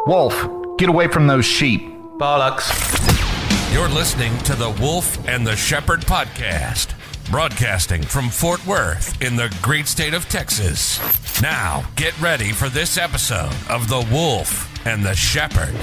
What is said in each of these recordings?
Wolf, get away from those sheep. Bollocks. You're listening to the Wolf and the Shepherd podcast, broadcasting from Fort Worth in the great state of Texas. Now, get ready for this episode of the Wolf and the Shepherd.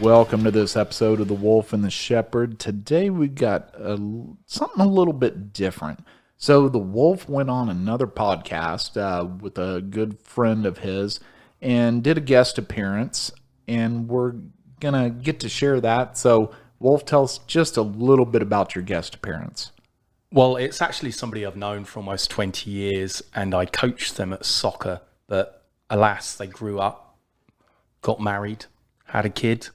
Welcome to this episode of the Wolf and the Shepherd. Today we got something a little bit different. So the Wolf went on another podcast with a good friend of his and did a guest appearance, and we're going to get to share that. So Wolf, tell us just a little bit about your guest appearance. Well, it's actually somebody I've known for almost 20 years, and I coached them at soccer, but alas, they grew up, got married, had a kid,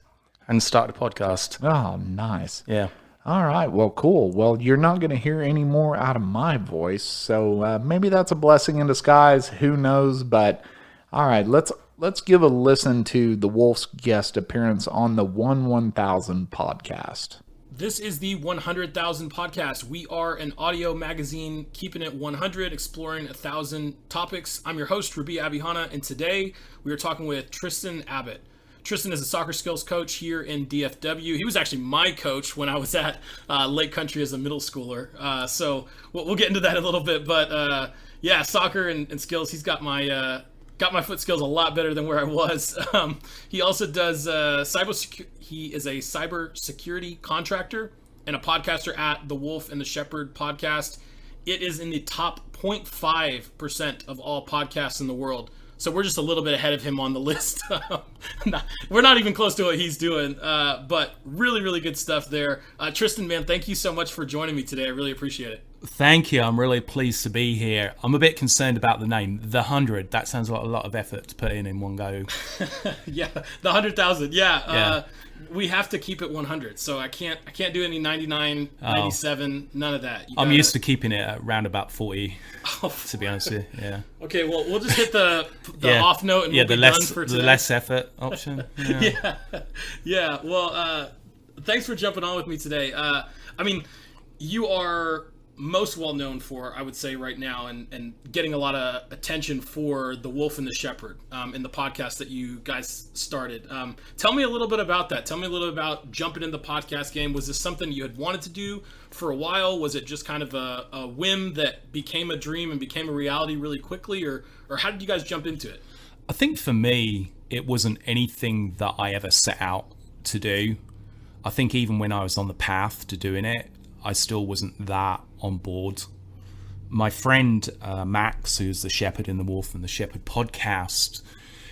and started a podcast. Oh, nice. Yeah. All right. Well, cool. Well, you're not going to hear any more out of my voice, so maybe that's a blessing in disguise. Who knows? But all right, let's give a listen to the Wolf's guest appearance on the 100,000 podcast. This is the 100,000 podcast. We are an audio magazine keeping it 100, exploring 1,000 topics. I'm your host, Rabi Abihana, and today we are talking with Tristan Abbott. Tristan is a soccer skills coach here in DFW. He was actually my coach when I was at Lake Country as a middle schooler. So we'll get into that a little bit. But yeah, soccer and skills. He's got my foot skills a lot better than where I was. He also does he is a cyber security contractor and a podcaster at the Wolf and the Shepherd podcast. It is in the top 0.5% of all podcasts in the world. So we're just a little bit ahead of him on the list. We're not even close to what he's doing, but really, really good stuff there. Tristan, man, thank you so much for joining me today. I really appreciate it. Thank you. I'm really pleased to be here. I'm a bit concerned about the name, The 100. That sounds like a lot of effort to put in one go. Yeah, the 100,000. Yeah. We have to keep it 100. So I can't do any 99, 97, none of that. I'm used to keeping it at around about 40, to be honest with you. Yeah. Okay, well, we'll just hit the off note and we'll be done for today. The less effort option. Yeah. Yeah. Well, thanks for jumping on with me today. I mean, you are most well known for, I would say right now, and getting a lot of attention for the Wolf and the Shepherd in the podcast that you guys started. Tell me a little bit about that. Tell me a little bit about jumping in the podcast game. Was this something you had wanted to do for a while? Was it just kind of a whim that became a dream and became a reality really quickly, or how did you guys jump into it? I think for me, it wasn't anything that I ever set out to do. I think even when I was on the path to doing it, I still wasn't that on board. My friend Max, who's the Shepherd in the Wolf and the Shepherd podcast,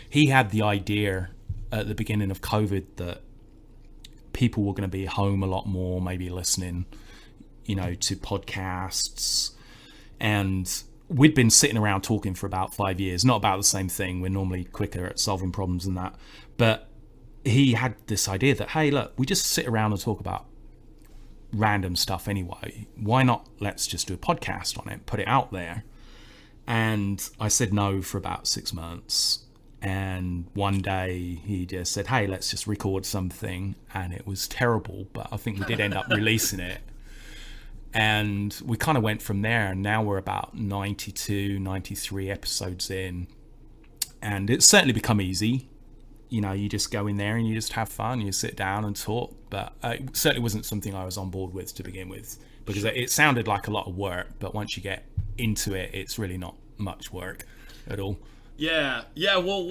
he had the idea at the beginning of COVID that people were going to be home a lot more, maybe listening, to podcasts. And we'd been sitting around talking for about 5 years, not about the same thing. We're normally quicker at solving problems than that. But he had this idea that, hey, look, we just sit around and talk about random stuff anyway. Why not let's just do a podcast on it, put it out there? And I said no for about 6 months. And one day he just said, hey, let's just record something. And it was terrible, but I think we did end up releasing it. And we kind of went from there. And now we're about 92, 93 episodes in. And it's certainly become easy. You just go in there and you just have fun. You sit down and talk. But it certainly wasn't something I was on board with to begin with, because it sounded like a lot of work. But once you get into it, it's really not much work at all. Yeah. Well,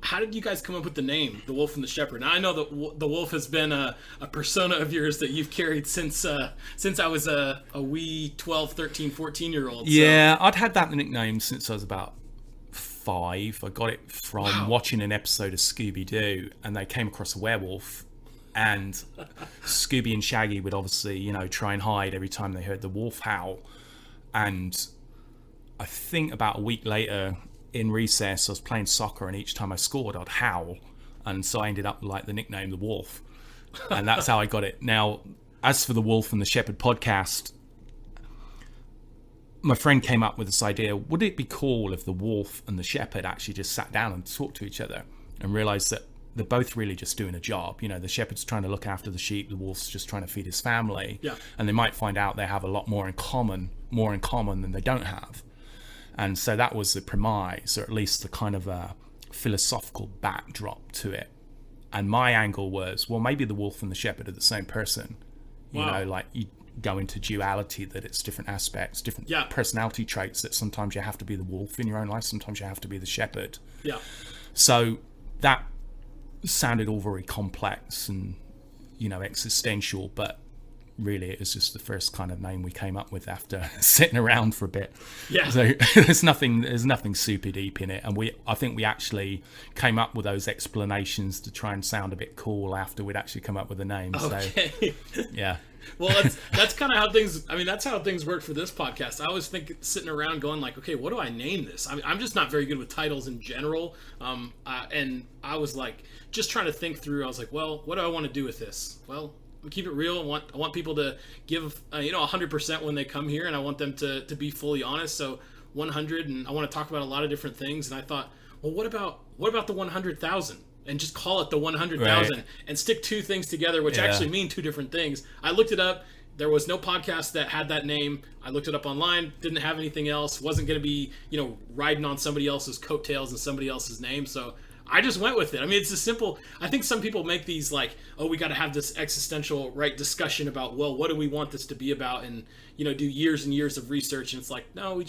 how did you guys come up with the name, The Wolf and the Shepherd? Now, I know that the Wolf has been a persona of yours that you've carried since I was a wee 12, 13, 14-year-old. So. Yeah, I'd had that nickname since I was about 5. I got it from watching an episode of Scooby-Doo, and they came across a werewolf, and Scooby and Shaggy would obviously, try and hide every time they heard the wolf howl. And I think about a week later in recess, I was playing soccer, and each time I scored, I'd howl. And so I ended up like the nickname The Wolf. And that's how I got it. Now, as for the Wolf and the Shepherd podcast, my friend came up with this idea, would it be cool if the wolf and the shepherd actually just sat down and talked to each other and realized that they're both really just doing a job? The shepherd's trying to look after the sheep, the wolf's just trying to feed his family. Yeah. And they might find out they have a lot more in common than they don't have. And so that was the premise, or at least the kind of philosophical backdrop to it. And my angle was, well, maybe the wolf and the shepherd are the same person. You know, like you go into duality, that it's different aspects, different personality traits, that sometimes you have to be the wolf in your own life, sometimes you have to be the shepherd. Yeah. So that sounded all very complex and, you know, existential, but really it was just the first kind of name we came up with after sitting around for a bit. Yeah. So there's nothing super deep in it, and I think we actually came up with those explanations to try and sound a bit cool after we'd actually come up with a name. Okay. So yeah. Well, that's kind of how things. I mean, that's how things work for this podcast. I was sitting around going like, okay, what do I name this? I mean, I'm just not very good with titles in general. And I was like, just trying to think through. I was like, well, what do I want to do with this? Well, keep it real. I want people to give 100% when they come here, and I want them to be fully honest. So 100, and I want to talk about a lot of different things. And I thought, well, what about the 100,000? And just call it the 100,000 and stick two things together, which actually mean two different things. I looked it up. There was no podcast that had that name. I looked it up online. Didn't have anything else. Wasn't going to be, riding on somebody else's coattails and somebody else's name. So I just went with it. I mean, it's a simple. I think some people make these like, oh, we got to have this existential discussion about, well, what do we want this to be about, and do years and years of research. And it's like, no,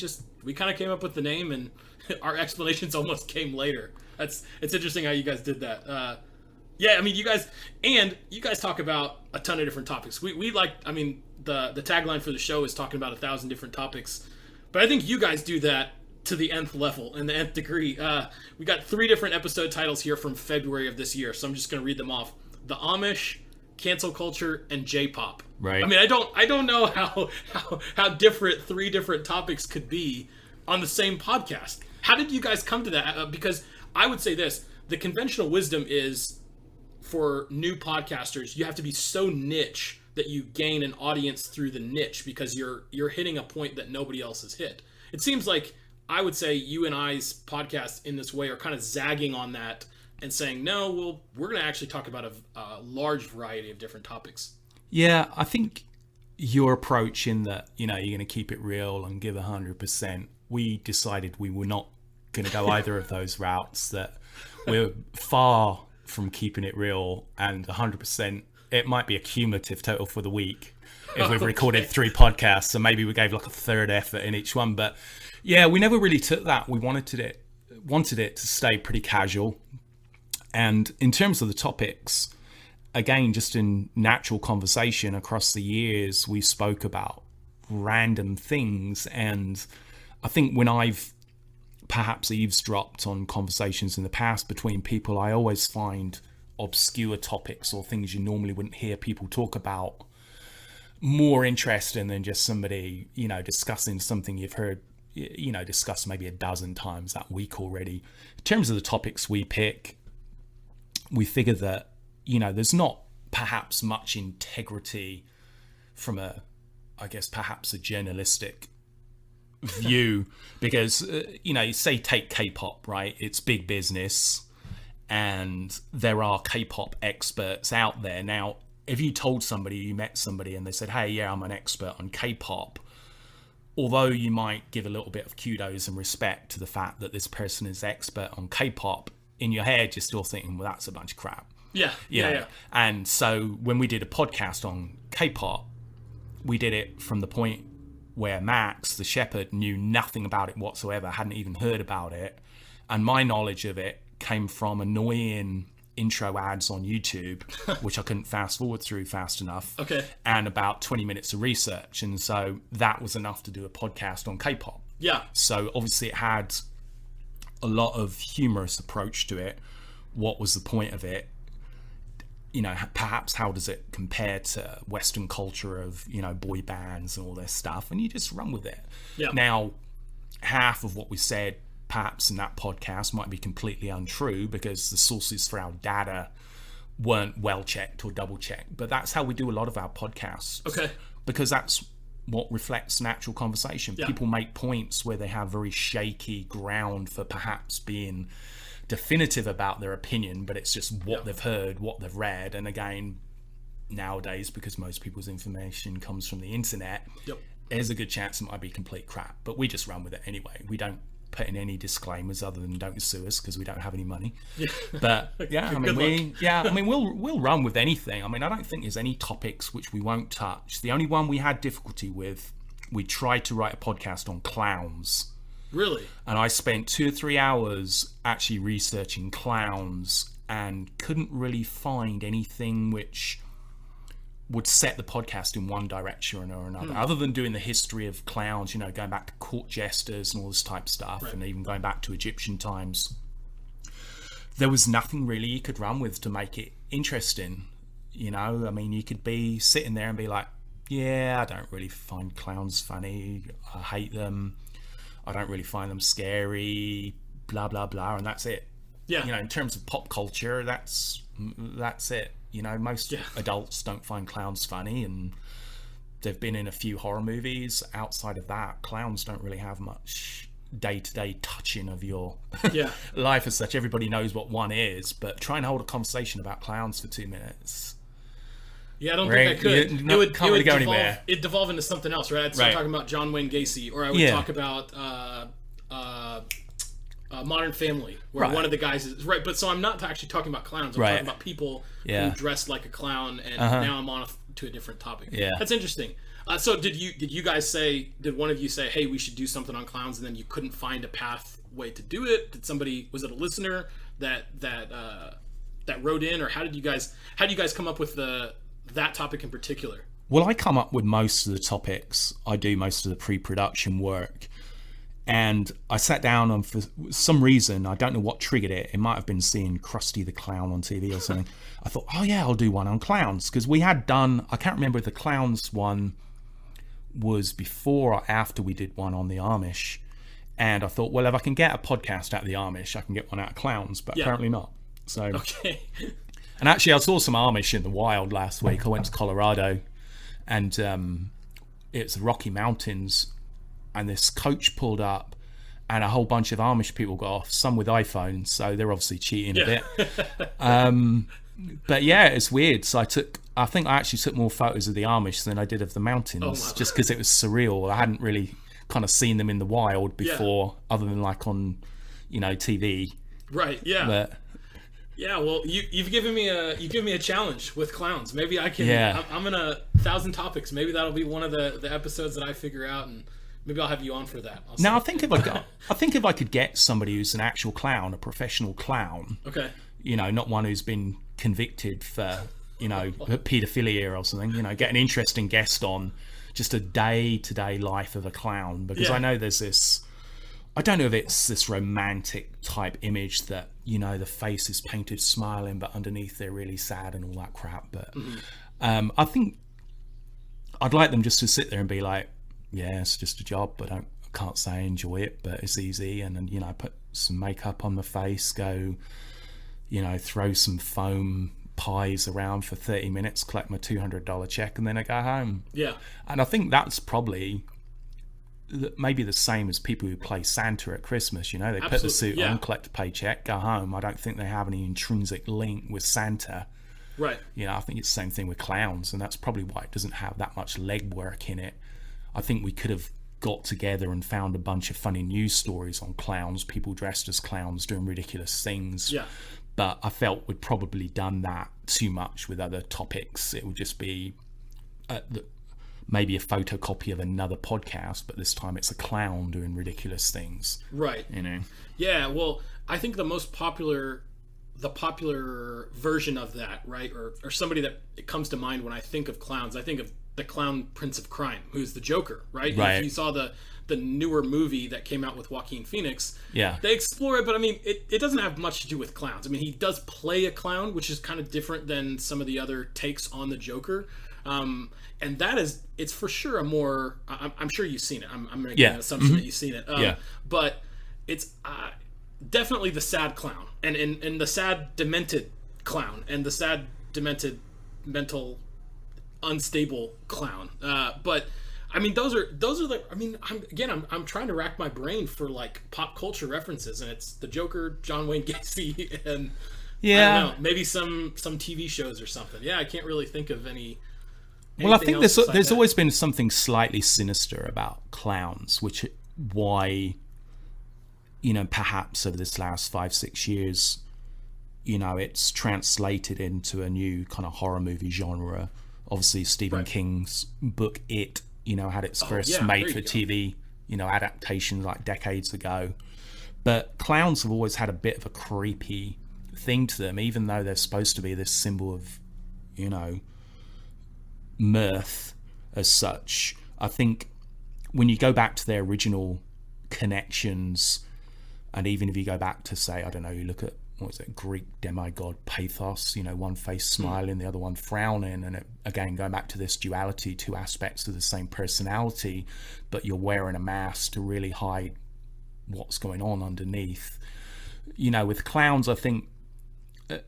we kind of came up with the name, and our explanations almost came later. It's interesting how you guys did that. Yeah, I mean, you guys talk about a ton of different topics. We like, I mean, the tagline for the show is talking about 1,000 different topics, but I think you guys do that to the nth level and the nth degree. We got 3 different episode titles here from February of this year, so I'm just going to read them off: the Amish, cancel culture, and J-pop. Right. I mean, I don't know how different 3 different topics could be on the same podcast. How did you guys come to that? Because I would say this: the conventional wisdom is, for new podcasters, you have to be so niche that you gain an audience through the niche, because you're hitting a point that nobody else has hit. It seems like, I would say, you and I's podcast in this way are kind of zagging on that and saying, no, well, we're going to actually talk about a large variety of different topics. Yeah, I think your approach in that, you're going to keep it real and give 100%. We decided we were not going to go either of those routes, that we're far from keeping it real, and 100%. It might be a cumulative total for the week if we've recorded 3 podcasts, so maybe we gave like a third effort in each one. But yeah, we never really took that. We wanted it to stay pretty casual. And in terms of the topics, again, just in natural conversation across the years, we spoke about random things. And I think when I've perhaps eavesdropped on conversations in the past between people, I always find obscure topics or things you normally wouldn't hear people talk about more interesting than just somebody, discussing something you've heard, discussed maybe a dozen times that week already. In terms of the topics we pick, we figure that, there's not perhaps much integrity from perhaps a journalistic view, because say take K-pop, right? It's big business, and there are K-pop experts out there. Now, if you told somebody, you met somebody and they said, hey, yeah, I'm an expert on K-pop, although you might give a little bit of kudos and respect to the fact that this person is expert on K-pop, in your head you're still thinking, well, that's a bunch of crap. Yeah. And so when we did a podcast on K-pop, we did it from the point where Max, the shepherd, knew nothing about it whatsoever, hadn't even heard about it. And my knowledge of it came from annoying intro ads on YouTube, which I couldn't fast forward through fast enough. Okay. And about 20 minutes of research. And so that was enough to do a podcast on K-pop. Yeah. So obviously it had a lot of humorous approach to it. What was the point of it? Perhaps how does it compare to Western culture of, boy bands and all this stuff? And you just run with it. Yeah. Now, half of what we said perhaps in that podcast might be completely untrue, because the sources for our data weren't well checked or double checked. But that's how we do a lot of our podcasts. Okay. Because that's what reflects natural conversation. Yeah. People make points where they have very shaky ground for perhaps being definitive about their opinion, but it's just what they've heard, what they've read. And again, nowadays, because most people's information comes from the internet, there's a good chance it might be complete crap, but we just run with it anyway. We don't put in any disclaimers other than don't sue us because we don't have any money. But yeah, I mean, we'll run with anything. I mean, I don't think there's any topics which we won't touch. The only one we had difficulty with, we tried to write a podcast on clowns. Really? And I spent 2 or 3 hours actually researching clowns and couldn't really find anything which would set the podcast in one direction or another, other than doing the history of clowns, going back to court jesters and all this type of stuff, and even going back to Egyptian times. There was nothing really you could run with to make it interesting. I mean, you could be sitting there and be like, yeah, I don't really find clowns funny. I hate them. I don't really find them scary, blah, blah, blah. And that's it. Yeah. In terms of pop culture, that's it. Most adults don't find clowns funny, and they've been in a few horror movies. Outside of that, clowns don't really have much day-to-day touching of your life as such. Everybody knows what one is, but try and hold a conversation about clowns for 2 minutes. Yeah, I don't think I could. It would go anywhere. It'd devolve into something else, right? I'd start talking about John Wayne Gacy, or I would talk about Modern Family, where one of the guys is right. But so I'm not actually talking about clowns. I'm talking about people who dress like a clown, and now I'm on to a different topic. Yeah, that's interesting. So did you guys say? Did one of you say, "Hey, we should do something on clowns," and then you couldn't find a pathway to do it? Did somebody? Was it a listener that wrote in, or how did you guys come up with that topic in particular? Well, I come up with most of the topics. I do most of the pre-production work. And I sat down and for some reason, I don't know what triggered it. It might have been seeing Krusty the Clown on TV or something. I thought, oh yeah, I'll do one on clowns. Because we had done, I can't remember if the clowns one was before or after we did one on the Amish. And I thought, well, if I can get a podcast out of the Amish, I can get one out of clowns. But apparently not. So, okay. And actually, I saw some Amish in the wild last week. I went to Colorado, and it's the Rocky Mountains. And this coach pulled up, and a whole bunch of Amish people got off, some with iPhones, so they're obviously cheating a bit. But yeah, it's weird. So I think I actually took more photos of the Amish than I did of the mountains, just because it was surreal. I hadn't really kind of seen them in the wild before, other than like on, TV. Right. Yeah. But, yeah, well, you've given me a challenge with clowns. Maybe I can. Yeah. I'm in 1,000 topics. Maybe that'll be one of the episodes that I figure out, and maybe I'll have you on for that. Now, I think if I could get somebody who's an actual clown, a professional clown, okay, not one who's been convicted for, paedophilia or something, get an interesting guest on, just a day-to-day life of a clown, because I know there's this, I don't know if it's this romantic type image that, the face is painted smiling, but underneath they're really sad and all that crap, but I think I'd like them just to sit there and be like, yeah, it's just a job, but I can't say I enjoy it, but it's easy. And then, put some makeup on my face, go, throw some foam pies around for 30 minutes, collect my $200 check, and then I go home. Yeah. And I think that's probably maybe the same as people who play Santa at Christmas. They put the suit on, collect a paycheck, go home. I don't think they have any intrinsic link with Santa. Right. I think it's the same thing with clowns, and that's probably why it doesn't have that much legwork in it. I think we could have got together and found a bunch of funny news stories on clowns, people dressed as clowns doing ridiculous things. Yeah. But I felt we'd probably done that too much with other topics. It would just be maybe a photocopy of another podcast, but this time it's a clown doing ridiculous things. Right. Yeah, well, I think the popular version of that, right, or somebody that it comes to mind when I think of clowns, I think of the clown prince of crime, who's the Joker, right? If you saw the newer movie that came out with Joaquin Phoenix, they explore it, but I mean, it doesn't have much to do with clowns. I mean, he does play a clown, which is kind of different than some of the other takes on the Joker. And it's for sure a more, I'm sure you've seen it. I'm making an assumption that you've seen it. But it's definitely the sad clown, and the sad demented clown, and the sad demented mental unstable clown. But I mean, those are the, I mean, I'm trying to rack my brain for like pop culture references, and it's the Joker, John Wayne Gacy, and I don't know, maybe some TV shows or something. Yeah, I can't really think of any. Well, I think there's always been something slightly sinister about clowns, which why perhaps over this last 5-6 years, it's translated into a new kind of horror movie genre. Obviously, Stephen King's book It, had its first made-for-TV, adaptation like decades ago. But clowns have always had a bit of a creepy thing to them, even though they're supposed to be this symbol of, mirth as such. I think when you go back to their original connections, and even if you go back to, say, I don't know, you look at, Greek demigod pathos, one face smiling, the other one frowning, and again going back to this duality, two aspects of the same personality, but you're wearing a mask to really hide what's going on underneath. With clowns, I think,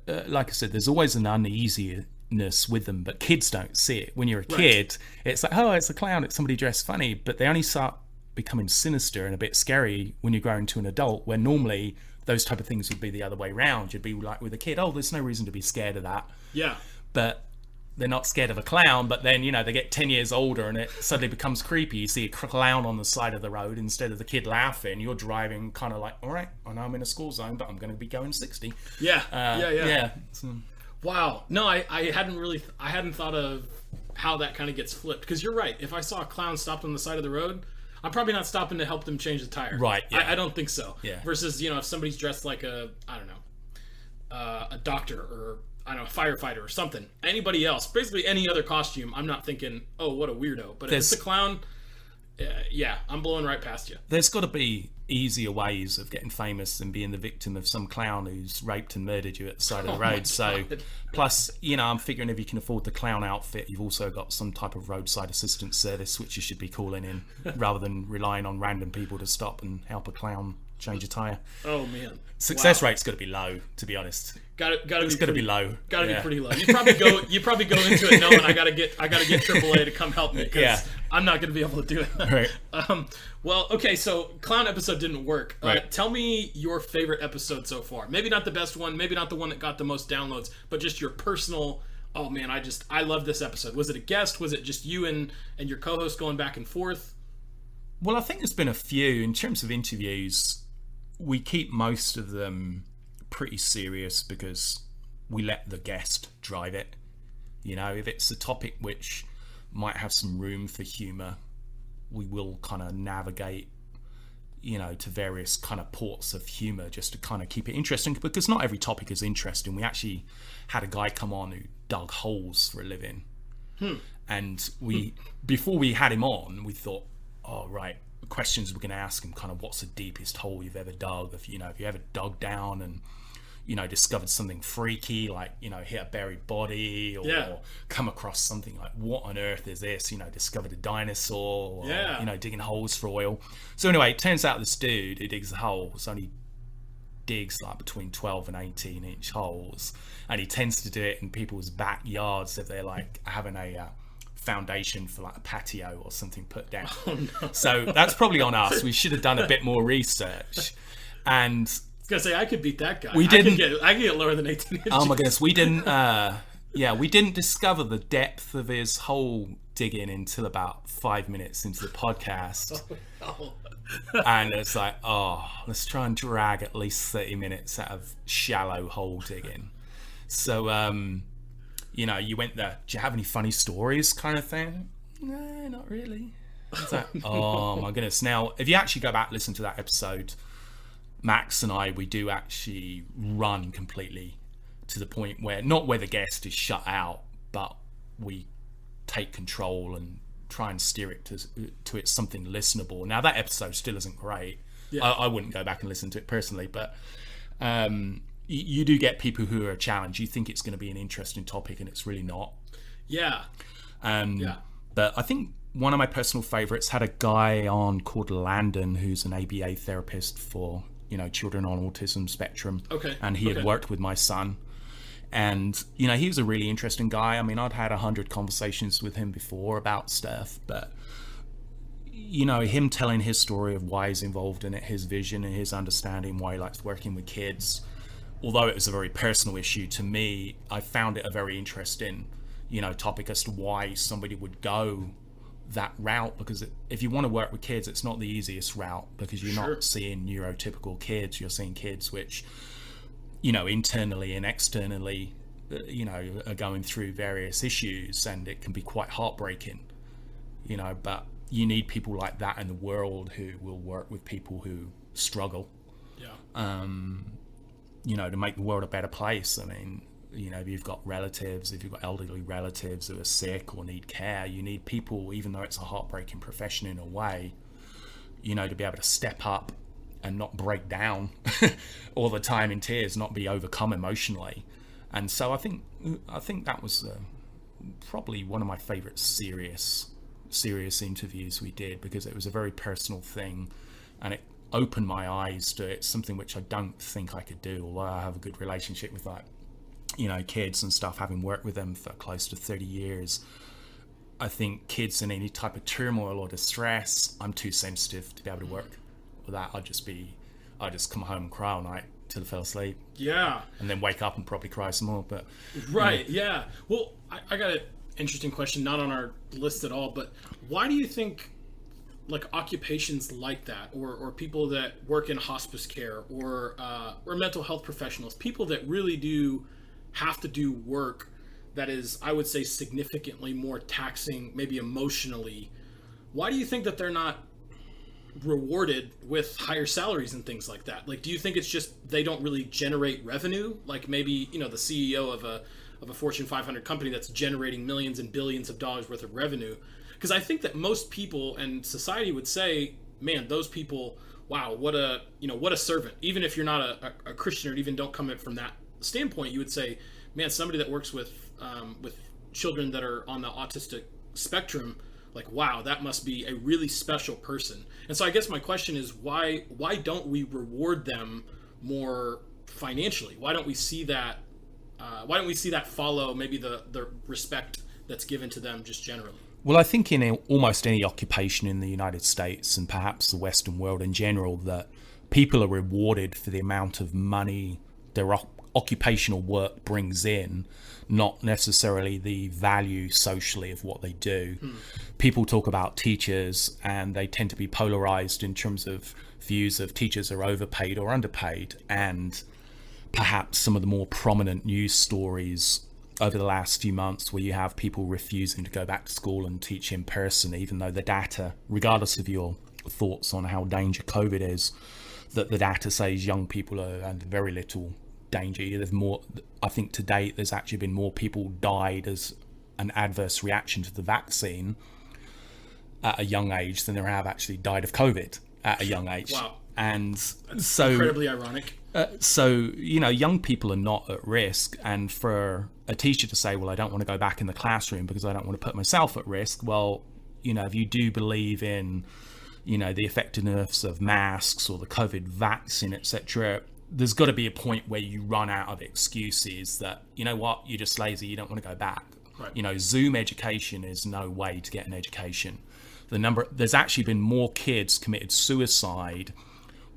like I said, there's always an uneasiness with them, but kids don't see it. When you're a kid, it's like, oh, it's a clown, it's somebody dressed funny, but they only start becoming sinister and a bit scary when you grow into an adult, where normally those type of things would be the other way around. You'd be like with a kid, oh, there's no reason to be scared of that. Yeah. But they're not scared of a clown, but then, they get 10 years older and it suddenly becomes creepy. You see a clown on the side of the road, instead of the kid laughing, you're driving kind of like, all right, I know I'm in a school zone, but I'm going to be going 60. Yeah. Yeah. Wow. No, I hadn't thought of how that kind of gets flipped. Because you're right. If I saw a clown stopped on the side of the road, I'm probably not stopping to help them change the tire. Right. Yeah. I don't think so. Yeah. Versus, if somebody's dressed like a doctor, or a firefighter or something. Anybody else, basically any other costume, I'm not thinking, oh, what a weirdo. But if it's a clown, I'm blowing right past you. There's got to be easier ways of getting famous than being the victim of some clown who's raped and murdered you at the side of the road. So, plus, I'm figuring if you can afford the clown outfit, you've also got some type of roadside assistance service which you should be calling in, rather than relying on random people to stop and help a clown change a tire. Oh man, success rate's got to be low, to be honest. It's got to be low. Got to be pretty low. You probably go into it knowing I gotta get AAA to come help me, because I'm not gonna be able to do it. Right. Well, okay, so clown episode didn't work. Right. Tell me your favorite episode so far. Maybe not the best one, maybe not the one that got the most downloads, but just your personal. Oh man, I love this episode. Was it a guest? Was it just you and your co-host going back and forth? Well, I think there's been a few. In terms of interviews, we keep most of them pretty serious because we let the guest drive it. If it's a topic which might have some room for humour, we will kind of navigate, to various kind of ports of humour just to kind of keep it interesting, because not every topic is interesting. We actually had a guy come on who dug holes for a living. And before we had him on, we thought, oh, right, the questions we're going to ask him, kind of what's the deepest hole you've ever dug? If you ever dug down and discovered something freaky, like hit a buried body, or come across something like, what on earth is this? Discovered a dinosaur, or digging holes for oil. So anyway, it turns out this dude who digs a hole only digs like between 12 and 18 inch holes, and he tends to do it in people's backyards if they're like having a foundation for like a patio or something put down. Oh, no. So that's probably on us. We should have done a bit more research. And I was gonna say, I could beat that guy. We didn't. I can get lower than 18 inches. Oh my goodness, we didn't. We didn't discover the depth of his hole digging until about 5 minutes into the podcast. Oh, no. And it's like, let's try and drag at least 30 minutes out of shallow hole digging. So, you went there, do you have any funny stories, kind of thing? No, not really. It's like, oh my goodness. Now, if you actually go back and listen to that episode, Max and I, we do actually run completely to the point where, not where the guest is shut out, but we take control and try and steer it to it's something listenable. Now, that episode still isn't great. Yeah. I wouldn't go back and listen to it personally, but you do get people who are a challenge. You think it's going to be an interesting topic and it's really not. Yeah. But I think one of my personal favorites had a guy on called Landon, who's an ABA therapist for, children on autism spectrum. Okay. And he had worked with my son. And, he was a really interesting guy. I mean, I'd had 100 conversations with him before about stuff, but, him telling his story of why he's involved in it, his vision and his understanding, why he likes working with kids, although it was a very personal issue to me, I found it a very interesting, topic as to why somebody would go that route, because if you want to work with kids, it's not the easiest route, because you're not seeing neurotypical kids. You're seeing kids which, internally and externally, are going through various issues, and it can be quite heartbreaking, but you need people like that in the world who will work with people who struggle, to make the world a better place. I mean, if you've got elderly relatives who are sick or need care, you need people, even though it's a heartbreaking profession in a way, to be able to step up and not break down all the time in tears, not be overcome emotionally. And so I think that was probably one of my favorite serious interviews we did, because it was a very personal thing, and it opened my eyes to it, something which I don't think I could do, although I have a good relationship with kids and stuff, having worked with them for close to 30 years. I think kids in any type of turmoil or distress, I'm too sensitive to be able to work with that. I'd just come home and cry all night till I fell asleep. Yeah. And then wake up and probably cry some more. But right, yeah. Well, I got an interesting question, not on our list at all, but why do you think occupations like that, or people that work in hospice care, or mental health professionals, people that really do have to do work that is, I would say, significantly more taxing, maybe emotionally, why do you think that they're not rewarded with higher salaries and things like that? Do you think it's just they don't really generate revenue? Maybe, the CEO of a Fortune 500 company that's generating millions and billions of dollars worth of revenue. Because I think that most people and society would say, man, those people, wow, what a servant. Even if you're not a Christian, or even don't come in from that standpoint, you would say, man, somebody that works with children that are on the autistic spectrum, wow, that must be a really special person. And so I guess my question is, why don't we reward them more financially? Why don't we see that? Why don't we see that follow maybe the respect that's given to them just generally? Well, I think in almost any occupation in the United States, and perhaps the Western world in general, that people are rewarded for the amount of money their occupational work brings in, not necessarily the value socially of what they do. People talk about teachers, and they tend to be polarized in terms of views of teachers are overpaid or underpaid. And perhaps some of the more prominent news stories over the last few months, where you have people refusing to go back to school and teach in person, even though the data, regardless of your thoughts on how dangerous COVID is, that the data says young people are under very little danger. There's more, I think to date, there's actually been more people died as an adverse reaction to the vaccine at a young age than there have actually died of COVID at a young age. Wow. And that's so incredibly ironic. So, young people are not at risk. And for a teacher to say, well, I don't want to go back in the classroom because I don't want to put myself at risk. Well, if you do believe in, the effectiveness of masks or the COVID vaccine, etc., there's got to be a point where you run out of excuses that, you're just lazy, you don't want to go back. Right. Zoom education is no way to get an education. There's actually been more kids committed suicide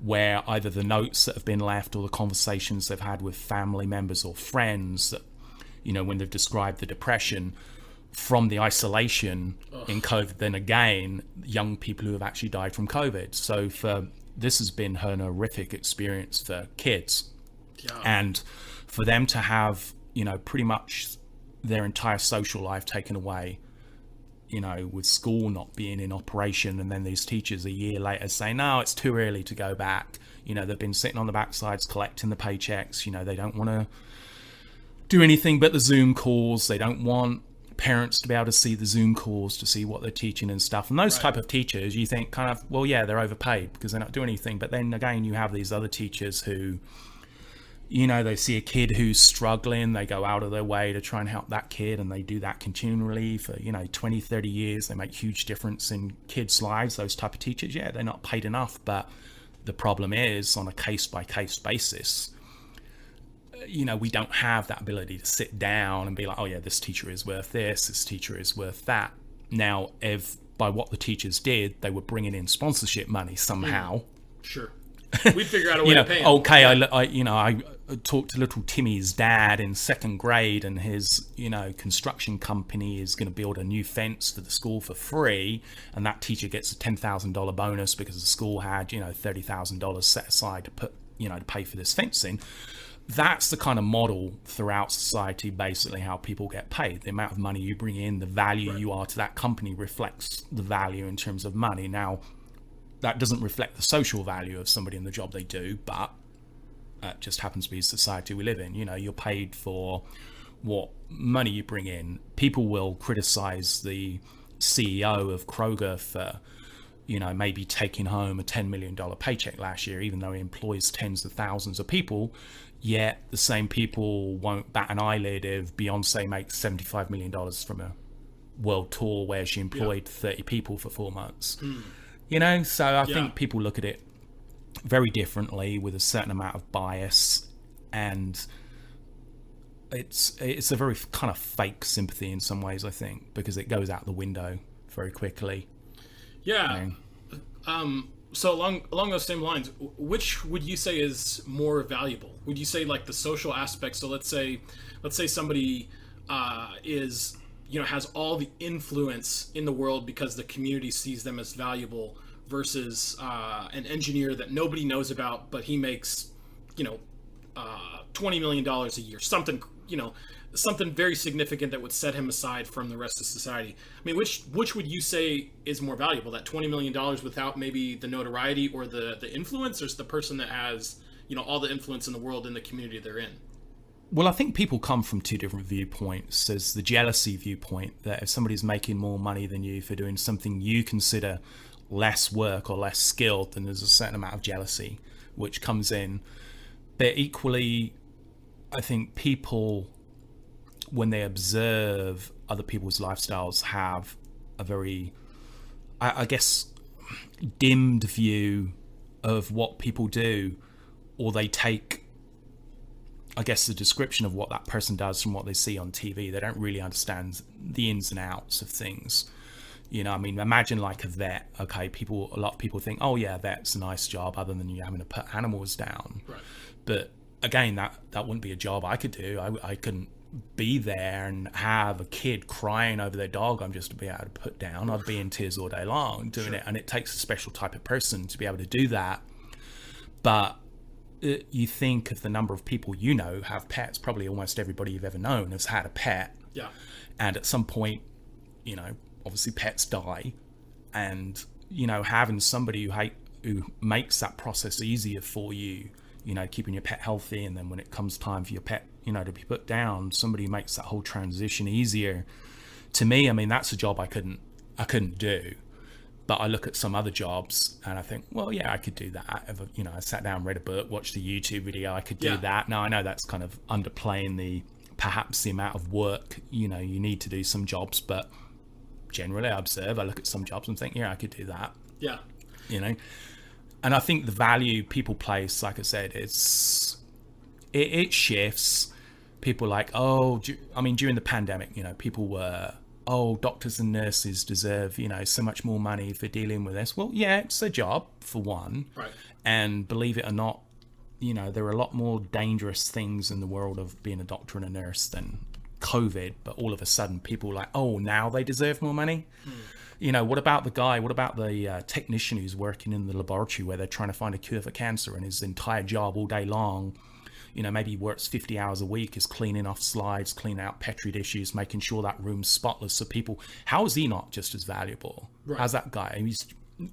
where either the notes that have been left or the conversations they've had with family members or friends that, when they've described the depression from the isolation in COVID, then again, young people who have actually died from COVID. So this has been an horrific experience for kids. Yeah. And for them to have, pretty much their entire social life taken away, with school not being in operation, and then these teachers a year later say, no, it's too early to go back. They've been sitting on the backsides collecting the paychecks. They don't want to do anything but the Zoom calls. They don't want parents to be able to see the Zoom calls to see what they're teaching and stuff. And those type of teachers, you think kind of, well, yeah, they're overpaid because they're not doing anything. But then again, you have these other teachers who, they see a kid who's struggling, they go out of their way to try and help that kid, and they do that continually for 20, 30 years. They make huge difference in kids' lives. Those type of teachers, yeah, they're not paid enough. But the problem is, on a case-by-case basis, we don't have that ability to sit down and be like, oh yeah, this teacher is worth this teacher is worth that. Now, if by what the teachers did, they were bringing in sponsorship money somehow, sure, we'd figure out a way to pay them. Okay, talk to little Timmy's dad in second grade, and his, construction company is going to build a new fence for the school for free, and that teacher gets a $10,000 bonus because the school had, $30,000 set aside to put, to pay for this fencing. That's the kind of model throughout society, basically how people get paid. The amount of money you bring in, the value you are to that company reflects the value in terms of money. Now, that doesn't reflect the social value of somebody in the job they do, but it just happens to be the society we live in. You're paid for what money you bring in. People will criticize the CEO of Kroger for, maybe taking home a $10 million paycheck last year, even though he employs tens of thousands of people. Yet the same people won't bat an eyelid if Beyonce makes $75 million from a world tour where she employed 30 people for 4 months. So I think people look at it very differently with a certain amount of bias, and it's a very kind of fake sympathy in some ways, I think, because it goes out the window very quickly. So along those same lines, which would you say is more valuable? Would you say like the social aspect? So let's say somebody is, has all the influence in the world because the community sees them as valuable, versus an engineer that nobody knows about, but he makes, $20 million a year, something very significant that would set him aside from the rest of society. I mean, which would you say is more valuable, that $20 million without maybe the notoriety or the influence, or is the person that has, all the influence in the world in the community they're in? Well, I think people come from two different viewpoints. There's the jealousy viewpoint, that if somebody's making more money than you for doing something you consider less work or less skilled, then there's a certain amount of jealousy which comes in. But equally, I think people, when they observe other people's lifestyles, have a very, I guess, dimmed view of what people do, or they take, I guess, the description of what that person does from what they see on TV. They don't really understand the ins and outs of things. Imagine like a vet. Okay, a lot of people think, oh yeah, vet's a nice job, other than you having to put animals down. Right. But again, that wouldn't be a job I could do. I couldn't be there and have a kid crying over their dog I'm just to be able to put down. I'd be in tears all day long doing it, and it takes a special type of person to be able to do that. But you think of the number of people have pets. Probably almost everybody you've ever known has had a pet. Yeah. And at some point, obviously pets die, and having somebody who makes that process easier for you, keeping your pet healthy, and then when it comes time for your pet to be put down, somebody who makes that whole transition easier. To me, that's a job I couldn't do. But I look at some other jobs and I think, well, yeah, I could do that. If I sat down, read a book, watched a YouTube video, I could do that. Now I know that's kind of underplaying perhaps the amount of work you need to do some jobs, but generally I look at some jobs and think, yeah, I could do that. Yeah. And I think the value people place, like I said, it shifts. People like, during the pandemic, people were, doctors and nurses deserve, so much more money for dealing with this. Well, yeah, it's a job for one. Right. And believe it or not, there are a lot more dangerous things in the world of being a doctor and a nurse than COVID. But all of a sudden people are like, now they deserve more money. What about the technician who's working in the laboratory where they're trying to find a cure for cancer, and his entire job all day long, maybe he works 50 hours a week, is cleaning off slides, cleaning out Petri dishes, making sure that room's spotless so people, how is he not just as valuable as that guy? He's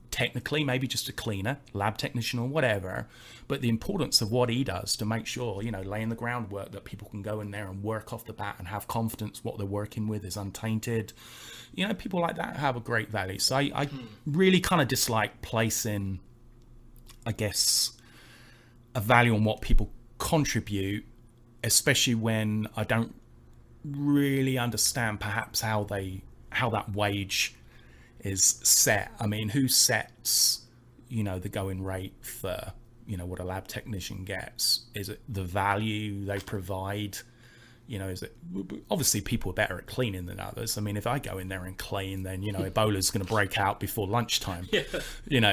technically maybe just a cleaner, lab technician or whatever, but the importance of what he does to make sure, laying the groundwork that people can go in there and work off the bat and have confidence what they're working with is untainted. People like that have a great value. So I really kind of dislike placing, I guess, a value on what people contribute, especially when I don't really understand perhaps how that wage is set. Who sets the going rate for what a lab technician gets? Is it the value they provide? Is it, obviously people are better at cleaning than others. If I go in there and clean, then Ebola's going to break out before lunchtime.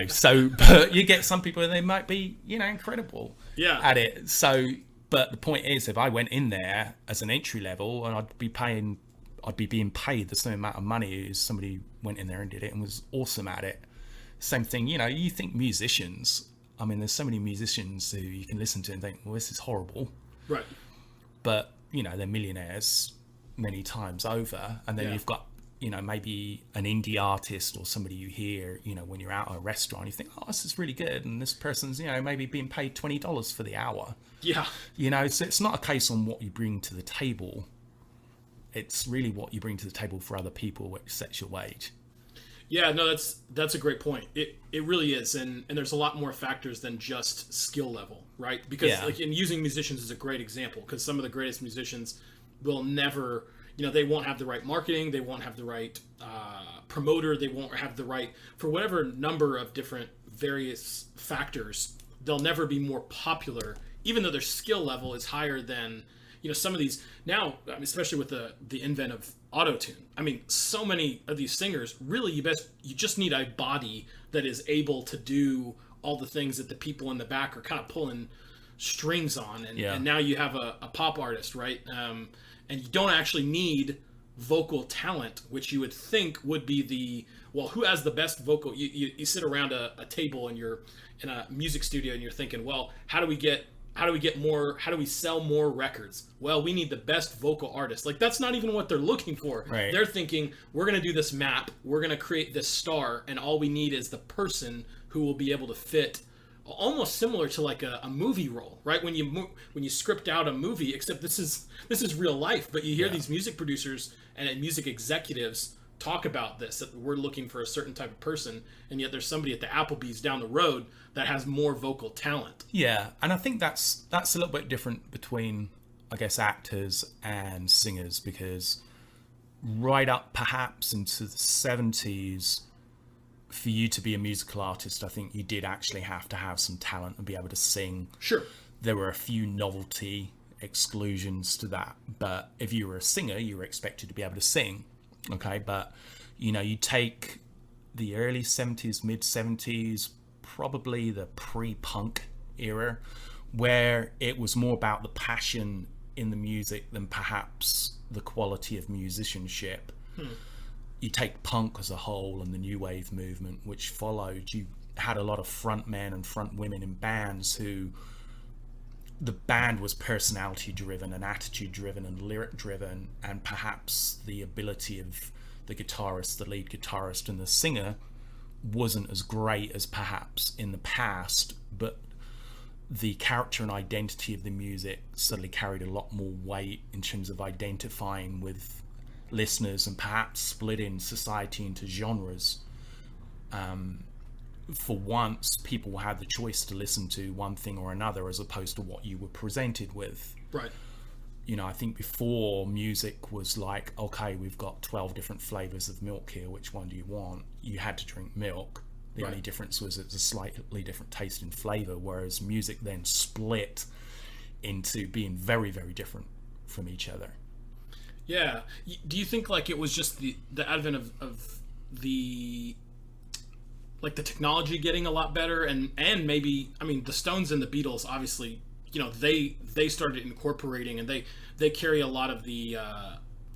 So but you get some people and they might be incredible at it. So But the point is, if I went in there as an entry level, and I'd be being paid the same amount of money as somebody who went in there and did it and was awesome at it. Same thing, you think musicians, I mean, there's so many musicians who you can listen to and think, well, this is horrible. Right. But, they're millionaires many times over. And then you've got, maybe an indie artist or somebody you hear, when you're out at a restaurant, you think, oh, this is really good. And this person's, maybe being paid $20 for the hour. Yeah. So it's not a case on what you bring to the table. It's really what you bring to the table for other people which sets your wage. Yeah, no, that's a great point. It really is, and there's a lot more factors than just skill level, right? Because in using musicians is a great example, because some of the greatest musicians will never, they won't have the right marketing, they won't have the right promoter, they won't have the right, for whatever number of different various factors, they'll never be more popular, even though their skill level is higher than, some of these now, especially with the invent of auto-tune. I mean, so many of these singers, really, you just need a body that is able to do all the things that the people in the back are kind of pulling strings on. And now you have a pop artist, right? And you don't actually need vocal talent, which you would think would be who has the best vocal? You sit around a table and you're in a music studio and you're thinking, well, how do we sell more records? Well, we need the best vocal artist. Like, that's not even what they're looking for. Right. They're thinking, we're going to do this map, we're going to create this star, and all we need is the person who will be able to fit, almost similar to like a movie role, right? When you script out a movie, except this is real life, but you hear these music producers and music executives talk about this, that we're looking for a certain type of person, and yet there's somebody at the Applebee's down the road that has more vocal talent. Yeah, and I think that's a little bit different between, I guess, actors and singers, because right up perhaps into the 70s, for you to be a musical artist, I think you did actually have to have some talent and be able to sing. Sure. There were a few novelty exclusions to that, but if you were a singer, you were expected to be able to sing. Okay, but you take the early 70s, mid 70s, probably the pre-punk era, where it was more about the passion in the music than perhaps the quality of musicianship. You take punk as a whole and the new wave movement which followed, you had a lot of front men and front women in bands who the band was personality driven and attitude driven and lyric driven, and perhaps the ability of the guitarist, the lead guitarist and the singer wasn't as great as perhaps in the past, but the character and identity of the music suddenly carried a lot more weight in terms of identifying with listeners and perhaps splitting society into genres. For once, people had the choice to listen to one thing or another as opposed to what you were presented with. Right. I think before, music was like, okay, we've got 12 different flavors of milk here, which one do you want? You had to drink milk. The only difference was it's a slightly different taste and flavor, whereas music then split into being very, very different from each other. Yeah. Do you think like it was just the advent of the like the technology getting a lot better, and maybe, I mean, the Stones and the Beatles, obviously, they started incorporating, and they carry a lot of the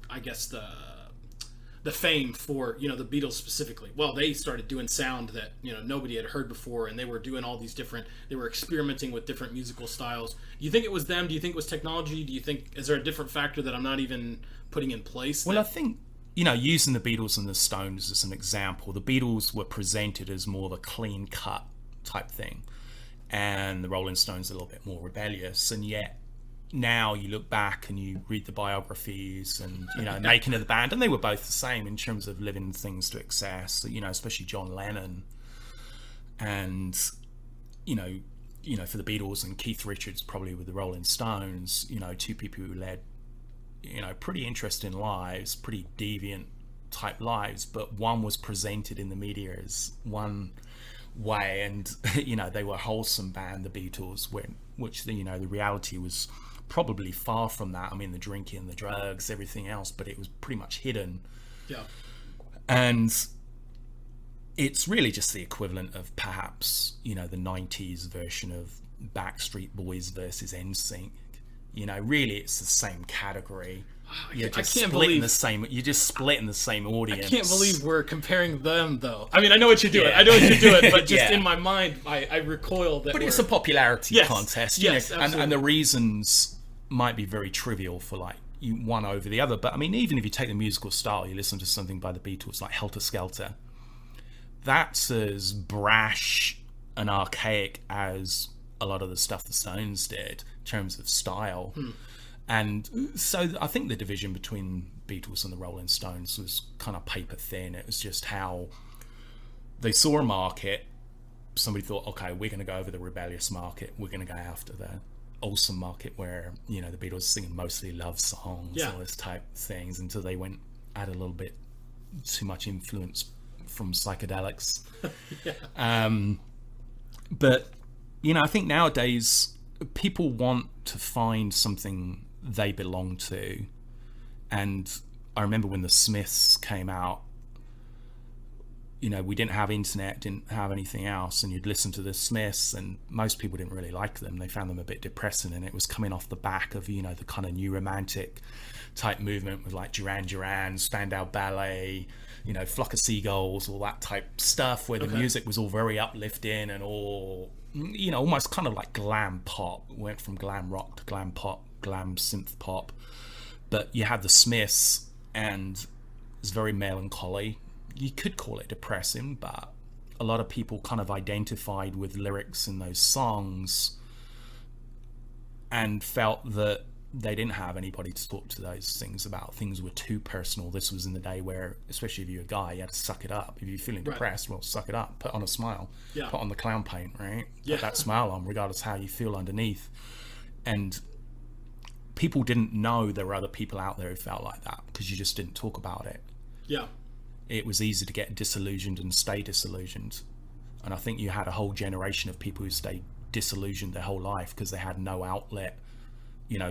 I guess the fame for, the Beatles specifically. Well, they started doing sound that, nobody had heard before, and they were doing all these they were experimenting with different musical styles. Do you think it was them? Do you think it was technology? Do you think, is there a different factor that I'm not even putting in place? Well, I think, using the Beatles and the Stones as an example, the Beatles were presented as more of a clean cut type thing, and the Rolling Stones a little bit more rebellious, and yet now you look back and you read the biographies and making of the band, and they were both the same in terms of living things to excess, especially John Lennon, and for the Beatles and Keith Richards probably with the Rolling Stones, two people who led pretty interesting lives, pretty deviant type lives, but one was presented in the media as one way, and they were a wholesome band, the Beatles, which the reality was probably far from that. I mean, the drinking, the drugs, everything else, but it was pretty much hidden. Yeah. And it's really just the equivalent of perhaps the 90s version of Backstreet Boys versus NSYNC. Really it's the same category. You're I just can't splitting believe the same. You're just splitting the same audience. I can't believe we're comparing them, though. I mean, I know what you're doing. Yeah. I know what you're doing, but just Yeah. in my mind, I recoil that. But it's a popularity Yes. contest, Yes, and the reasons might be very trivial for like you one over the other. But I mean, even if you take the musical style, you listen to something by the Beatles like Helter Skelter, that's as brash and archaic as a lot of the stuff the Stones did in terms of style. And so I think the division between Beatles and the Rolling Stones was kind of paper thin. It was just how they saw a market. Somebody thought, okay, we're going to go over the rebellious market. We're going to go after the awesome market where, the Beatles singing mostly love songs, all this type of things, until they had a little bit too much influence from psychedelics. But, I think nowadays people want to find something they belong to. And I remember when the Smiths came out, we didn't have internet, didn't have anything else, and you'd listen to the Smiths, and most people didn't really like them. They found them a bit depressing, and it was coming off the back of, the kind of new romantic type movement with like Duran Duran, Spandau Ballet, Flock of Seagulls, all that type stuff, where the music was all very uplifting and all, almost kind of like glam pop. It went from glam rock to glam pop, glam synth pop. But you had the Smiths, and it's very melancholy. You could call it depressing, but a lot of people kind of identified with lyrics in those songs and felt that they didn't have anybody to talk to those things about. Things were too personal. This was in the day where, especially if you're a guy, you had to suck it up. If you're feeling depressed, well, suck it up. Put on a smile. Put on the clown paint, right? Put that smile on, regardless how you feel underneath. And people didn't know there were other people out there who felt like that because you just didn't talk about it. It was easy to get disillusioned and stay disillusioned. And I think you had a whole generation of people who stayed disillusioned their whole life because they had no outlet,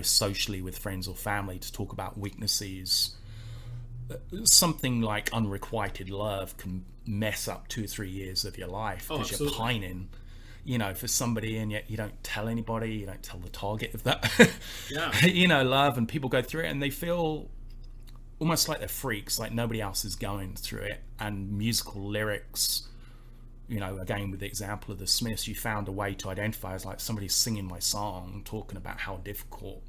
socially with friends or family to talk about weaknesses. Something like unrequited love can mess up 2 or 3 years of your life because you're pining, for somebody, and yet you don't tell anybody, you don't tell the target of that, love, and people go through it and they feel almost like they're freaks, like nobody else is going through it. And musical lyrics, again with the example of the Smiths, you found a way to identify as like somebody's singing my song, talking about how difficult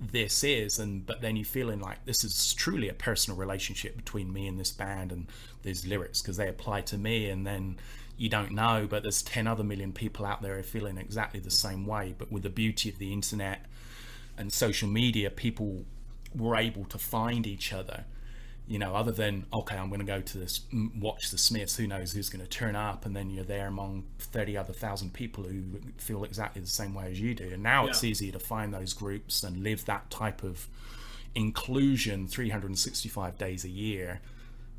this is, but then you're feeling like this is truly a personal relationship between me and this band and these lyrics because they apply to me. And then you don't know, but there's 10 other million people out there who are feeling exactly the same way. But with the beauty of the internet and social media, people were able to find each other, other than, okay, I'm going to go to this, watch the Smiths, who knows who's going to turn up, and then you're there among 30,000 people who feel exactly the same way as you do. And now it's easier to find those groups and live that type of inclusion 365 days a year.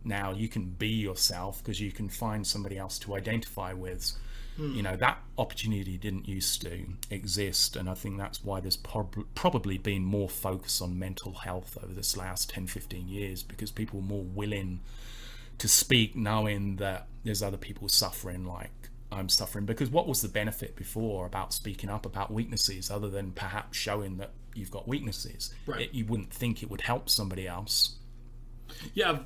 Now you can be yourself because you can find somebody else to identify with. That opportunity didn't used to exist, and I think that's why there's probably been more focus on mental health over this last 10-15 years, because people are more willing to speak knowing that there's other people suffering like I'm suffering. Because what was the benefit before about speaking up about weaknesses other than perhaps showing that you've got weaknesses? You wouldn't think it would help somebody else.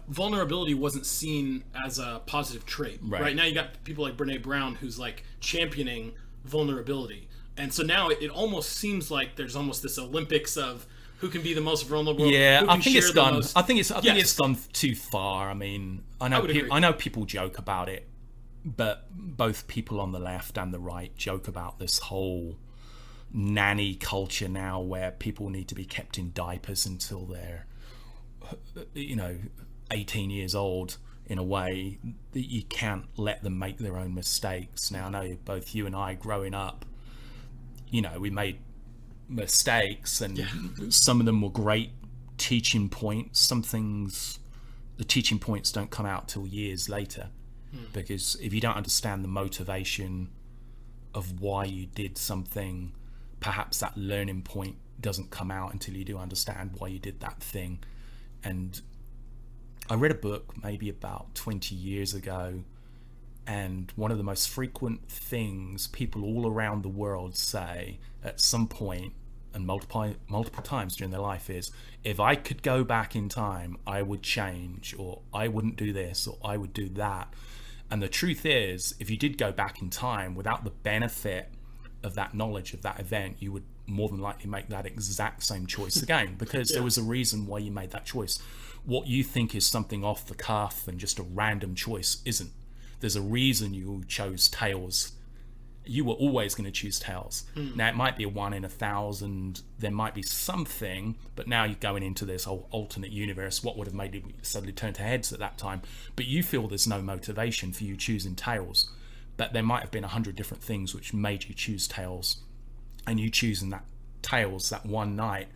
Vulnerability wasn't seen as a positive trait. Right now you got people like Brene Brown who's like championing vulnerability, and so now it almost seems like there's almost this Olympics of who can be the most vulnerable. I think it's gone. I think it's gone too far. I mean, I know people joke about it, but both people on the left and the right joke about this whole nanny culture now, where people need to be kept in diapers until they're 18 years old, in a way that you can't let them make their own mistakes. Now I know both you and I growing up, we made mistakes, and some of them were great teaching points. Some things, the teaching points don't come out till years later, because if you don't understand the motivation of why you did something, perhaps that learning point doesn't come out until you do understand why you did that thing. And I read a book maybe about 20 years ago, and one of the most frequent things people all around the world say at some point, and multiple times during their life is, if I could go back in time, I would change, or I wouldn't do this, or I would do that. And the truth is, if you did go back in time without the benefit of that knowledge of that event, you would more than likely make that exact same choice again, because there was a reason why you made that choice. What you think is something off the cuff and just a random choice isn't. There's a reason you chose tails. You were always going to choose tails. Now, it might be a 1 in 1,000. There might be something, but now you're going into this whole alternate universe. What would have made it suddenly turn to heads at that time? But you feel there's no motivation for you choosing tails. But there might have been 100 different things which made you choose tails. And you choosing that tails that one night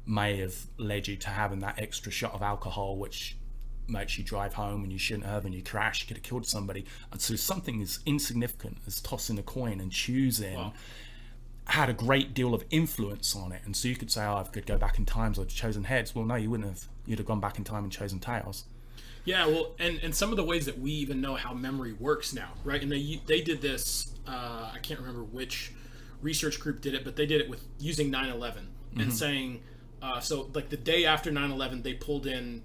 may have led you to having that extra shot of alcohol, which makes you drive home and you shouldn't have, and you crash, you could have killed somebody. And so something as insignificant as tossing a coin and choosing had a great deal of influence on it. And so you could say, oh, I could go back in time, so I'd chosen heads. Well, no, you wouldn't have. You'd have gone back in time and chosen tails. Yeah, well, and some of the ways that we even know how memory works now, right? And they did this, I can't remember which research group did it, but they did it with using 9/11 and saying, so like the day after 9/11, they pulled in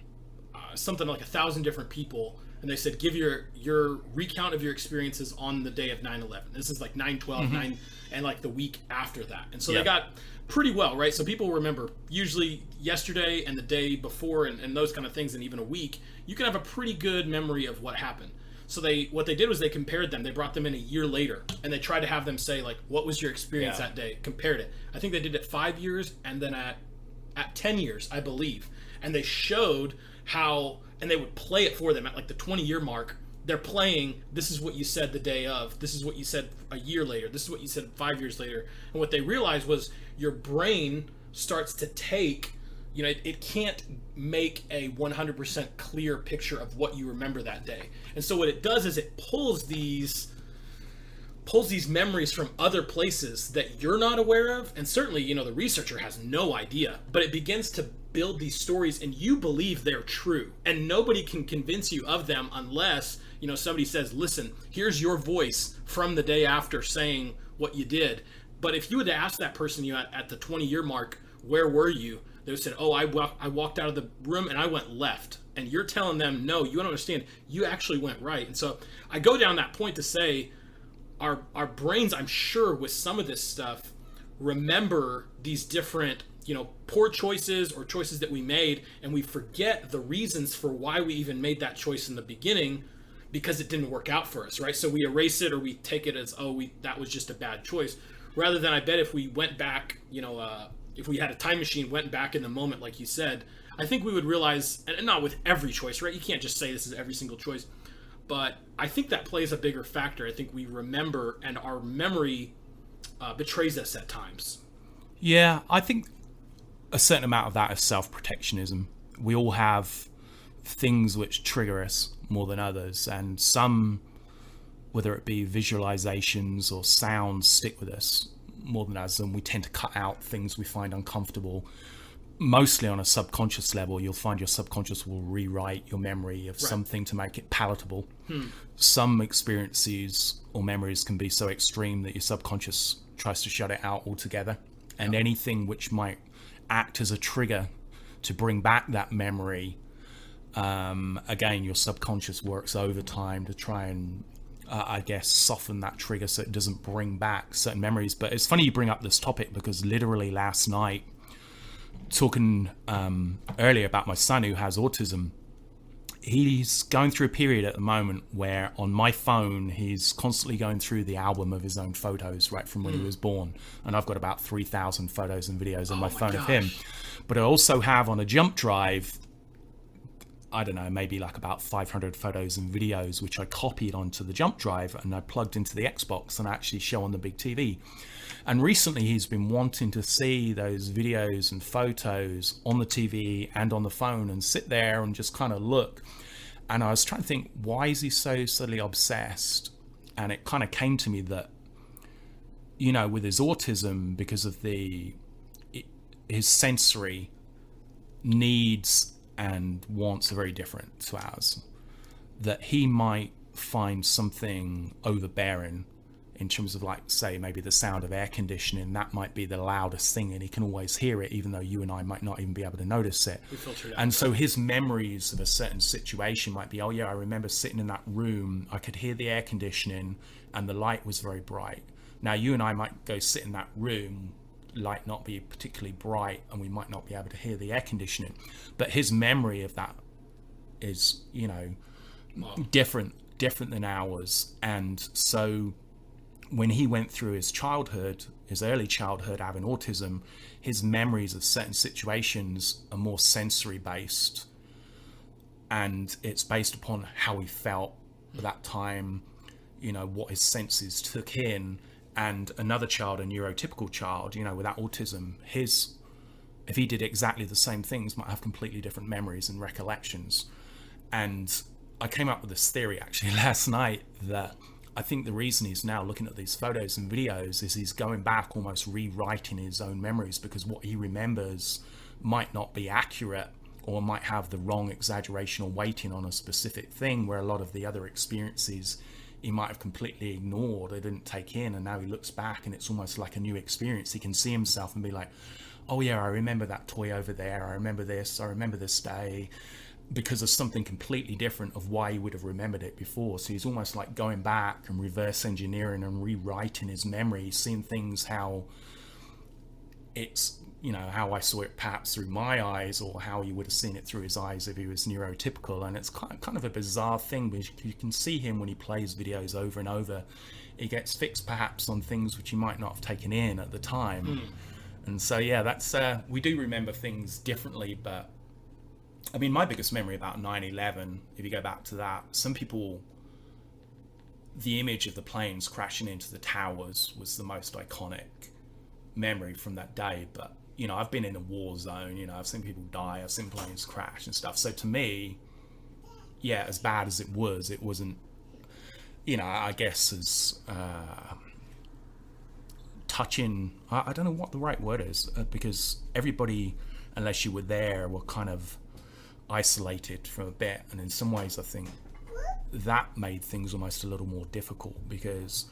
something like 1,000 different people, and they said, give your recount of your experiences on the day of 9/11. This is like 9/12, 9, and like the week after that. And so they got pretty well, right? So people remember usually yesterday and the day before and those kind of things, and even a week. You can have a pretty good memory of what happened. So what they did was they compared them. They brought them in a year later, and they tried to have them say, like, what was your experience that day? Compared it. I think they did it 5 years, and then at 10 years, I believe. And they showed how, and they would play it for them at like the 20-year mark. They're playing, this is what you said the day of, this is what you said a year later, this is what you said 5 years later. And what they realized was your brain starts to take, it can't make a 100% clear picture of what you remember that day. And so what it does is it pulls these memories from other places that you're not aware of, and certainly the researcher has no idea, but it begins to build these stories, and you believe they're true, and nobody can convince you of them unless somebody says, listen, here's your voice from the day after saying what you did. But if you would ask that person at the 20-year mark, where were you, they would say, oh, I walked out of the room and I went left. And you're telling them, no, you don't understand, you actually went right. And so I go down that point to say, our brains, I'm sure, with some of this stuff, remember these different, poor choices or choices that we made, and we forget the reasons for why we even made that choice in the beginning, because it didn't work out for us, right? So we erase it, or we take it as, that was just a bad choice. Rather than, I bet if we went back, if we had a time machine, went back in the moment, like you said, I think we would realize, and not with every choice, right? You can't just say this is every single choice. But I think that plays a bigger factor. I think we remember, and our memory betrays us at times. Yeah, I think a certain amount of that is self-protectionism. We all have things which trigger us more than others, and some, whether it be visualizations or sounds, stick with us more than others, and we tend to cut out things we find uncomfortable. Mostly on a subconscious level, you'll find your subconscious will rewrite your memory of something to make it palatable. Some experiences or memories can be so extreme that your subconscious tries to shut it out altogether. And anything which might act as a trigger to bring back that memory, again, your subconscious works overtime to try and, soften that trigger so it doesn't bring back certain memories. But it's funny you bring up this topic, because literally last night, talking earlier about my son who has autism, he's going through a period at the moment where on my phone he's constantly going through the album of his own photos right from when he was born, and I've got about 3,000 photos and videos on my phone of him. But I also have on a jump drive, I don't know, maybe like about 500 photos and videos which I copied onto the jump drive and I plugged into the Xbox and I actually show on the big TV. And recently he's been wanting to see those videos and photos on the TV and on the phone and sit there and just kind of look. And I was trying to think, why is he so suddenly obsessed? And it kind of came to me that, with his autism, because of his sensory needs and wants are very different to ours, that he might find something overbearing in terms of, like, say, maybe the sound of air conditioning, that might be the loudest thing, and he can always hear it, even though you and I might not even be able to notice it. And so his memories of a certain situation might be, oh yeah, I remember sitting in that room, I could hear the air conditioning and the light was very bright. Now you and I might go sit in that room, light not be particularly bright, and we might not be able to hear the air conditioning, but his memory of that is, you know, different than ours. And so when he went through his early childhood having autism, his memories of certain situations are more sensory based, and it's based upon how he felt at that time, you know, what his senses took in. And another child, a neurotypical child, you know, without autism, if he did exactly the same things, might have completely different memories and recollections. And I came up with this theory actually last night, that I think the reason he's now looking at these photos and videos is he's going back, almost rewriting his own memories, because what he remembers might not be accurate, or might have the wrong exaggeration or weighting on a specific thing, where a lot of the other experiences he might have completely ignored or didn't take in, and now he looks back and it's almost like a new experience. He can see himself and be like, oh yeah, I remember that toy over there, I remember this day, because of something completely different of why he would have remembered it before. So he's almost like going back and reverse engineering and rewriting his memory, seeing things how it's, you know, how I saw it perhaps through my eyes, or how he would have seen it through his eyes if he was neurotypical. And it's kind of a bizarre thing, because you can see him when he plays videos over and over, he gets fixed perhaps on things which he might not have taken in at the time. And so yeah, that's we do remember things differently. But I mean, my biggest memory about 9/11, if you go back to that, some people, the image of the planes crashing into the towers was the most iconic memory from that day. But you know, I've been in a war zone, you know, I've seen people die, I've seen planes crash and stuff. So to me, yeah, as bad as it wasn't, you know, I guess as touching, I don't know what the right word is, because everybody, unless you were there, were kind of isolated from a bit. And in some ways I think that made things almost a little more difficult, because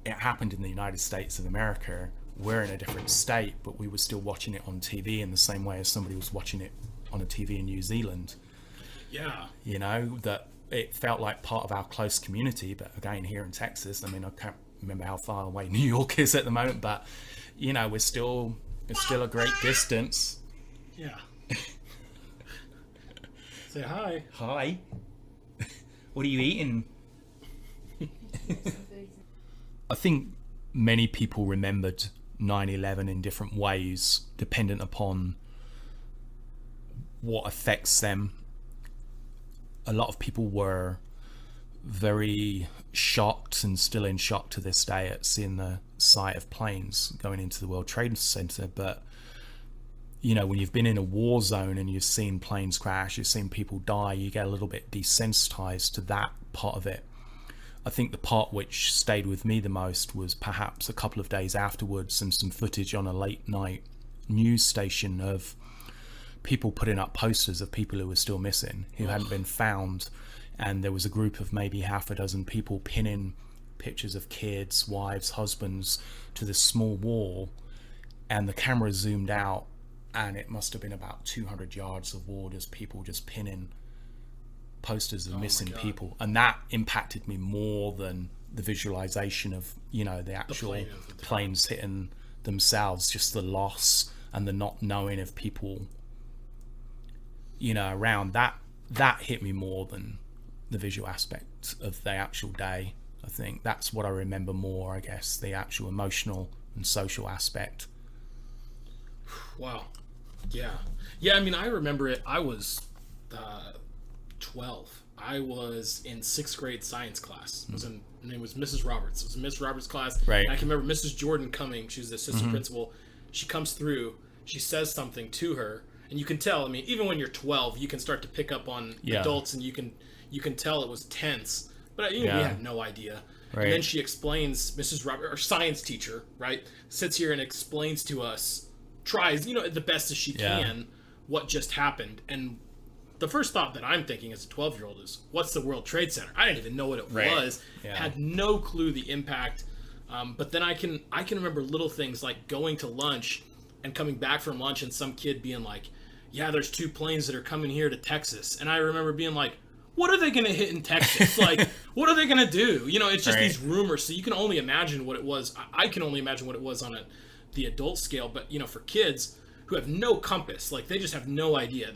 it happened in the United States of America. We're in a different state, but we were still watching it on TV in the same way as somebody was watching it on a TV in New Zealand. Yeah. You know, that it felt like part of our close community. But again, here in Texas, I mean, I can't remember how far away New York is at the moment, but you know, it's still a great distance. Yeah. Say hi. Hi. What are you eating? I think many people remembered 9/11 in different ways, dependent upon what affects them. A lot of people were very shocked, and still in shock to this day, at seeing the sight of planes going into the World Trade Center. But you know, when you've been in a war zone and you've seen planes crash, you've seen people die, you get a little bit desensitized to that part of it. I think the part which stayed with me the most was perhaps a couple of days afterwards, and some footage on a late night news station of people putting up posters of people who were still missing, who hadn't been found. And there was a group of maybe half a dozen people pinning pictures of kids, wives, husbands to this small wall, and the camera zoomed out, and it must have been about 200 yards of wall, just people just pinning posters of missing people. And that impacted me more than the visualization of, you know, the actual planes hitting themselves. Just the loss and the not knowing of people, you know, around. That hit me more than the visual aspect of the actual day. I think that's what I remember more, I guess, the actual emotional and social aspect. Wow. Yeah. I mean, I remember it. I was 12. I was in 6th grade science class. Her name was Mrs. Roberts. It was a Miss Roberts class. Right. And I can remember Mrs. Jordan coming. She was the assistant principal. She comes through. She says something to her, and you can tell. I mean, even when you're 12, you can start to pick up on adults, and you can tell it was tense. But we had no idea. Right. And then she explains. Mrs. Roberts, our science teacher, right, sits here and explains to us, tries, you know, the best as she can, what just happened. And the first thought that I'm thinking as a 12-year-old is, what's the World Trade Center? I didn't even know what it was. Yeah. Had no clue the impact. But then I can remember little things like going to lunch and coming back from lunch and some kid being like, yeah, there's 2 planes that are coming here to Texas. And I remember being like, what are they going to hit in Texas? Like, what are they going to do? You know, it's just these rumors. So you can only imagine what it was. I can only imagine what it was on the adult scale. But, you know, for kids who have no compass, like, they just have no idea.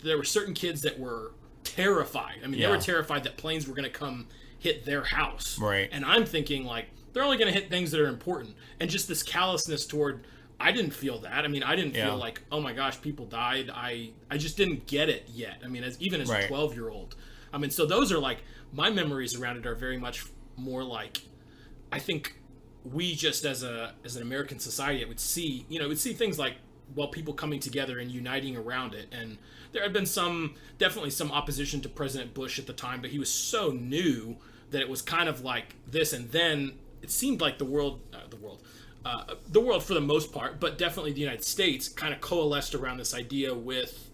There were certain kids that were terrified. I mean, they were terrified that planes were going to come hit their house. Right. And I'm thinking, like, they're only going to hit things that are important. And just this callousness toward, I didn't feel that. I mean, I didn't feel like, oh my gosh, people died. I just didn't get it yet. I mean, even as a 12-year-old. I mean, so those are like, my memories around it are very much more like, I think we just as an American society, would see things like, well, people coming together and uniting around it. And there had been definitely some opposition to President Bush at the time, but he was so new that it was kind of like this. And then it seemed like the world for the most part, but definitely the United States kind of coalesced around this idea with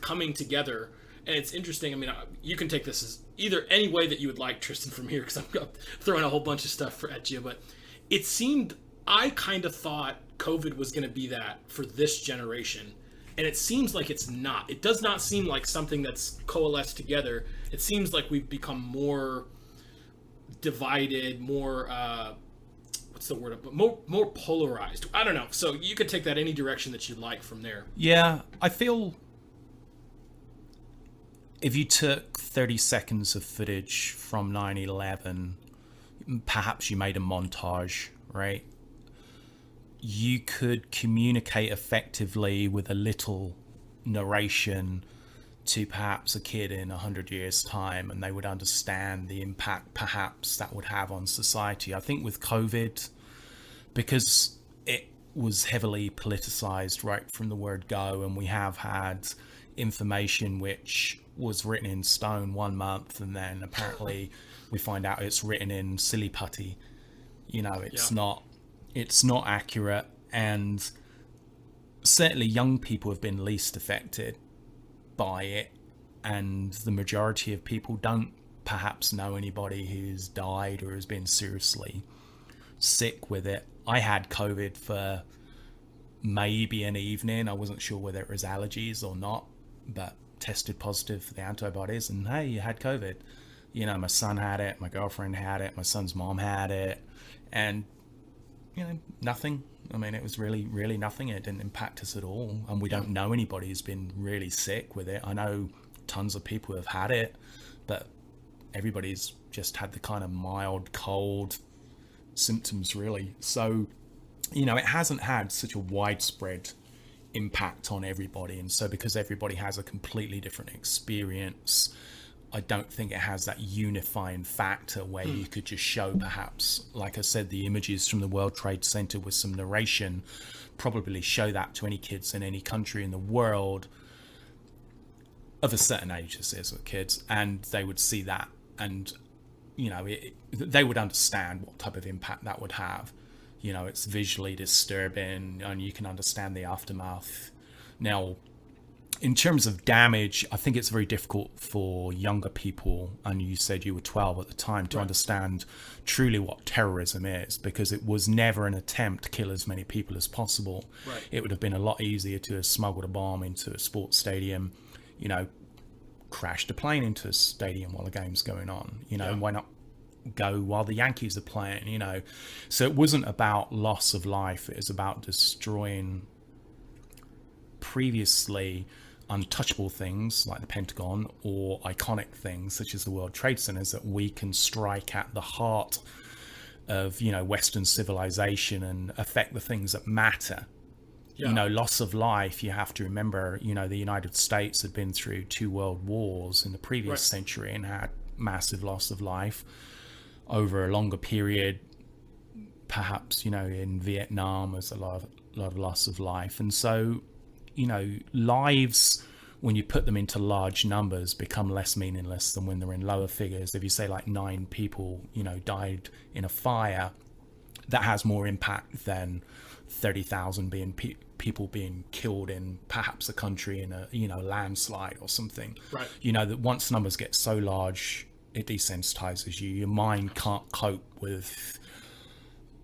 coming together. And it's interesting. I mean, you can take this as either any way that you would like, Tristan, from here, because I'm throwing a whole bunch of stuff at you. But it seemed, I kind of thought COVID was going to be that for this generation. And it seems like it's not. It does not seem like something that's coalesced together. It seems like we've become more divided, more what's the word? More polarized. I don't know. So you could take that any direction that you like from there. Yeah, I feel if you took 30 seconds of footage from 9/11, perhaps you made a montage, right? You could communicate effectively with a little narration to perhaps a kid in 100 years' time, and they would understand the impact perhaps that would have on society. I think with COVID, because it was heavily politicized right from the word go, and we have had information which was written in stone 1 month, and then apparently we find out it's written in silly putty. You know, it's not accurate, and certainly young people have been least affected by it, and the majority of people don't perhaps know anybody who's died or has been seriously sick with it. I had COVID for maybe an evening. I wasn't sure whether it was allergies or not, but tested positive for the antibodies, and hey, you had COVID. You know, my son had it, my girlfriend had it, my son's mom had it, and you know, nothing. I mean, it was really, really nothing. It didn't impact us at all. And we don't know anybody who's been really sick with it. I know tons of people who have had it, but everybody's just had the kind of mild cold symptoms, really. So, you know, it hasn't had such a widespread impact on everybody. And so because everybody has a completely different experience, I don't think it has that unifying factor where you could just show, perhaps, like I said, the images from the World Trade Center with some narration, probably show that to any kids in any country in the world of a certain age, this is with kids, and they would see that, and you know, they would understand what type of impact that would have. You know, it's visually disturbing, and you can understand the aftermath. Now, in terms of damage, I think it's very difficult for younger people, and you said you were 12 at the time, to understand truly what terrorism is, because it was never an attempt to kill as many people as possible. Right. It would have been a lot easier to have smuggled a bomb into a sports stadium, you know, crashed a plane into a stadium while the game's going on. You know, why not go while the Yankees are playing, you know? So it wasn't about loss of life. It was about destroying previously untouchable things like the Pentagon, or iconic things such as the World Trade Centers that we can strike at the heart of, you know, Western civilization and affect the things that matter. You know, loss of life, you have to remember, you know, the United States had been through 2 world wars in the previous century and had massive loss of life over a longer period. Perhaps, you know, in Vietnam was a lot of loss of life. And so, you know, lives, when you put them into large numbers, become less meaningless than when they're in lower figures. If you say like 9 people, you know, died in a fire, that has more impact than 30,000 being people being killed in perhaps a country in a landslide or something. Right. That once numbers get so large, it desensitizes you. Your mind can't cope with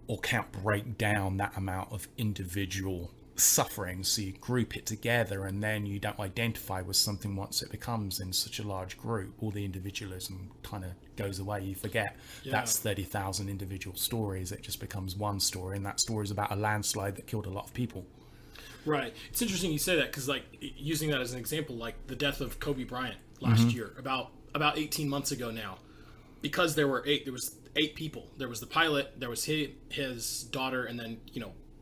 or can't break down that amount of individual suffering, so you group it together, and then you don't identify with something once it becomes in such a large group. All the individualism kind of goes away. You forget that's 30,000 individual stories. It just becomes one story, and that story is about a landslide that killed a lot of people. Right. It's interesting you say that, because like using that as an example, like the death of Kobe Bryant last year, about 18 months ago now, because there was 8 people. There was the pilot, there was his daughter, and then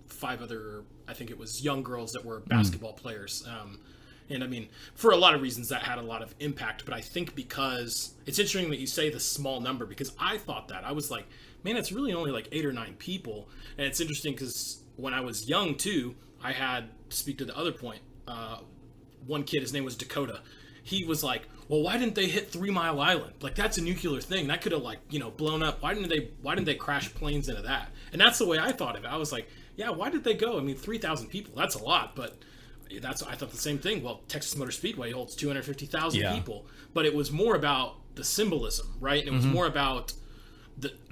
5 other, I think it was young girls that were basketball players. And I mean, for a lot of reasons that had a lot of impact, but I think because it's interesting that you say the small number, because I thought that. I was like, man, it's really only like 8 or 9 people. And it's interesting because when I was young too, I had, to speak to the other point, one kid, his name was Dakota. He was like, well, why didn't they hit 3 Mile Island? Like, that's a nuclear thing. That could have blown up. Why didn't they crash planes into that? And that's the way I thought of it. I was like, yeah, why did they go? I mean, 3,000 people, that's a lot, but I thought the same thing. Well, Texas Motor Speedway holds 250,000 people, but it was more about the symbolism, right? And it was more about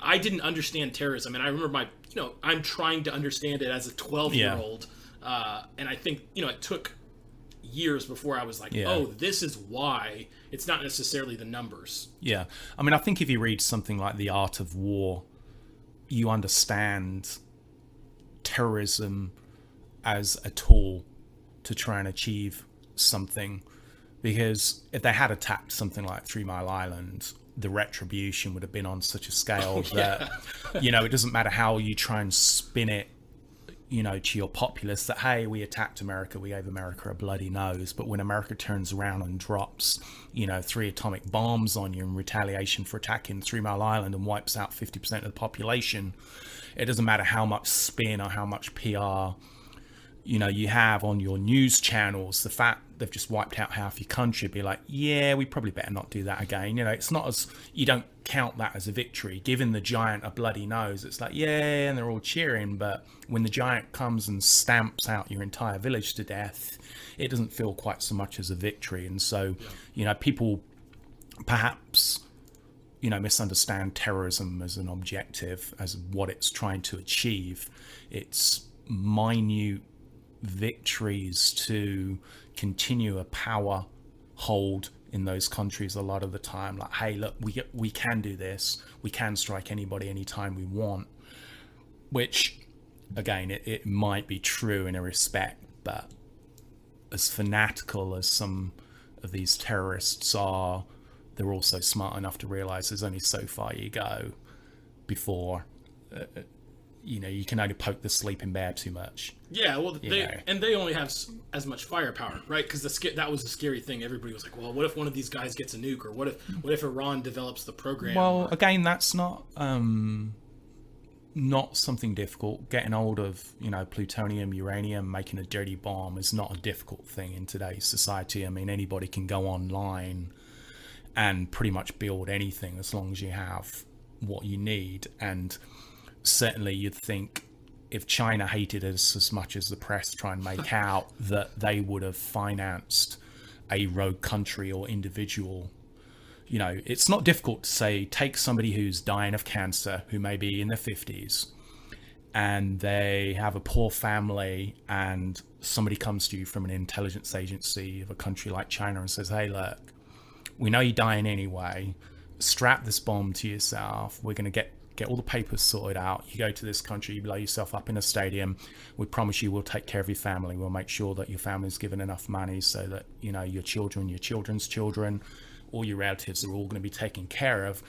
I didn't understand terrorism. And I remember I'm trying to understand it as a 12-year-old. And I think, it took years before I was like, oh, this is why. It's not necessarily the numbers. Yeah. I mean, I think if you read something like The Art of War, you understand terrorism as a tool to try and achieve something. Because if they had attacked something like 3 Mile Island, the retribution would have been on such a scale that, it doesn't matter how you try and spin it, to your populace that, hey, we attacked America, we gave America a bloody nose. But when America turns around and drops, 3 atomic bombs on you in retaliation for attacking 3 Mile Island and wipes out 50% of the population, it doesn't matter how much spin or how much PR, you have on your news channels. The fact they've just wiped out half your country, be like, yeah, we probably better not do that again. It's not as, you don't count that as a victory. Giving the giant a bloody nose, it's like, yeah, and they're all cheering. But when the giant comes and stamps out your entire village to death, it doesn't feel quite so much as a victory. And so, people perhaps, misunderstand terrorism as an objective, as what it's trying to achieve. It's minute victories to continue a power hold in those countries a lot of the time. Like, hey, look, we can do this. We can strike anybody anytime we want. Which, again, it might be true in a respect, but as fanatical as some of these terrorists are, they're also smart enough to realize there's only so far you go before you can only poke the sleeping bear too much. Yeah, well, they only have as much firepower, right? Because that was the scary thing. Everybody was like, well, what if one of these guys gets a nuke, or what if Iran develops the program? Well, again, that's not something difficult. Getting hold of plutonium, uranium, making a dirty bomb is not a difficult thing in today's society. I mean, anybody can go online and pretty much build anything as long as you have what you need. And certainly you'd think if China hated us as much as the press try and make out, that they would have financed a rogue country or individual. It's not difficult to say, take somebody who's dying of cancer, who may be in their 50s, and they have a poor family, and somebody comes to you from an intelligence agency of a country like China and says, hey, look, we know you're dying anyway, strap this bomb to yourself, we're going to get all the papers sorted out, you go to this country, you blow yourself up in a stadium, we promise you we'll take care of your family, we'll make sure that your family's given enough money so that your children, your children's children, all your relatives are all going to be taken care of.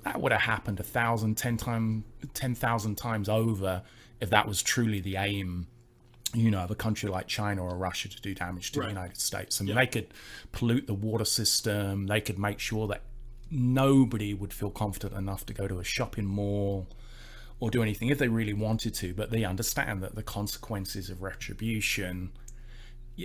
That would have happened 10,000 times over if that was truly the aim of a country like China or Russia to do damage to the United States. I mean, they could pollute the water system, they could make sure that nobody would feel confident enough to go to a shopping mall or do anything if they really wanted to, but they understand that the consequences of retribution,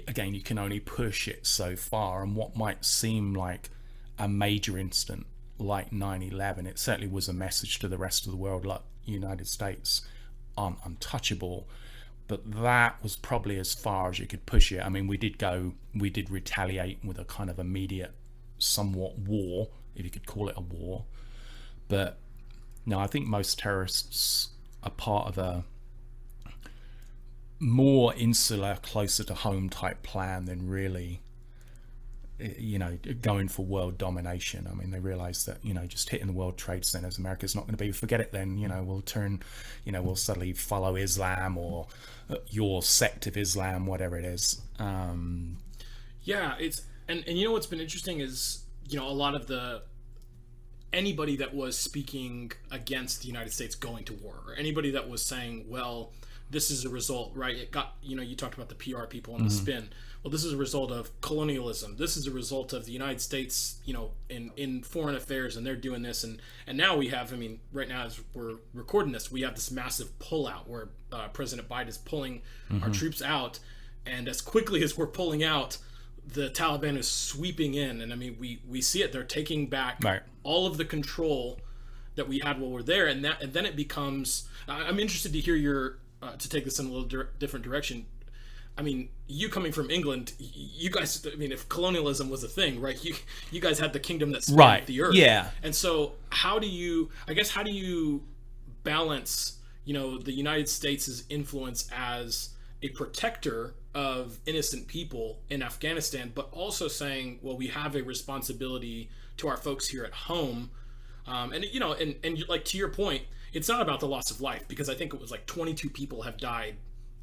again, you can only push it so far. And what might seem like a major incident like 9/11, it certainly was a message to the rest of the world, like United States, aren't untouchable, but that was probably as far as you could push it. I mean, we did retaliate with a kind of immediate, somewhat war, if you could call it a war. But no, I think most terrorists are part of a more insular, closer to home type plan than really, going for world domination. I mean, they realize that, just hitting the World Trade Centers, America's not going to be, forget it then, we'll turn, we'll suddenly follow Islam or your sect of Islam, whatever it is. Yeah, it's, and what's been interesting is, a lot of anybody that was speaking against the United States going to war, or anybody that was saying, well, this is a result, right? It got, you talked about the PR people and the spin. Well, this is a result of colonialism. This is a result of the United States, in foreign affairs, and they're doing this. And now we have, right now as we're recording this, we have this massive pullout where President Biden is pulling our troops out. And as quickly as we're pulling out, the Taliban is sweeping in. And we see it. They're taking back all of the control that we had while we're there. And then it becomes, I'm interested to hear your, to take this in a little different direction. You coming from England, you guys, if colonialism was a thing, right? You guys had the kingdom that spanned the earth. Yeah. And so how do you balance, the United States' influence as a protector of innocent people in Afghanistan, but also saying, well, we have a responsibility to our folks here at home. And like, to your point, it's not about the loss of life, because I think it was like 22 people have died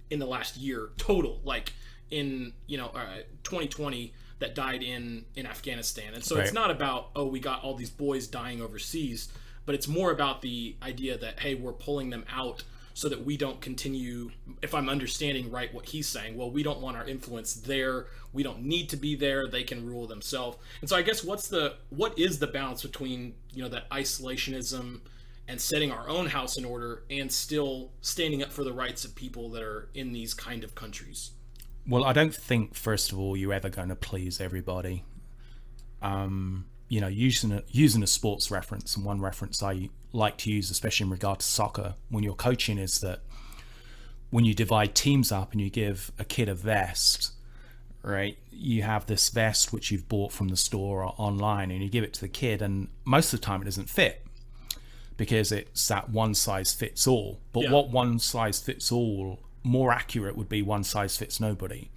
in the last year total, like in 2020, that died in Afghanistan. And so it's not about, oh, we got all these boys dying overseas, but it's more about the idea that, hey, we're pulling them out so that we don't continue, if I'm understanding right what he's saying, well, we don't want our influence there, we don't need to be there, they can rule themselves. And so I guess what is the balance between that isolationism and setting our own house in order and still standing up for the rights of people that are in these kind of countries? Well, I don't think, first of all, you're ever going to please everybody. Using a sports reference, and one reference I like to use, especially in regard to soccer, when you're coaching, is that when you divide teams up and you give a kid a vest, right? You have this vest which you've bought from the store or online, and you give it to the kid, and most of the time it doesn't fit, because it's that one size fits all. But what one size fits all, more accurate would be one size fits nobody.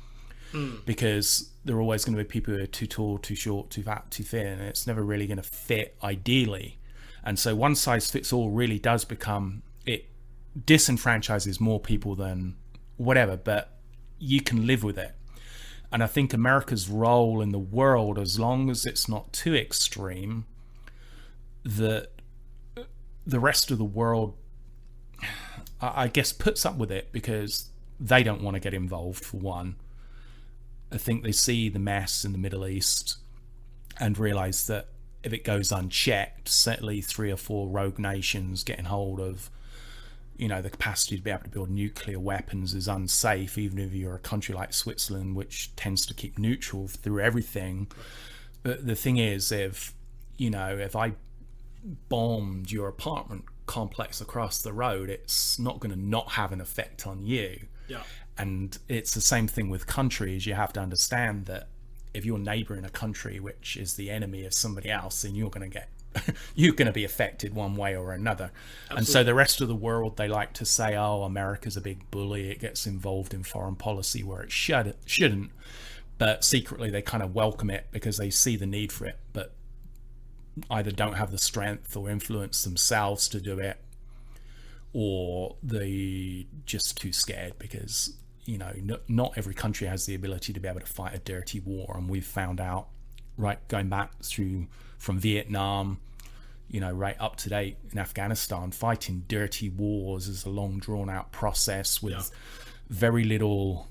Because there are always going to be people who are too tall, too short, too fat, too thin, and it's never really going to fit ideally. And so one size fits all really does become, it disenfranchises more people than whatever, but you can live with it. And I think America's role in the world, as long as it's not too extreme, that the rest of the world, I guess, puts up with it because they don't want to get involved, for one. I think they see the mess in the Middle East and realize that if it goes unchecked, certainly 3 or 4 rogue nations getting hold of, the capacity to be able to build nuclear weapons is unsafe, even if you're a country like Switzerland, which tends to keep neutral through everything. But the thing is, if I bombed your apartment complex across the road, it's not going to not have an effect on you. Yeah. And it's the same thing with countries. You have to understand that if you're neighboring a country which is the enemy of somebody else, then you're going to be affected one way or another. Absolutely. And so the rest of the world, they like to say, oh, America's a big bully, it gets involved in foreign policy where it shouldn't, but secretly they kind of welcome it because they see the need for it, but either don't have the strength or influence themselves to do it, or they just too scared because not every country has the ability to be able to fight a dirty war. And we've found out, right, going back through from Vietnam, right up to date in Afghanistan, fighting dirty wars is a long drawn out process with very little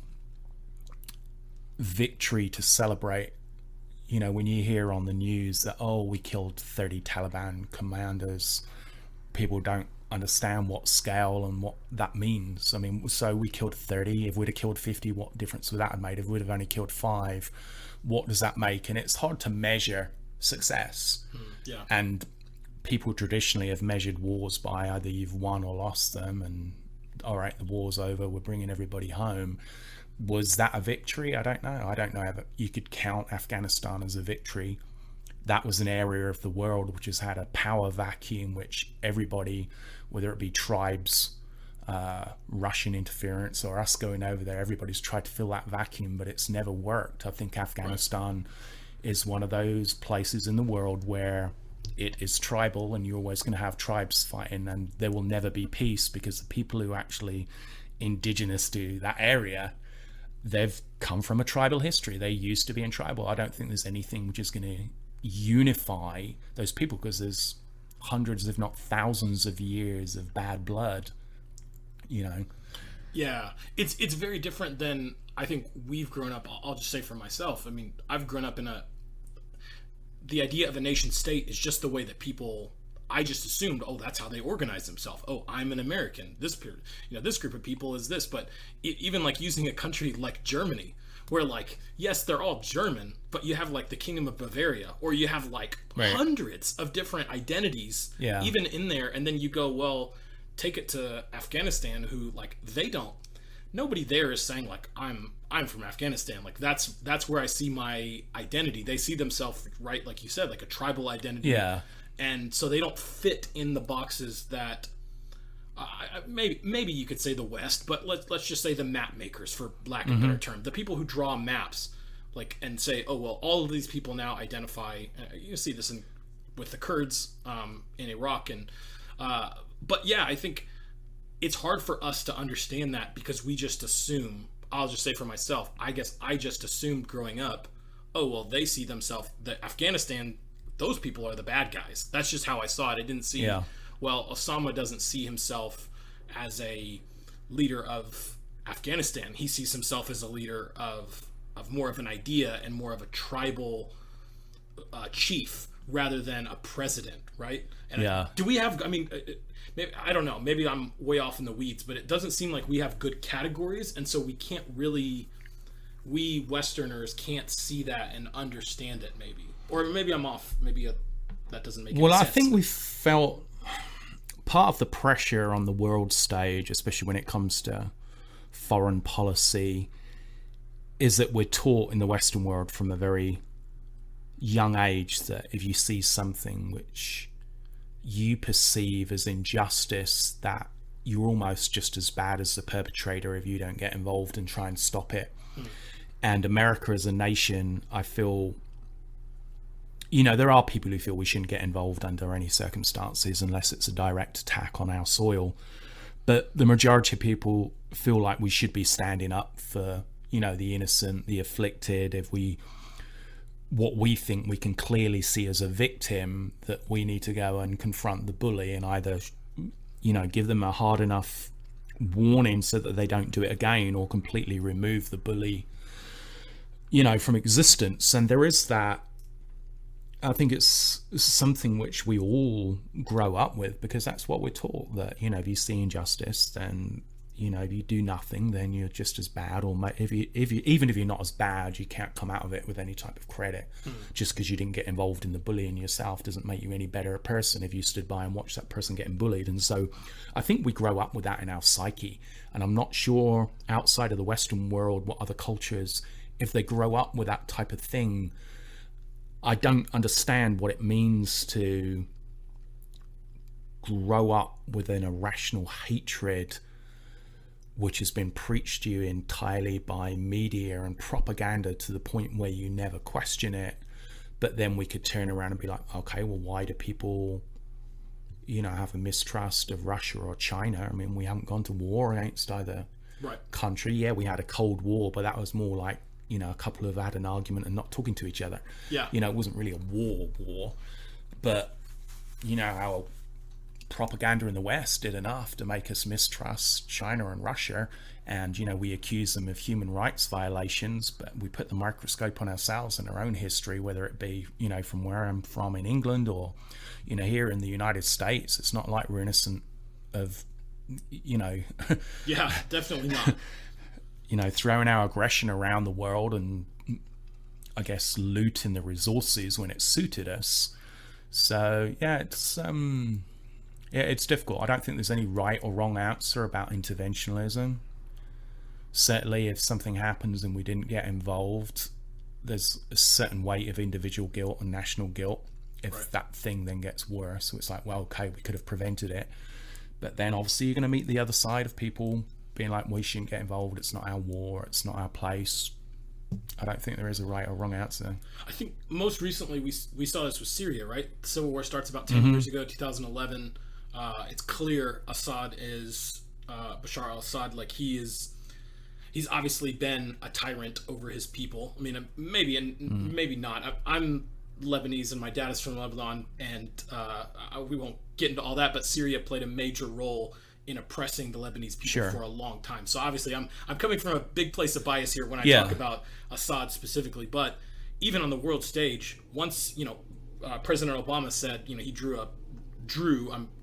victory to celebrate. When you hear on the news that, oh, we killed 30 Taliban commanders, people don't understand what scale and what that means. So we killed 30. If we'd have killed 50, what difference would that have made? If we'd have only killed 5, what does that make? And it's hard to measure success. And people traditionally have measured wars by either you've won or lost them, and all right, the war's over, we're bringing everybody home. Was that a victory? I don't know. I don't know if you could count Afghanistan as a victory. That was an area of the world which has had a power vacuum, which everybody, whether it be tribes, Russian interference, or us going over there, everybody's tried to fill that vacuum, but it's never worked. I think Afghanistan is one of those places in the world where it is tribal, and you're always going to have tribes fighting, and there will never be peace, because the people who are actually indigenous to that area, they've come from a tribal history. They used to be in tribal. I don't think there's anything which is going to unify those people, because there's hundreds, if not thousands, of years of bad blood. Yeah, it's very different than I think we've grown up. I'll just say for myself. I mean, I've grown up in the idea of a nation state is just the way that people. I just assumed, oh, that's how they organize themselves. Oh, I'm an American. This period, this group of people is this. But even like using a country like Germany, where like, yes, they're all German, but you have like the Kingdom of Bavaria, or you have like hundreds of different identities, even in there, and then you go, well. Take it to Afghanistan, who like nobody there is saying like I'm from Afghanistan. Like that's where I see my identity. They see themselves, right, like you said, like a tribal identity. Yeah. And so they don't fit in the boxes that maybe you could say the West, but let's just say the map makers, for lack of a better term, the people who draw maps, like, and say, oh well, all of these people now identify. You see this with the Kurds in Iraq and. But yeah, I think it's hard for us to understand that, because we just assume, I'll just say for myself, I guess I just assumed growing up, oh, well, they see themselves, that Afghanistan, those people are the bad guys. That's just how I saw it. I didn't see, well, Osama doesn't see himself as a leader of Afghanistan. He sees himself as a leader of more of an idea and more of a tribal chief rather than a president, right? And do we have, I mean, maybe, I don't know, maybe I'm way off in the weeds, but it doesn't seem like we have good categories, and so we Westerners can't see that and understand it, maybe. Or maybe I'm off, that doesn't make any sense. Well, I think we felt part of the pressure on the world stage, especially when it comes to foreign policy, is that we're taught in the Western world from a very young age that if you see something which you perceive as injustice, that you're almost just as bad as the perpetrator if you don't get involved and try and stop it. And America as a nation, I feel, there are people who feel we shouldn't get involved under any circumstances unless it's a direct attack on our soil, but the majority of people feel like we should be standing up for the innocent, the afflicted. If what we think we can clearly see as a victim, that we need to go and confront the bully and either give them a hard enough warning so that they don't do it again, or completely remove the bully from existence. And there is that, I think it's something which we all grow up with, because that's what we're taught, that if you see injustice, then if you do nothing, then you're just as bad, or even if you're not as bad, you can't come out of it with any type of credit. Just because you didn't get involved in the bullying yourself doesn't make you any better a person if you stood by and watched that person getting bullied. And so I think we grow up with that in our psyche, and I'm not sure outside of the Western world what other cultures, if they grow up with that type of thing. I don't understand what it means to grow up with an irrational hatred which has been preached to you entirely by media and propaganda, to the point where you never question it. But then we could turn around and be like, okay, well, why do people have a mistrust of Russia or China? I mean, we haven't gone to war against either country. Yeah, we had a Cold War, but that was more like a couple have had an argument and not talking to each other. It wasn't really a war, but our propaganda in the West did enough to make us mistrust China and Russia, and we accuse them of human rights violations, but we put the microscope on ourselves and our own history, whether it be from where I'm from in England, or here in the United States. It's not like we're innocent of yeah, definitely not. Throwing our aggression around the world and, I guess, looting the resources when it suited us. So yeah, it's Yeah, it's difficult. I don't think there's any right or wrong answer about interventionism. Certainly, if something happens and we didn't get involved, there's a certain weight of individual guilt and national guilt. If that thing then gets worse, so it's like, well, okay, we could have prevented it. But then obviously you're going to meet the other side of people being like, we shouldn't get involved. It's not our war. It's not our place. I don't think there is a right or wrong answer. I think most recently we saw this with Syria, right? The civil war starts about 10 years ago, 2011. It's clear Assad is Bashar al-Assad. Like he's obviously been a tyrant over his people. I mean, maybe and maybe not. I'm Lebanese and my dad is from Lebanon, and we won't get into all that. But Syria played a major role in oppressing the Lebanese people for a long time. So obviously I'm coming from a big place of bias here when I talk about Assad specifically. But even on the world stage, once President Obama said he drew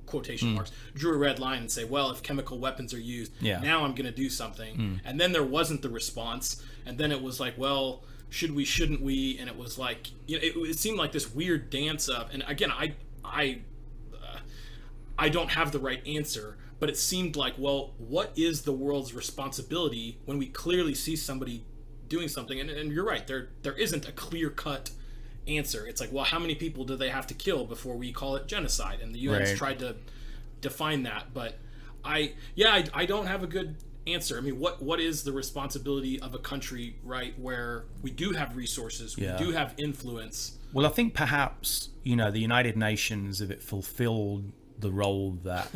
quotation marks, drew a red line and say, well, if chemical weapons are used, now I'm going to do something. And then there wasn't the response. And then it was like, well, should we, shouldn't we? And it was like, it seemed like this weird dance of, and again, I don't have the right answer, but it seemed like, well, what is the world's responsibility when we clearly see somebody doing something? And you're right, there isn't a clear-cut answer. It's like, well, how many people do they have to kill before we call it genocide? And the UN's tried to define that, but I don't have a good answer. I mean, what is the responsibility of a country, right, where we do have resources, we do have influence? Well, I think perhaps, the United Nations, if it fulfilled the role that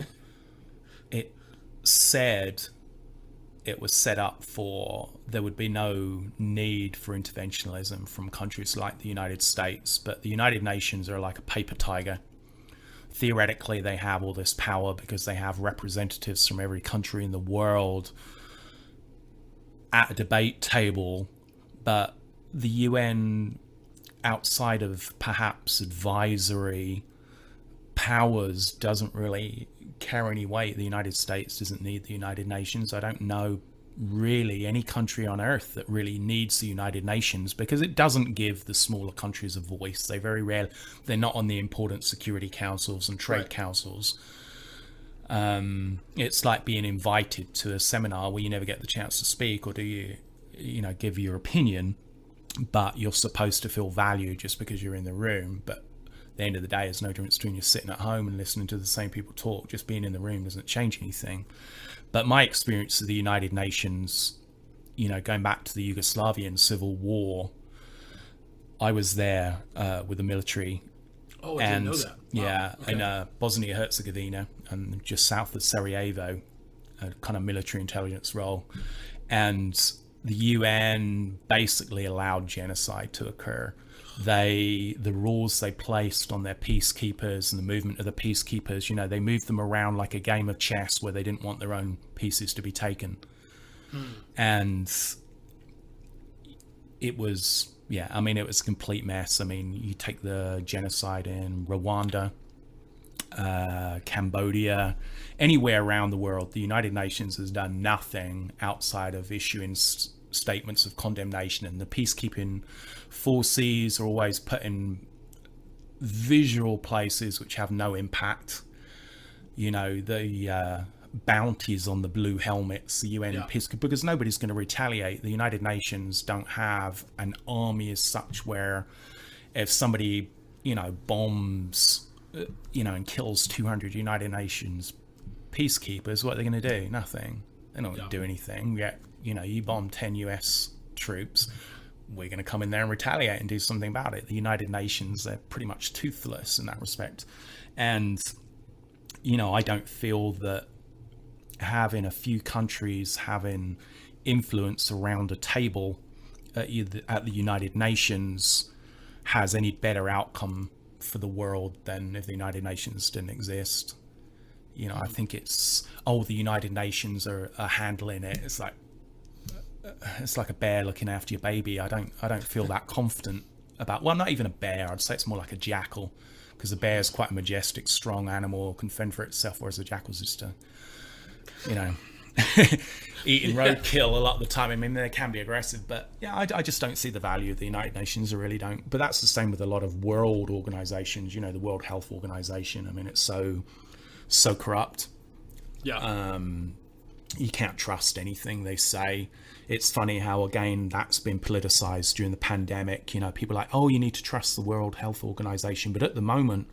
it said it was set up for, there would be no need for interventionism from countries like the United States. But the United Nations are like a paper tiger. Theoretically, they have all this power because they have representatives from every country in the world at a debate table. But the UN, outside of perhaps advisory powers, doesn't really carry any weight. The United States doesn't need the United Nations. I don't know really any country on earth that really needs the United Nations, because it doesn't give the smaller countries a voice. They're not on the important security councils and trade councils. It's like being invited to a seminar where you never get the chance to speak, or do you give your opinion, but you're supposed to feel valued just because you're in the room. But at the end of the day, there's no difference between you sitting at home and listening to the same people talk. Just being in the room doesn't change anything. But my experience of the United Nations, going back to the Yugoslavian civil war, I was there with the military. Oh, I didn't know that. Wow. Yeah, okay. in Bosnia-Herzegovina, and just south of Sarajevo, a kind of military intelligence role. And the UN basically allowed genocide to occur. The rules they placed on their peacekeepers and the movement of the peacekeepers, they moved them around like a game of chess where they didn't want their own pieces to be taken. And it was, it was a complete mess. I mean, you take the genocide in Rwanda, Cambodia, anywhere around the world, the United Nations has done nothing outside of issuing statements of condemnation, and the peacekeeping forces are always put in visual places which have no impact. The bounties on the blue helmets, the UN peacekeepers, because nobody's going to retaliate. The United Nations don't have an army as such where if somebody bombs and kills 200 United Nations peacekeepers, what are they going to do? Nothing. They're not going to do anything. Yet you bomb 10 US troops, we're going to come in there and retaliate and do something about it. The United Nations, they're pretty much toothless in that respect. And, I don't feel that having a few countries having influence around a table at the United Nations has any better outcome for the world than if the United Nations didn't exist. I think it's, the United Nations are handling it. It's like a bear looking after your baby. I don't feel that confident about, well, not even a bear. I'd say it's more like a jackal, because a bear is quite a majestic, strong animal, can fend for itself, whereas a jackal's just eating roadkill a lot of the time. I mean, they can be aggressive, but I just don't see the value of the United Nations. I really don't. But that's the same with a lot of world organizations, the World Health Organization. I mean, it's so so corrupt. Yeah. You can't trust anything they say. It's funny how, again, that's been politicized during the pandemic. You know, people are like, oh, you need to trust the World Health Organization. But at the moment,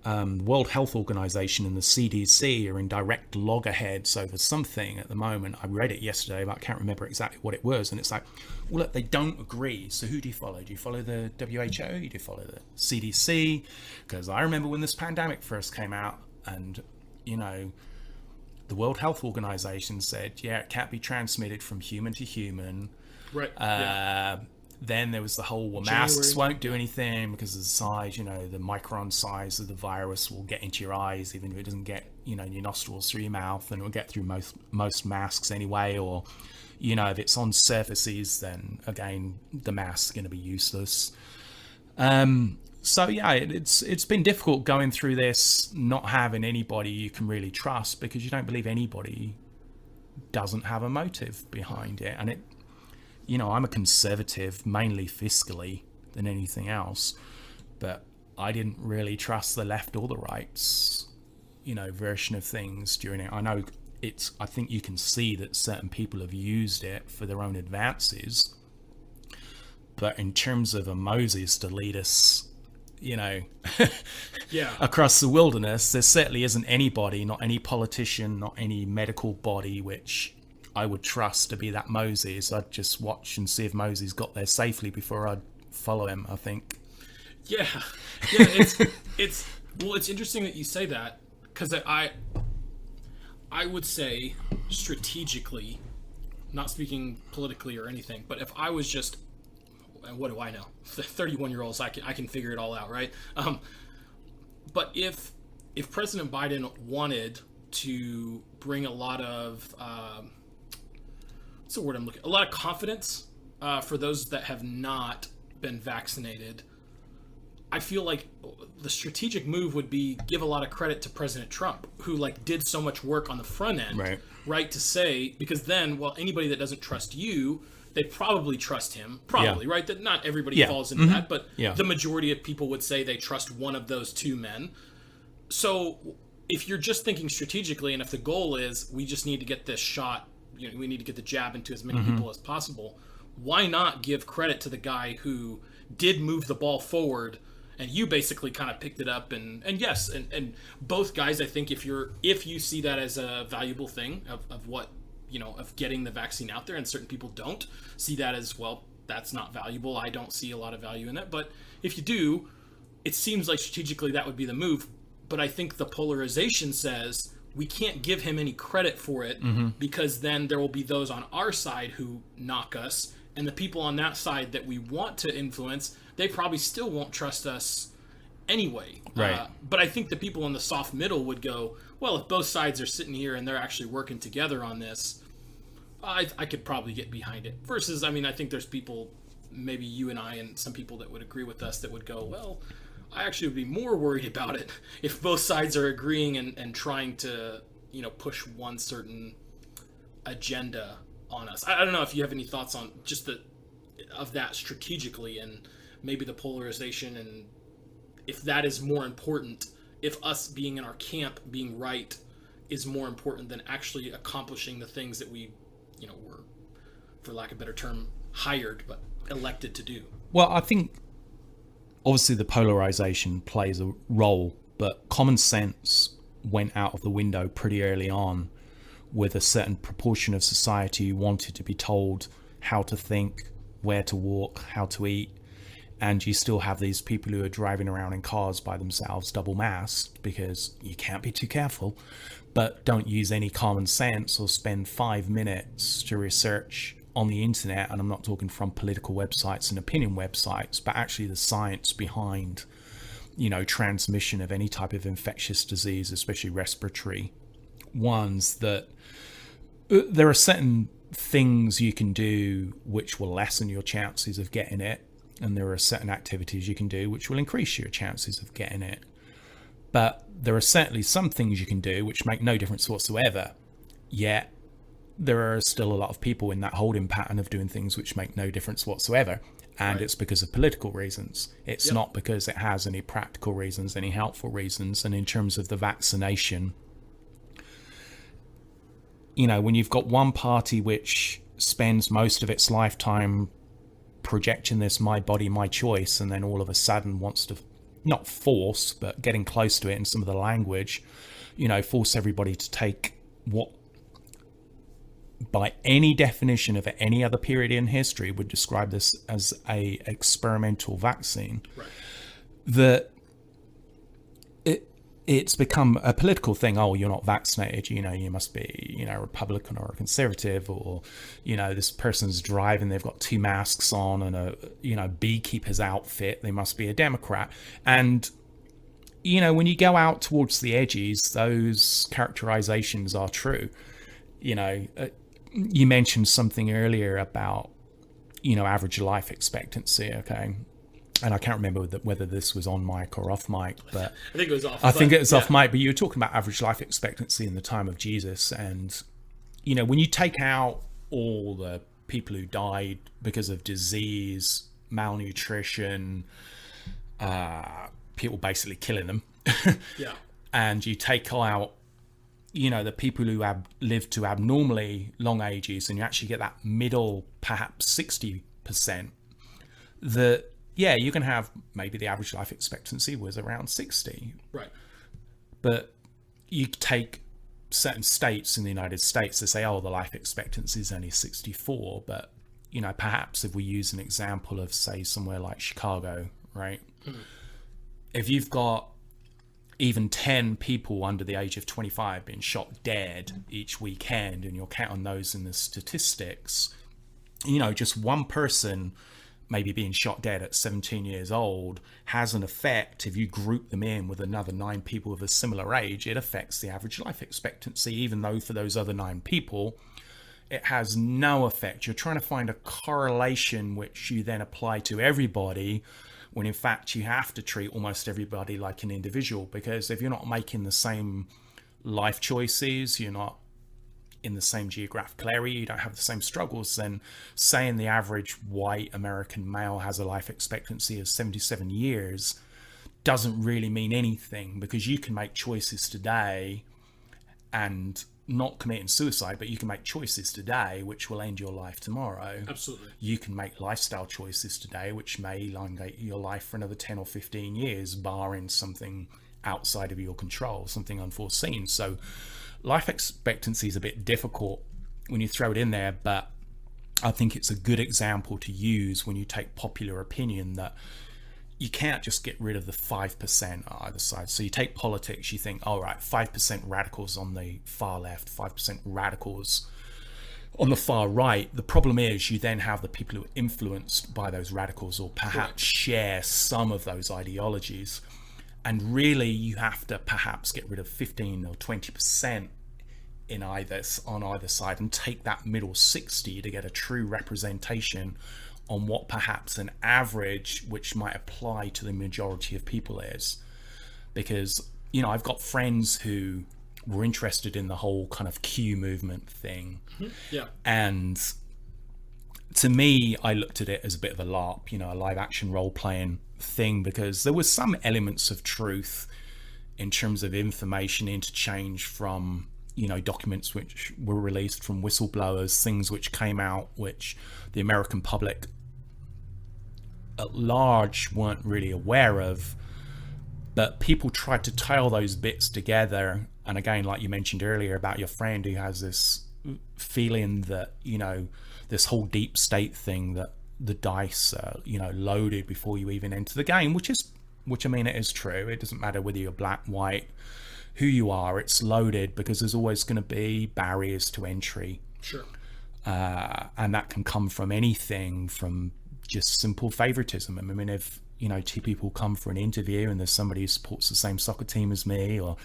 the World Health Organization and the CDC are in direct loggerheads over something at the moment. I read it yesterday, but I can't remember exactly what it was. And it's like, well, look, they don't agree. So who do you follow? Do you follow the WHO? Do you follow the CDC? Because I remember when this pandemic first came out, and, you know, the World Health Organization said, yeah, it can't be transmitted from human to human. Right. Then there was the whole, well, masks won't do anything because of the size, you know, the micron size of the virus will get into your eyes, even if it doesn't get, you know, in your nostrils through your mouth, and it will get through most masks anyway. Or, you know, if it's on surfaces, then again, the mask's going to be useless. So yeah, it's been difficult going through this, not having anybody you can really trust, because you don't believe anybody doesn't have a motive behind it. And it, you know, I'm a conservative, mainly fiscally than anything else, but I didn't really trust the left or the right's, you know, version of things during it. I know I think you can see that certain people have used it for their own advances, but in terms of a Moses to lead us, you know, across the wilderness, there certainly isn't anybody, not any politician, not any medical body, which I would trust to be that Moses. I'd just watch and see if Moses got there safely before I'd follow him, I think. Yeah. It's interesting that you say that, because I would say strategically, not speaking politically or anything, but if I was just, what do I know? 31-year-olds, I can figure it all out, right? But if President Biden wanted to bring a lot of what's the word I'm looking? A lot of confidence for those that have not been vaccinated, I feel like the strategic move would be give a lot of credit to President Trump, who like did so much work on the front end, right? To say, because then, well, anybody that doesn't trust you, they probably trust him, right? That not everybody falls into that, but the majority of people would say they trust one of those two men. So if you're just thinking strategically, and if the goal is we just need to get this shot, you know, we need to get the jab into as many people as possible, why not give credit to the guy who did move the ball forward, and you basically kind of picked it up, and yes, and both guys, I think if you see that as a valuable thing of what, you know, of getting the vaccine out there, and certain people don't see that as, well, that's not valuable. I don't see a lot of value in that. But if you do, it seems like strategically that would be the move. But I think the polarization says we can't give him any credit for it, because then there will be those on our side who knock us, and the people on that side that we want to influence, they probably still won't trust us anyway. Right. But I think the people in the soft middle would go, well, if both sides are sitting here and they're actually working together on this, I could probably get behind it. Versus, I mean, I think there's people, maybe you and I and some people that would agree with us, that would go, well, I actually would be more worried about it if both sides are agreeing and trying to, you know, push one certain agenda on us. I don't know if you have any thoughts on just of that strategically, and maybe the polarization, and if that is more important, if us being in our camp, being right, is more important than actually accomplishing the things that we, you know, were, for lack of a better term, hired but elected to do. Well, I think obviously the polarization plays a role, but common sense went out of the window pretty early on, with a certain proportion of society who wanted to be told how to think, where to walk, how to eat. And you still have these people who are driving around in cars by themselves, double masked, because you can't be too careful, but don't use any common sense or spend 5 minutes to research on the internet. And I'm not talking from political websites and opinion websites, but actually the science behind, you know, transmission of any type of infectious disease, especially respiratory ones, that there are certain things you can do which will lessen your chances of getting it. And there are certain activities you can do which will increase your chances of getting it. But there are certainly some things you can do which make no difference whatsoever. Yet there are still a lot of people in that holding pattern of doing things which make no difference whatsoever. and it's because of political reasons. It's not because it has any practical reasons, any helpful reasons. And in terms of the vaccination, you know, when you've got one party which spends most of its lifetime projecting this my body, my choice, and then all of a sudden wants to not force, but getting close to it in some of the language, you know, force everybody to take what by any definition of any other period in history would describe this as a experimental vaccine, that it's become a political thing. Oh, you're not vaccinated, you know, you must be, you know, Republican or a conservative, or, you know, this person's driving, they've got 2 masks on and a, you know, beekeeper's outfit, they must be a Democrat. And, you know, when you go out towards the edges, those characterizations are true. You know, you mentioned something earlier about, you know, average life expectancy, okay? And I can't remember whether this was on mic or off mic, but I think it was off. I think it was off mic, but you were talking about average life expectancy in the time of Jesus. And, you know, when you take out all the people who died because of disease, malnutrition, people basically killing them, and you take out, you know, the people who have lived to abnormally long ages, and you actually get that middle, perhaps 60%, that, yeah, you can have maybe the average life expectancy was around 60. Right. But you take certain states in the United States to say, oh, the life expectancy is only 64. But, you know, perhaps if we use an example of, say, somewhere like Chicago, right? If you've got even 10 people under the age of 25 being shot dead each weekend, and you'll count on those in the statistics, you know, just one person maybe being shot dead at 17 years old has an effect. If you group them in with another 9 people of a similar age, it affects the average life expectancy, even though for those other 9 people, it has no effect. You're trying to find a correlation which you then apply to everybody, when in fact you have to treat almost everybody like an individual, because if you're not making the same life choices, you're not in the same geographical area, you don't have the same struggles, then saying the average white American male has a life expectancy of 77 years doesn't really mean anything, because you can make choices today and not committing suicide, but you can make choices today which will end your life tomorrow. Absolutely. You can make lifestyle choices today which may elongate your life for another 10 or 15 years, barring something outside of your control, something unforeseen. So life expectancy is a bit difficult when you throw it in there, but I think it's a good example to use when you take popular opinion, that you can't just get rid of the 5% on either side. So you take politics, you think, all right, 5% radicals on the far left, 5% radicals on the far right. The problem is you then have the people who are influenced by those radicals, or perhaps share some of those ideologies. And really, you have to perhaps get rid of 15 or 20% on either side, and take that middle 60 to get a true representation on what perhaps an average, which might apply to the majority of people, is. Because, you know, I've got friends who were interested in the whole kind of Q movement thing. Yeah. And to me, I looked at it as a bit of a LARP, you know, a live action role playing thing, because there was some elements of truth in terms of information interchange from, you know, documents which were released from whistleblowers, things which came out which the American public at large weren't really aware of, but people tried to tie all those bits together. And again, like you mentioned earlier about your friend who has this feeling that, you know, this whole deep state thing, that the dice are, you know, loaded before you even enter the game, which I mean, it is true. It doesn't matter whether you're black, white, who you are, it's loaded, because there's always going to be barriers to entry. Sure. And that can come from anything from just simple favoritism. I mean, if, you know, 2 people come for an interview and there's somebody who supports the same soccer team as me, or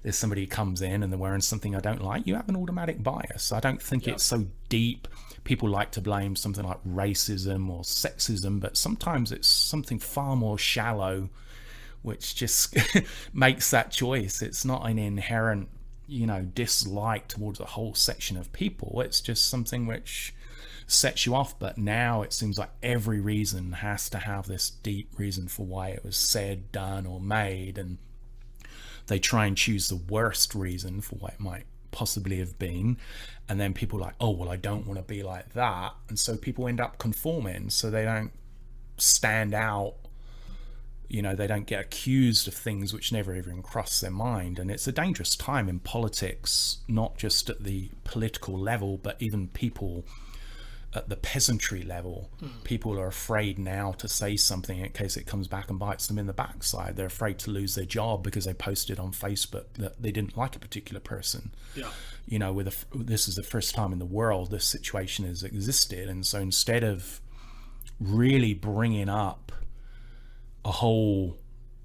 there's somebody who comes in and they're wearing something I don't like, you have an automatic bias. I don't think it's so deep. People like to blame something like racism or sexism, but sometimes it's something far more shallow which just makes that choice. It's not an inherent, you know, dislike towards a whole section of people. It's just something which sets you off. But now it seems like every reason has to have this deep reason for why it was said, done, or made, and they try and choose the worst reason for what it might possibly have been. And then people are like, oh, well, I don't want to be like that. And so people end up conforming, so they don't stand out. You know, they don't get accused of things which never even cross their mind. And it's a dangerous time in politics, not just at the political level, but even people at the peasantry level. People are afraid now to say something in case it comes back and bites them in the backside. They're afraid to lose their job because they posted on Facebook that they didn't like a particular person. Yeah. You know, this is the first time in the world this situation has existed. And so instead of really bringing up a whole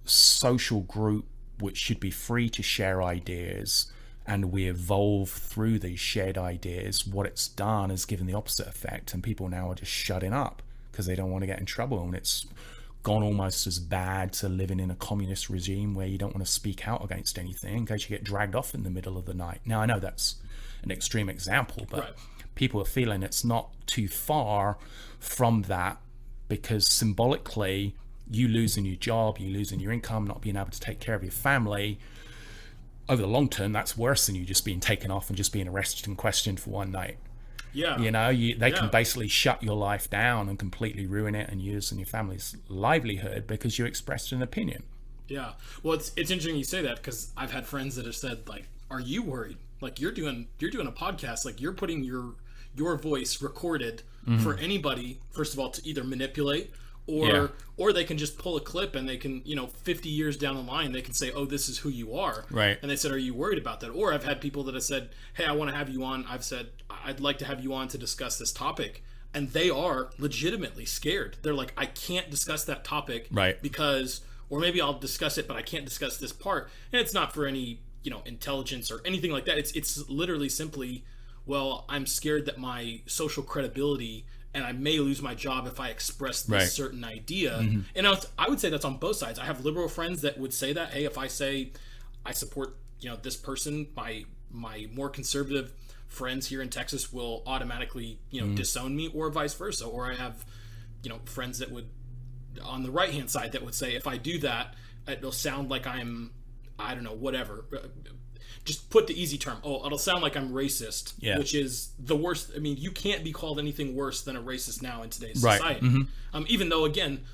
social group which should be free to share ideas, and we evolve through these shared ideas, what it's done is given the opposite effect, and people now are just shutting up because they don't want to get in trouble. And it's gone almost as bad to living in a communist regime where you don't want to speak out against anything in case you get dragged off in the middle of the night. Now, I know that's an extreme example, but Right. people are feeling it's not too far from that, because symbolically, you losing your job, you losing your income, not being able to take care of your family, over the long term, that's worse than you just being taken off and just being arrested and questioned for one night. Yeah. You know, they can basically shut your life down and completely ruin it, and yours and your family's livelihood because you expressed an opinion. Yeah. Well, it's interesting you say that, because I've had friends that have said, like, are you worried? Like, you're doing a podcast, like, you're putting your voice recorded for anybody, first of all, to either manipulate or they can just pull a clip and they can, 50 years down the line, they can say, oh, this is who you are. Right. And they said, are you worried about that? Or I've had people that have said, hey, I want to have you on. I've said, I'd like to have you on to discuss this topic. And they are legitimately scared. They're like, I can't discuss that topic. Right. Because, or maybe I'll discuss it, but I can't discuss this part. And it's not for any, intelligence or anything like that. It's literally simply, well, I'm scared that my social credibility, and I may lose my job if I express this certain idea. And I would say that's on both sides. I have liberal friends that would say that, hey, if I say I support, this person, my more conservative friends here in Texas will automatically, disown me, or vice versa. Or I have, friends that would, on the right-hand side, that would say, if I do that, it'll sound like I'm, I don't know, whatever. Just put the easy term. Oh, it'll sound like I'm racist, which is the worst. I mean, you can't be called anything worse than a racist now in today's society. Even though, again,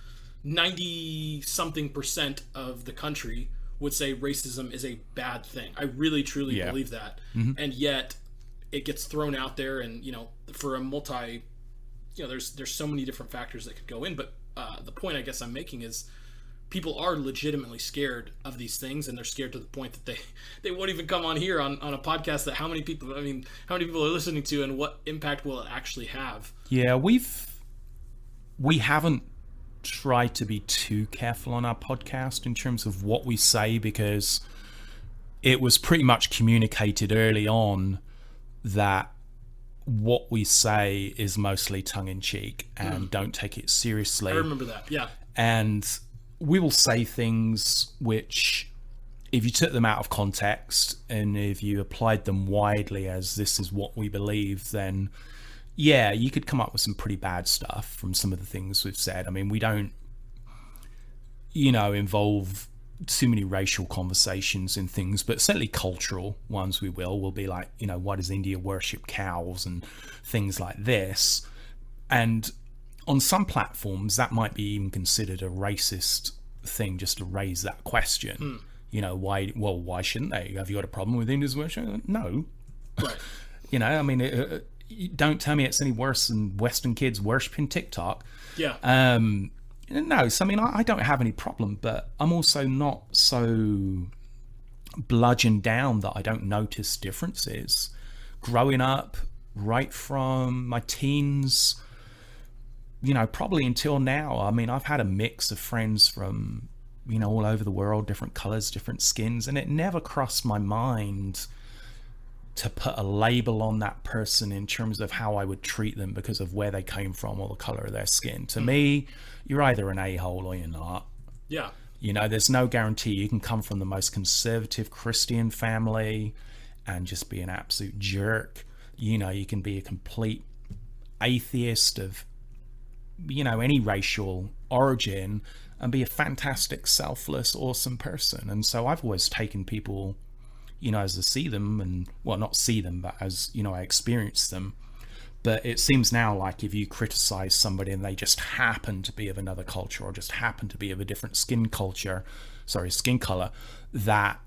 90-something% of the country would say racism is a bad thing. I really, truly believe that. And yet it gets thrown out there, and, for a multi, there's so many different factors that could go in. But the point I guess I'm making is, people are legitimately scared of these things, and they're scared to the point that they won't even come on here on a podcast that how many people are listening to, and what impact will it actually have? Yeah, we haven't tried to be too careful on our podcast in terms of what we say, because it was pretty much communicated early on that what we say is mostly tongue-in-cheek and don't take it seriously. I remember that, yeah. And we will say things which, if you took them out of context and if you applied them widely as this is what we believe, then yeah, you could come up with some pretty bad stuff from some of the things we've said. I mean, we don't, involve too many racial conversations and things, but certainly cultural ones we will be like, why does India worship cows and things like this? And on some platforms, that might be even considered a racist thing just to raise that question. Why shouldn't they? Have you got a problem with India's worship? No. Right. Don't tell me it's any worse than Western kids worshiping TikTok. Yeah. No, so I don't have any problem, but I'm also not so bludgeoned down that I don't notice differences. Growing up, right from my teens, probably until now, I've had a mix of friends from, all over the world, different colors, different skins, and it never crossed my mind to put a label on that person in terms of how I would treat them because of where they came from or the color of their skin. To me, you're either an a-hole or you're not. Yeah. There's no guarantee. You can come from the most conservative Christian family and just be an absolute jerk. You can be a complete atheist, of, you know, any racial origin, and be a fantastic, selfless, awesome person. And so I've always taken people, you know, as I see them, and, well, not see them, but as, you know, I experience them. But it seems now like if you criticize somebody and they just happen to be of another culture, or just happen to be of a different skin color, that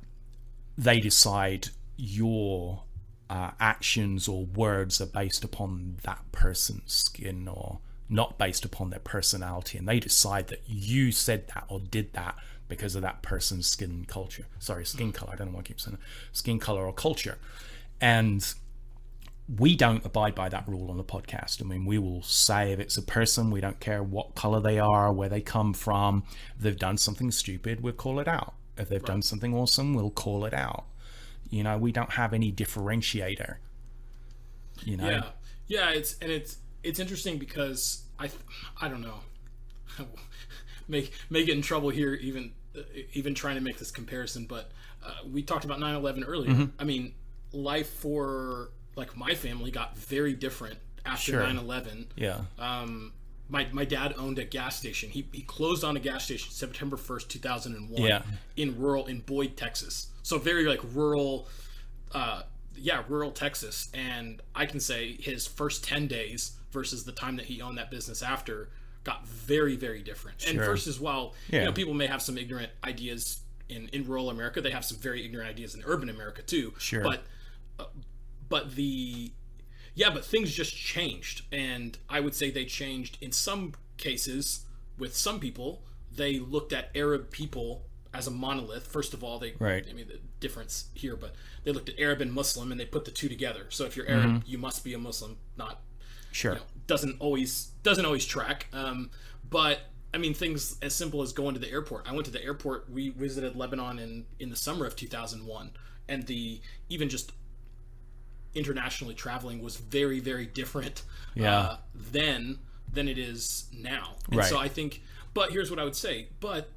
they decide your actions or words are based upon that person's skin, or not based upon their personality, and they decide that you said that or did that because of that person's skin color. I don't know why I keep saying that. Skin color or culture. And we don't abide by that rule on the podcast. I mean, we will say if it's a person, we don't care what color they are, where they come from. If they've done something stupid, we'll call it out. If they've done something awesome, we'll call it out. You know, we don't have any differentiator. You know. Yeah. It's interesting because I don't know, may get in trouble here even trying to make this comparison, but we talked about 9/11 earlier. Mm-hmm. I mean, life for like my family got very different after 9/11. Yeah. My dad owned a gas station. He closed on a gas station September 1st, 2001 in Boyd, Texas. So very like rural Texas. And I can say his first 10 days versus the time that he owned that business after got very, very different. Sure. And versus, while you know, people may have some ignorant ideas in rural America, they have some very ignorant ideas in urban America too. Sure. But things just changed, and I would say they changed in some cases. With some people, they looked at Arab people as a monolith. First of all, I mean, the difference here, but they looked at Arab and Muslim, and they put the two together. So if you're Arab, you must be a Muslim. Not sure. You know, doesn't always track. But I mean, things as simple as going to the airport. I went to the airport. We visited Lebanon in the summer of 2001, and even just internationally traveling was very, very different then than it is now. And so I think, but here's what I would say, but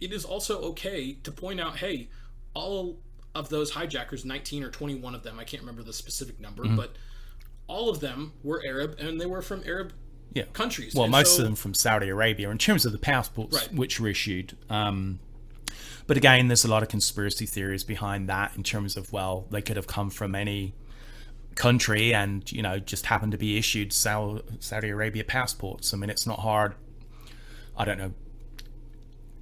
it is also okay to point out, hey, all of those hijackers, 19 or 21 of them, I can't remember the specific number, but all of them were Arab, and they were from Arab countries. Well, and most of them from Saudi Arabia in terms of the passports which were issued. But again, there's a lot of conspiracy theories behind that in terms of, well, they could have come from any country and, you know, just happened to be issued Saudi Arabia passports. I mean, it's not hard. I don't know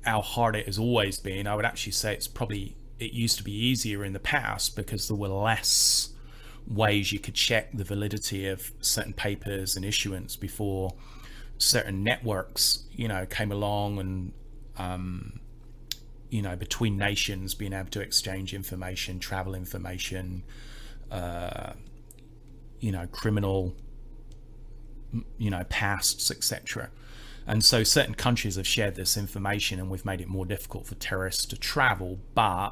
how hard it has always been. I would actually say it used to be easier in the past because there were less ways you could check the validity of certain papers and issuance before certain networks, you know, came along, and you know, between nations being able to exchange information, travel information, you know, criminal, you know, pasts, etc. And so certain countries have shared this information, and we've made it more difficult for terrorists to travel. But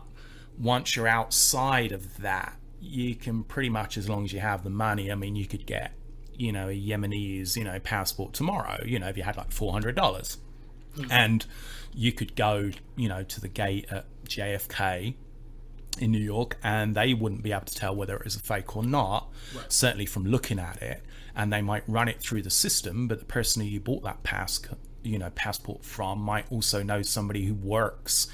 once you're outside of that, you can pretty much, as long as you have the money, I mean, you could get, you know, a Yemenis, you know, passport tomorrow, you know, if you had like $400. And you could go, you know, to the gate at JFK in New York, and they wouldn't be able to tell whether it was a fake or not, certainly from looking at it. And they might run it through the system, but the person who you bought that passport from might also know somebody who works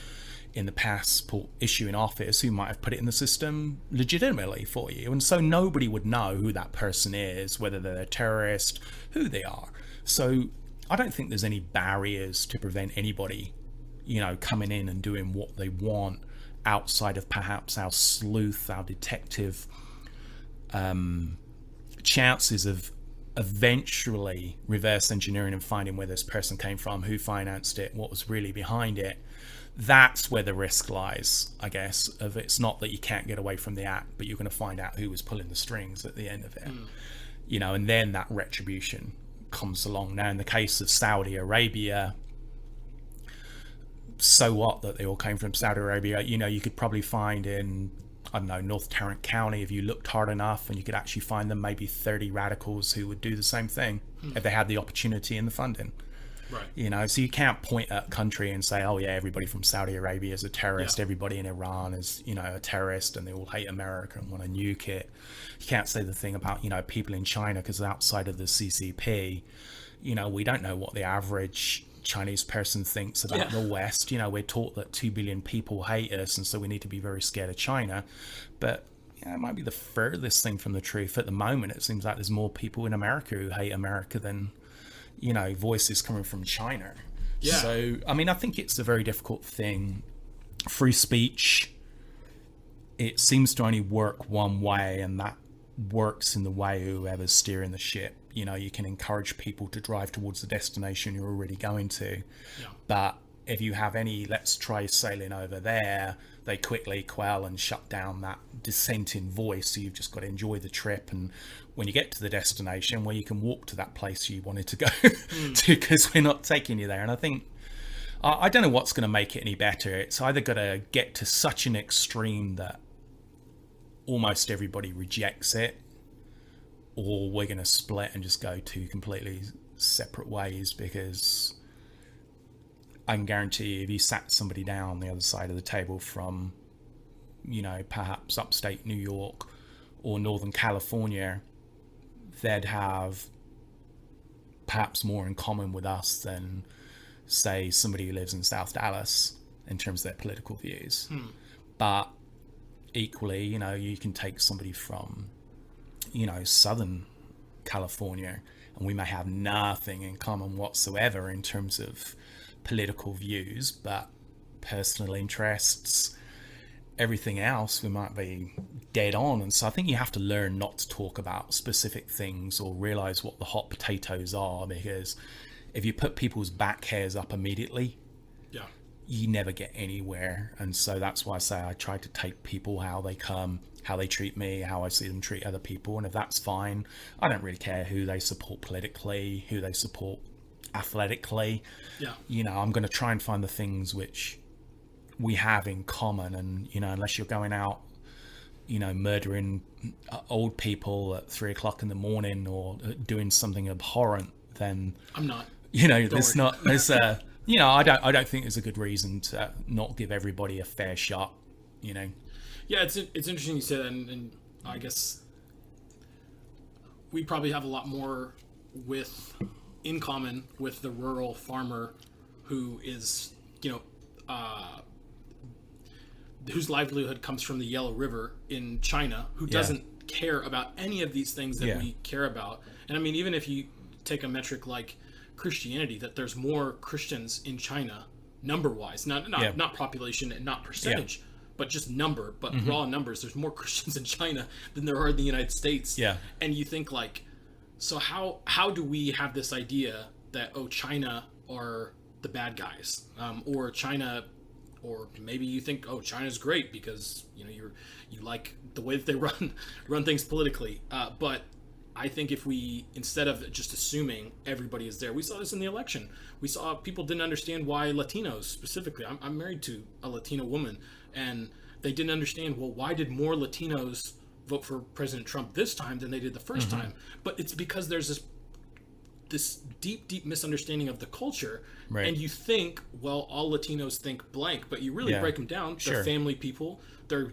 in the passport issuing office who might have put it in the system legitimately for you. And so nobody would know who that person is, whether they're a terrorist, who they are. So I don't think there's any barriers to prevent anybody, you know, coming in and doing what they want outside of perhaps our sleuth, our detective chances of eventually reverse engineering and finding where this person came from, who financed it, what was really behind it. That's where the risk lies, I guess, of it's not that you can't get away from the act, but you're going to find out who was pulling the strings at the end of it. You know, and then that retribution comes along. Now, in the case of Saudi Arabia, so what that they all came from Saudi Arabia? You know, you could probably find in, I don't know, North Tarrant County, if you looked hard enough, and you could actually find them maybe 30 radicals who would do the same thing if they had the opportunity and the funding. Right. So you can't point at a country and say, oh yeah, everybody from Saudi Arabia is a terrorist, Yeah. everybody in Iran is, a terrorist, and they all hate America and want to nuke it. You can't say the thing about, people in China, because outside of the CCP, we don't know what the average Chinese person thinks about the West. We're taught that 2 billion people hate us, and so we need to be very scared of China. But it might be the furthest thing from the truth. At the moment, it seems like there's more people in America who hate America than voices coming from China. Yeah. So I think it's a very difficult thing. Free speech, it seems to only work one way, and that works in the way whoever's steering the ship. You can encourage people to drive towards the destination you're already going to. Yeah. But if you have any, let's try sailing over there, they quickly quell and shut down that dissenting voice. So you've just got to enjoy the trip. And when you get to the destination, where you can walk to that place you wanted to go to, because we're not taking you there. And I think, I don't know what's going to make it any better. It's either got to get to such an extreme that almost everybody rejects it, or we're going to split and just go two completely separate ways. Because I can guarantee you, if you sat somebody down the other side of the table from, perhaps upstate New York or Northern California, they'd have perhaps more in common with us than, say, somebody who lives in South Dallas in terms of their political views. But equally, you can take somebody from, Southern California, and we may have nothing in common whatsoever in terms of political views, but personal interests, everything else, we might be dead on. And so I think you have to learn not to talk about specific things or realize what the hot potatoes are, because if you put people's back hairs up immediately, you never get anywhere. And so that's why I say I try to take people how they come, how they treat me, how I see them treat other people. And if that's fine, I don't really care who they support politically, who they support athletically. I'm going to try and find the things which we have in common. And unless you're going out murdering old people at 3 o'clock in the morning or doing something abhorrent, then I'm not. I don't think there's a good reason to not give everybody a fair shot. Yeah, it's interesting you say that, and I guess we probably have a lot more in common with the rural farmer who is, whose livelihood comes from the Yellow River in China, who doesn't care about any of these things that we care about. And even if you take a metric like Christianity, that there's more Christians in China number-wise, not population and not percentage, but just number, but raw numbers. There's more Christians in China than there are in the United States. And you think so how do we have this idea that, China are the bad guys, or China, or maybe you think, China's great because you like the way that they run things politically, but I think if we, instead of just assuming everybody is there, we saw this in the election. We saw people didn't understand why Latinos specifically. I'm married to a Latino woman, and they didn't understand, why did more Latinos vote for President Trump this time than they did the first time? But it's because there's this deep misunderstanding of the culture, and you think, all Latinos think blank, but you really break them down. They're family people. They're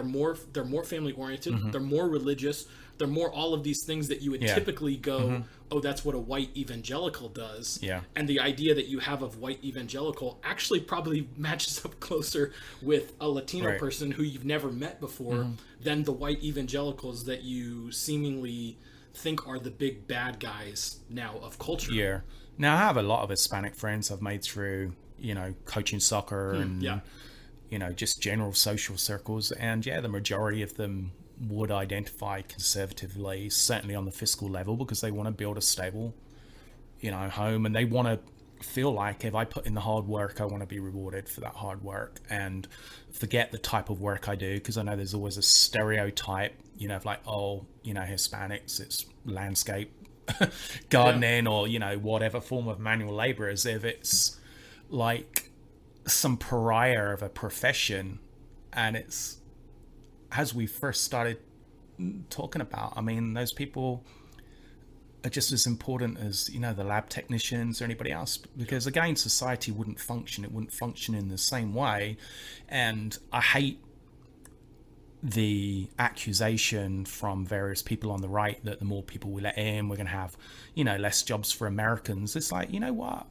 more family oriented. They're more religious. They're more all of these things that you would typically go, that's what a white evangelical does. And the idea that you have of white evangelical actually probably matches up closer with a Latino person who you've never met before than the white evangelicals that you seemingly think are the big bad guys now of culture. Now I have a lot of Hispanic friends I've made through, coaching soccer and, just general social circles. And the majority of them would identify conservatively, certainly on the fiscal level, because they want to build a stable, home, and they want to feel like, if I put in the hard work, I want to be rewarded for that hard work, and forget the type of work I do, because I know there's always a stereotype, of Hispanics, it's landscape gardening or, whatever form of manual labor, as if it's like some pariah of a profession. And it's, as we first started talking about, those people, are just as important as, you know, the lab technicians or anybody else, because again, society wouldn't function. It wouldn't function in the same way. And I hate the accusation from various people on the right that the more people we let in, we're going to have, you know, less jobs for Americans. It's like, you know what?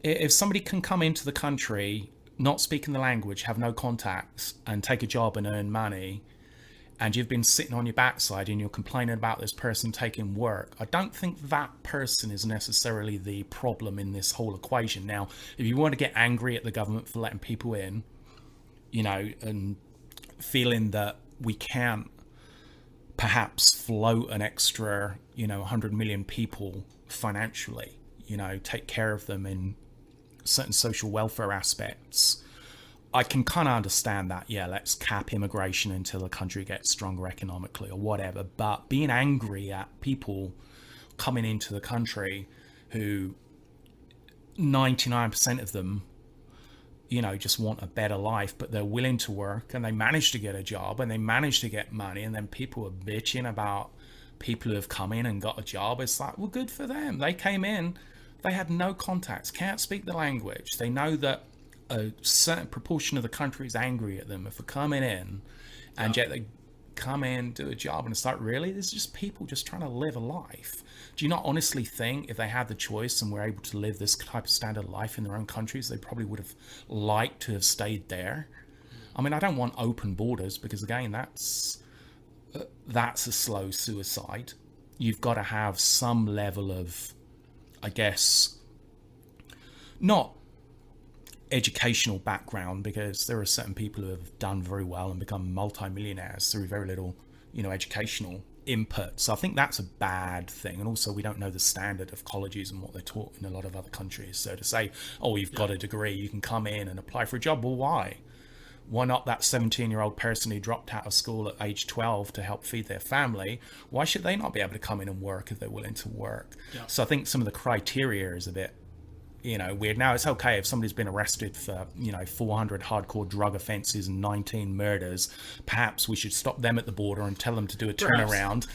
If somebody can come into the country, not speaking the language, have no contacts, and take a job and earn money, and you've been sitting on your backside and you're complaining about this person taking work, I don't think that person is necessarily the problem in this whole equation. Now, if you want to get angry at the government for letting people in, you know, and feeling that we can't perhaps float an extra, you know, 100 million people financially, you know, take care of them in certain social welfare aspects, I can kind of understand that. Yeah, let's cap immigration until the country gets stronger economically or whatever. But being angry at people coming into the country who 99% of them, you know, just want a better life, but they're willing to work and they manage to get a job and they manage to get money, and then people are bitching about people who have come in and got a job. It's like, well, good for them. They came in, they had no contacts, can't speak the language. They know that a certain proportion of the country is angry at them for coming in, and yet they come in, do a job, and it's like, really? This is just people just trying to live a life. Do you not honestly think if they had the choice and were able to live this type of standard of life in their own countries, they probably would have liked to have stayed there? I mean, I don't want open borders, because again, that's a slow suicide. You've got to have some level of, I guess, not educational background, because there are certain people who have done very well and become multi-millionaires through very little, you know, educational input. So I think that's a bad thing. And also, we don't know the standard of colleges and what they're taught in a lot of other countries. So to say, oh, you've got a degree, you can come in and apply for a job, well, why not that 17-year-old person who dropped out of school at age 12 to help feed their family? Why should they not be able to come in and work if they're willing to work? So I think some of the criteria is a bit, you know, weird. Now, it's okay if somebody's been arrested for, you know, 400 hardcore drug offenses and 19 murders. Perhaps we should stop them at the border and tell them to do a turnaround.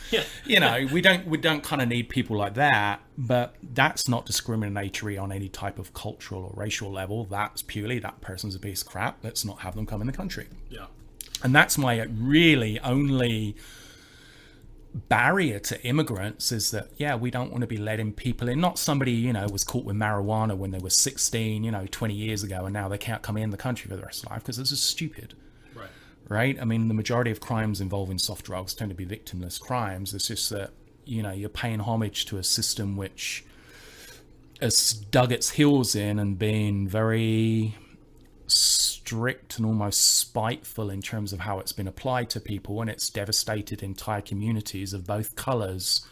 You know, we don't kind of need people like that, but that's not discriminatory on any type of cultural or racial level. That's purely that person's a piece of crap. Let's not have them come in the country. And that's my really only barrier to immigrants, is that, yeah, we don't want to be letting people in. Not somebody, you know, was caught with marijuana when they were 16, you know, 20 years ago, and now they can't come in the country for the rest of life, because this is stupid. Right? I mean, the majority of crimes involving soft drugs tend to be victimless crimes. It's just that, you know, you're paying homage to a system which has dug its heels in and been very strict and almost spiteful in terms of how it's been applied to people, and it's devastated entire communities of both colors,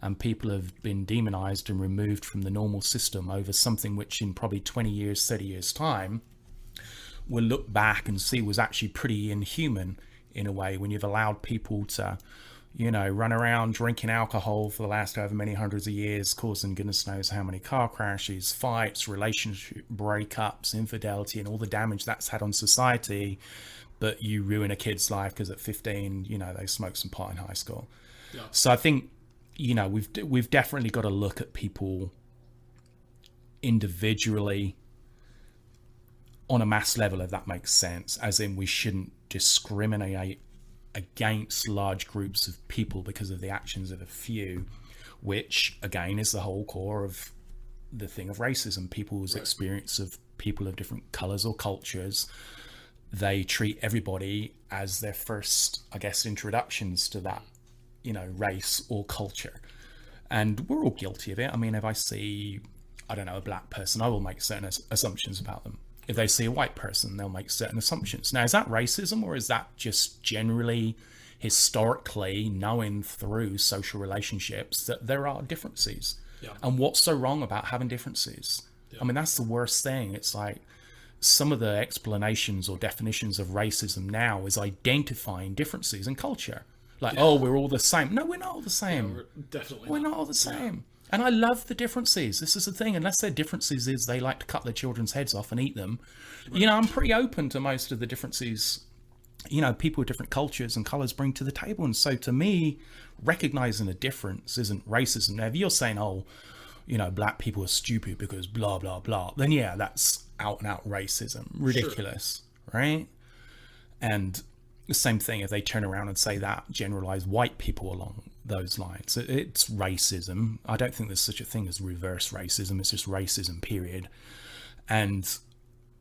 and people have been demonized and removed from the normal system over something which in probably 20 years, 30 years time we'll look back and see was actually pretty inhuman in a way, when you've allowed people to, you know, run around drinking alcohol for the last however many hundreds of years, causing goodness knows how many car crashes, fights, relationship breakups, infidelity, and all the damage that's had on society. But you ruin a kid's life because at 15, you know, they smoked some pot in high school. So I think, you know, we've definitely got to look at people individually on a mass level, if that makes sense, as in we shouldn't discriminate against large groups of people because of the actions of a few, which again is the whole core of the thing of racism. People's experience of people of different colors or cultures, they treat everybody as their first, I guess, introductions to that, you know, race or culture. And we're all guilty of it. I mean, if I see, I don't know, a black person, I will make certain assumptions about them. If they see a white person, they'll make certain assumptions. Now, is that racism, or is that just generally, historically, knowing through social relationships that there are differences? And what's so wrong about having differences? I mean, that's the worst thing. It's like some of the explanations or definitions of racism now is identifying differences in culture. Like, oh, we're all the same. No, we're not all the same. We're not all the same. And I love the differences. This is the thing. Unless their differences is they like to cut their children's heads off and eat them. You know, I'm pretty open to most of the differences people with different cultures and colors bring to the table. And so to me, recognizing a difference isn't racism. Now, if you're saying, oh, black people are stupid because blah, blah, blah, then yeah, that's out and out racism, ridiculous, sure. Right? And the same thing if they turn around and say that generalize white people along those lines. It's racism. I don't think there's such a thing as reverse racism. It's just racism, period. And,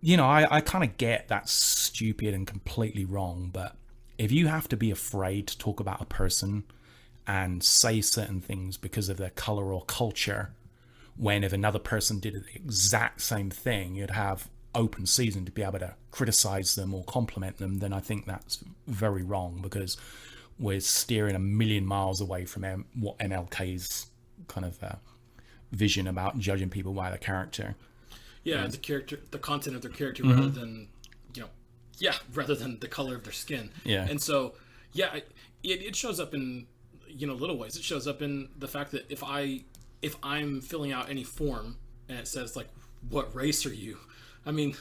I kind of get that's stupid and completely wrong. But if you have to be afraid to talk about a person and say certain things because of their color or culture, when if another person did the exact same thing, you'd have open season to be able to criticize them or compliment them, then I think that's very wrong, because we're steering a million miles away from what MLK's kind of vision about judging people by their character. Yeah, the content of their character, mm-hmm. rather than the color of their skin. Yeah. And so, yeah, it shows up in, little ways. It shows up in the fact that if I'm filling out any form and it says like, what race are you? I mean,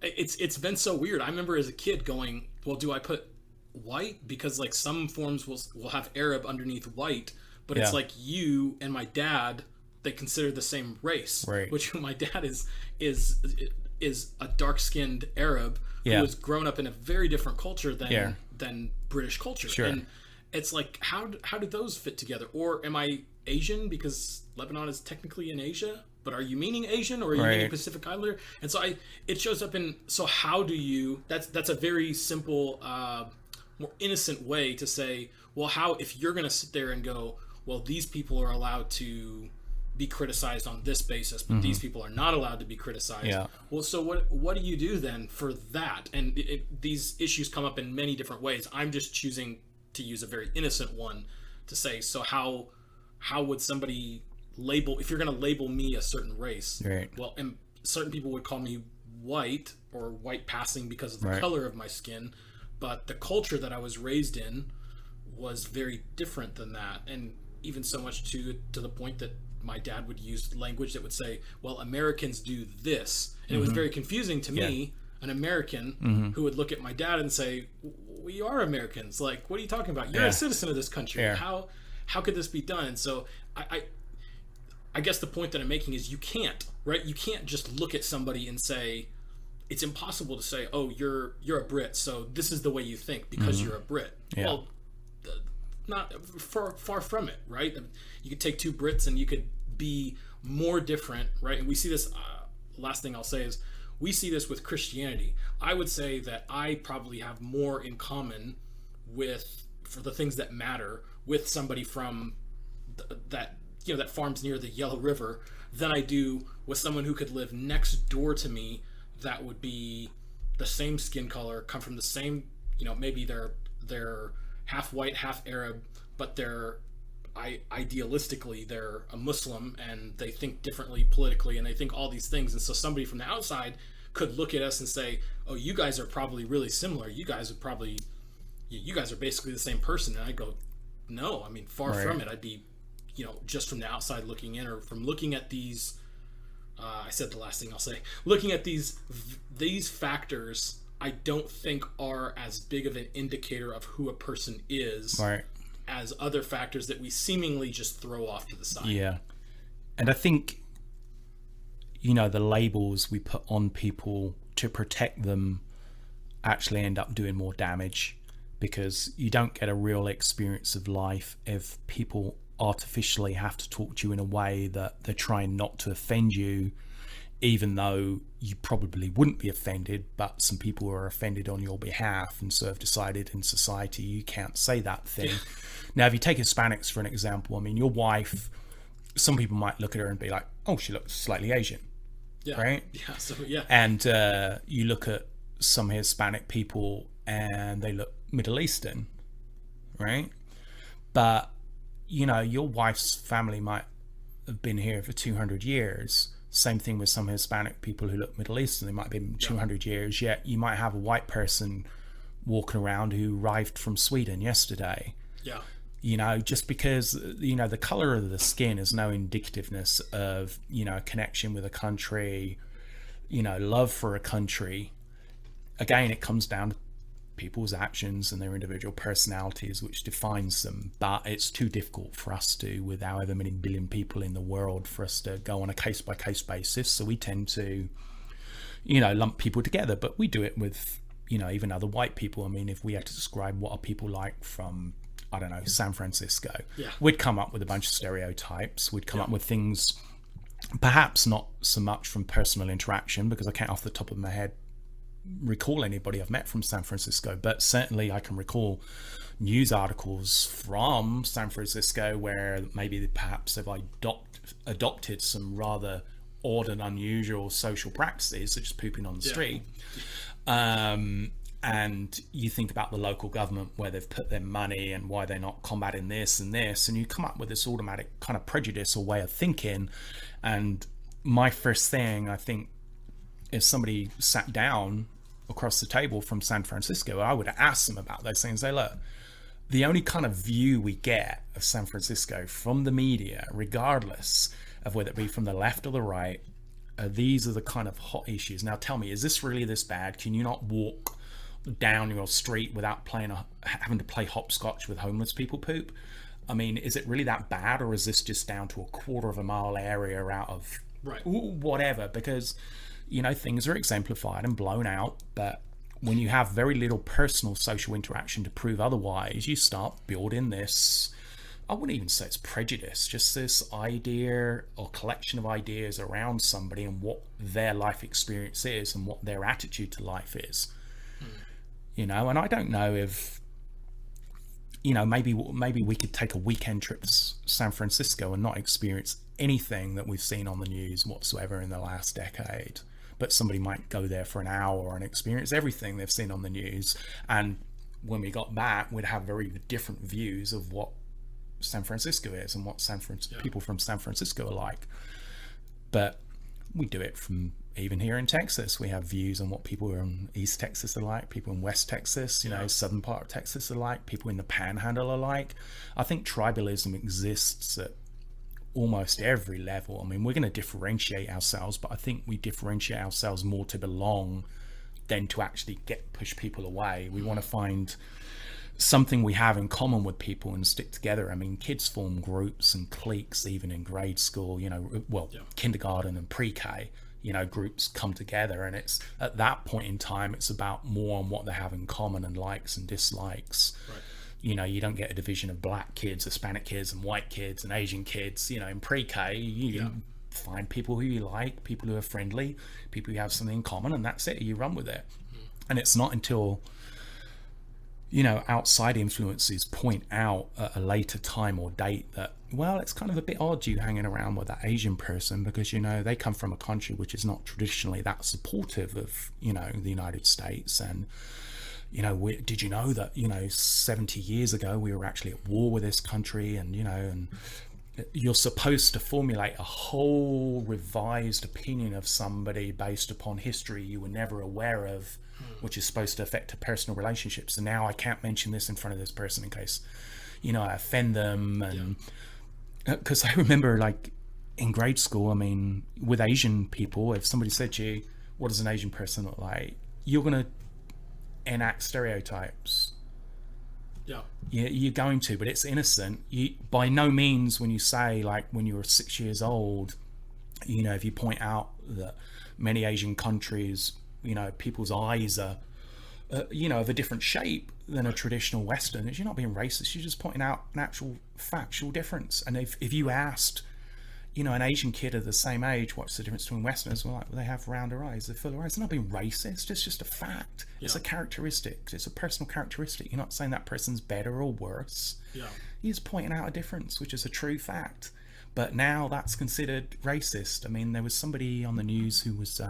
it's been so weird. I remember as a kid going, well, do I put white? Because like some forms will have Arab underneath white, but it's like you and my dad, they consider the same race, right? Which my dad is a dark-skinned Arab who has grown up in a very different culture than British culture. Sure. And it's like, how do those fit together? Or am I Asian because Lebanon is technically in Asia? But are you meaning Asian or are you meaning Pacific Islander? And so it shows up in, so how do you, that's a very simple, more innocent way to say, well, how, if you're going to sit there and go, well, these people are allowed to be criticized on this basis, but these people are not allowed to be criticized. Yeah. Well, so what do you do then for that? And these issues come up in many different ways. I'm just choosing to use a very innocent one to say, so how would somebody label, if you're going to label me a certain race, right? Well, and certain people would call me white or white passing because of the color of my skin, but the culture that I was raised in was very different than that. And even so much to the point that my dad would use language that would say, well, Americans do this. And it was very confusing to me, an American who would look at my dad and say, we are Americans. Like, what are you talking about? You're a citizen of this country. How could this be done? And so I guess the point that I'm making is you can't, right? You can't just look at somebody and say, it's impossible to say, oh, you're a Brit, so this is the way you think because you're a Brit. Yeah. Well, not far from it, right? You could take two Brits and you could be more different, right? And we see this, last thing I'll say is, we see this with Christianity. I would say that I probably have more in common with, for the things that matter, with somebody from that farms near the Yellow River than I do with someone who could live next door to me that would be the same skin color, come from the same, maybe they're half white, half Arab, but idealistically they're a Muslim and they think differently politically and they think all these things. And so somebody from the outside could look at us and say, oh, you guys are probably really similar. You guys are basically the same person. And I go, no, I mean, far from it. I'd be, just from the outside looking in, or from looking at these, I said the last thing I'll say, looking at these factors, I don't think are as big of an indicator of who a person is as other factors that we seemingly just throw off to the side. Yeah. And I think, the labels we put on people to protect them actually end up doing more damage, because you don't get a real experience of life if people artificially have to talk to you in a way that they're trying not to offend you, even though you probably wouldn't be offended, but some people are offended on your behalf and so have decided in society you can't say that thing. Now, if you take Hispanics for an example, I mean, your wife, some people might look at her and be like, oh, she looks slightly Asian, right? Yeah, so yeah. And you look at some Hispanic people and they look Middle Eastern, right? But, your wife's family might have been here for 200 years. Same thing with some Hispanic people who look Middle Eastern. They might have been 200 years, yet you might have a white person walking around who arrived from Sweden yesterday. Yeah. Just because, the color of the skin is no indicativeness of, a connection with a country, love for a country. Again, it comes down to people's actions and their individual personalities which defines them, but it's too difficult for us to, with however many billion people in the world, for us to go on a case-by-case basis. So we tend to, lump people together, but we do it with, even other white people. I mean, if we had to describe what are people like from, I don't know, San Francisco, we'd come up with a bunch of stereotypes. We'd come up with things, perhaps not so much from personal interaction, because I can't off the top of my head recall anybody I've met from San Francisco, but certainly I can recall news articles from San Francisco where maybe perhaps they've adopted some rather odd and unusual social practices, such as pooping on the street. And you think about the local government, where they've put their money and why they're not combating this and this, and you come up with this automatic kind of prejudice or way of thinking. And my first thing, I think, if somebody sat down across the table from San Francisco, I would ask them about those things. Say, look, the only kind of view we get of San Francisco from the media, regardless of whether it be from the left or the right, these are the kind of hot issues. Now tell me, is this really this bad? Can you not walk down your street without having to play hopscotch with homeless people poop? I mean, is it really that bad, or is this just down to a quarter of a mile area out of whatever? Because things are exemplified and blown out, but when you have very little personal social interaction to prove otherwise, you start building this, I wouldn't even say it's prejudice, just this idea or collection of ideas around somebody and what their life experience is and what their attitude to life is. And I don't know if, maybe we could take a weekend trip to San Francisco and not experience anything that we've seen on the news whatsoever in the last decade. But somebody might go there for an hour and experience everything they've seen on the news. And when we got back, we'd have very different views of what San Francisco is and what people from San Francisco are like. But we do it from even here in Texas. We have views on what people in East Texas are like, people in West Texas, southern part of Texas are like, people in the Panhandle are like. I think tribalism exists at almost every level. I mean, we're going to differentiate ourselves, but I think we differentiate ourselves more to belong than to actually push people away. We want to find something we have in common with people and stick together. I mean, kids form groups and cliques even in grade school, kindergarten and pre-K, groups come together, and it's at that point in time, it's about more on what they have in common and likes and dislikes. You don't get a division of black kids, Hispanic kids, and white kids and Asian kids. In pre-K, you find people who you like, people who are friendly, people who have something in common, and that's it. You run with it. And it's not until, outside influences point out at a later time or date that, well, it's kind of a bit odd you hanging around with that Asian person, because, they come from a country which is not traditionally that supportive of, the United States. And did you know that 70 years ago we were actually at war with this country, and and you're supposed to formulate a whole revised opinion of somebody based upon history you were never aware of, which is supposed to affect a personal relationship. So now I can't mention this in front of this person in case I offend them. And because I remember, like, in grade school, I mean, with Asian people, if somebody said to you, what does an Asian person look like, you're gonna enact stereotypes. You're going to, but it's innocent. You by no means, when you say, like, when you were 6 years old, if you point out that many Asian countries, people's eyes are of a different shape than a traditional Western, you're not being racist. You're just pointing out an actual factual difference. And if you asked an Asian kid of the same age, what's the difference between Westerners? Well, like, they have rounder eyes, they're fuller eyes. They're not being racist. It's just a fact. It's a characteristic. It's a personal characteristic. You're not saying that person's better or worse. You're just pointing out a difference, which is a true fact. But now that's considered racist. I mean, there was somebody on the news who was,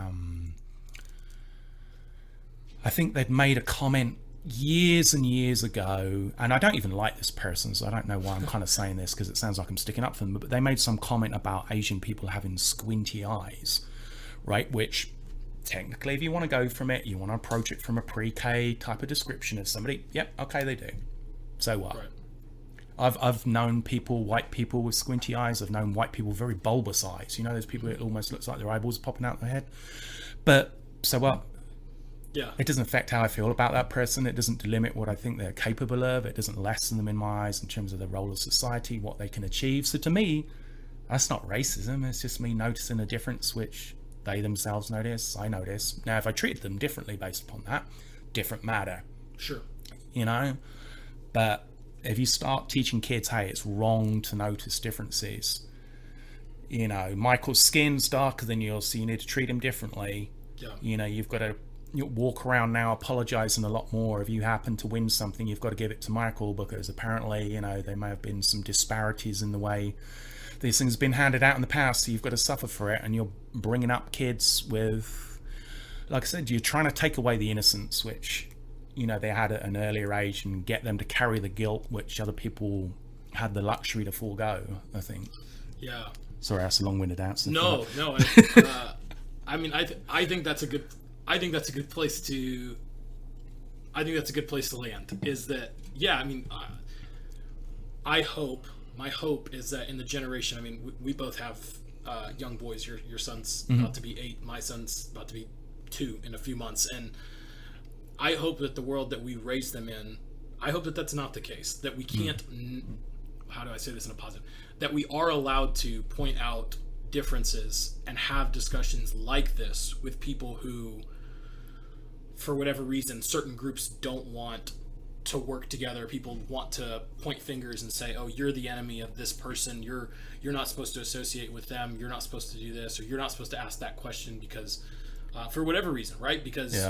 I think they'd made a comment years and years ago, and I don't even like this person, so I don't know why I'm kind of saying this, because it sounds like I'm sticking up for them, but they made some comment about Asian people having squinty eyes, right? Which technically, if you want to go from it, you want to approach it from a pre-K type of description of somebody, yep, okay, they do. So what? I've known people, white people with squinty eyes. I've known white people with very bulbous eyes. Those people, it almost looks like their eyeballs popping out their head. But so what? Yeah. It doesn't affect how I feel about that person. It doesn't delimit what I think they're capable of. It doesn't lessen them in my eyes in terms of the role of society, what they can achieve. So to me, that's not racism. It's just me noticing a difference, which they themselves notice, I notice. Now, if I treated them differently based upon that, different matter. Sure. You know? But if you start teaching kids, hey, it's wrong to notice differences. You know, Michael's skin's darker than yours, so you need to treat him differently. Yeah. You know, you've got to walk around now apologizing a lot more. If you happen to win something, you've got to give it to Michael, because apparently, you know, there may have been some disparities in the way these things have been handed out in the past, so you've got to suffer for it. And you're bringing up kids with, like I said, you're trying to take away the innocence which, you know, they had at an earlier age, and get them to carry the guilt which other people had the luxury to forego, I think. Yeah. Sorry, that's a long-winded answer. No. I mean, I think that's a good. I think that's a good place to. I think that's a good place to land. Is that, yeah? I mean, I hope. My hope is that in the generation. I mean, we both have young boys. Your son's about to be 8. My son's about to be 2 in a few months, and I hope that the world that we raise them in. I hope that that's not the case. That we can't. How do I say this in a positive? That we are allowed to point out differences and have discussions like this with people who, for whatever reason, certain groups don't want to work together. People want to point fingers and say, oh, you're the enemy of this person, you're not supposed to associate with them, you're not supposed to do this, or you're not supposed to ask that question because for whatever reason, right? Because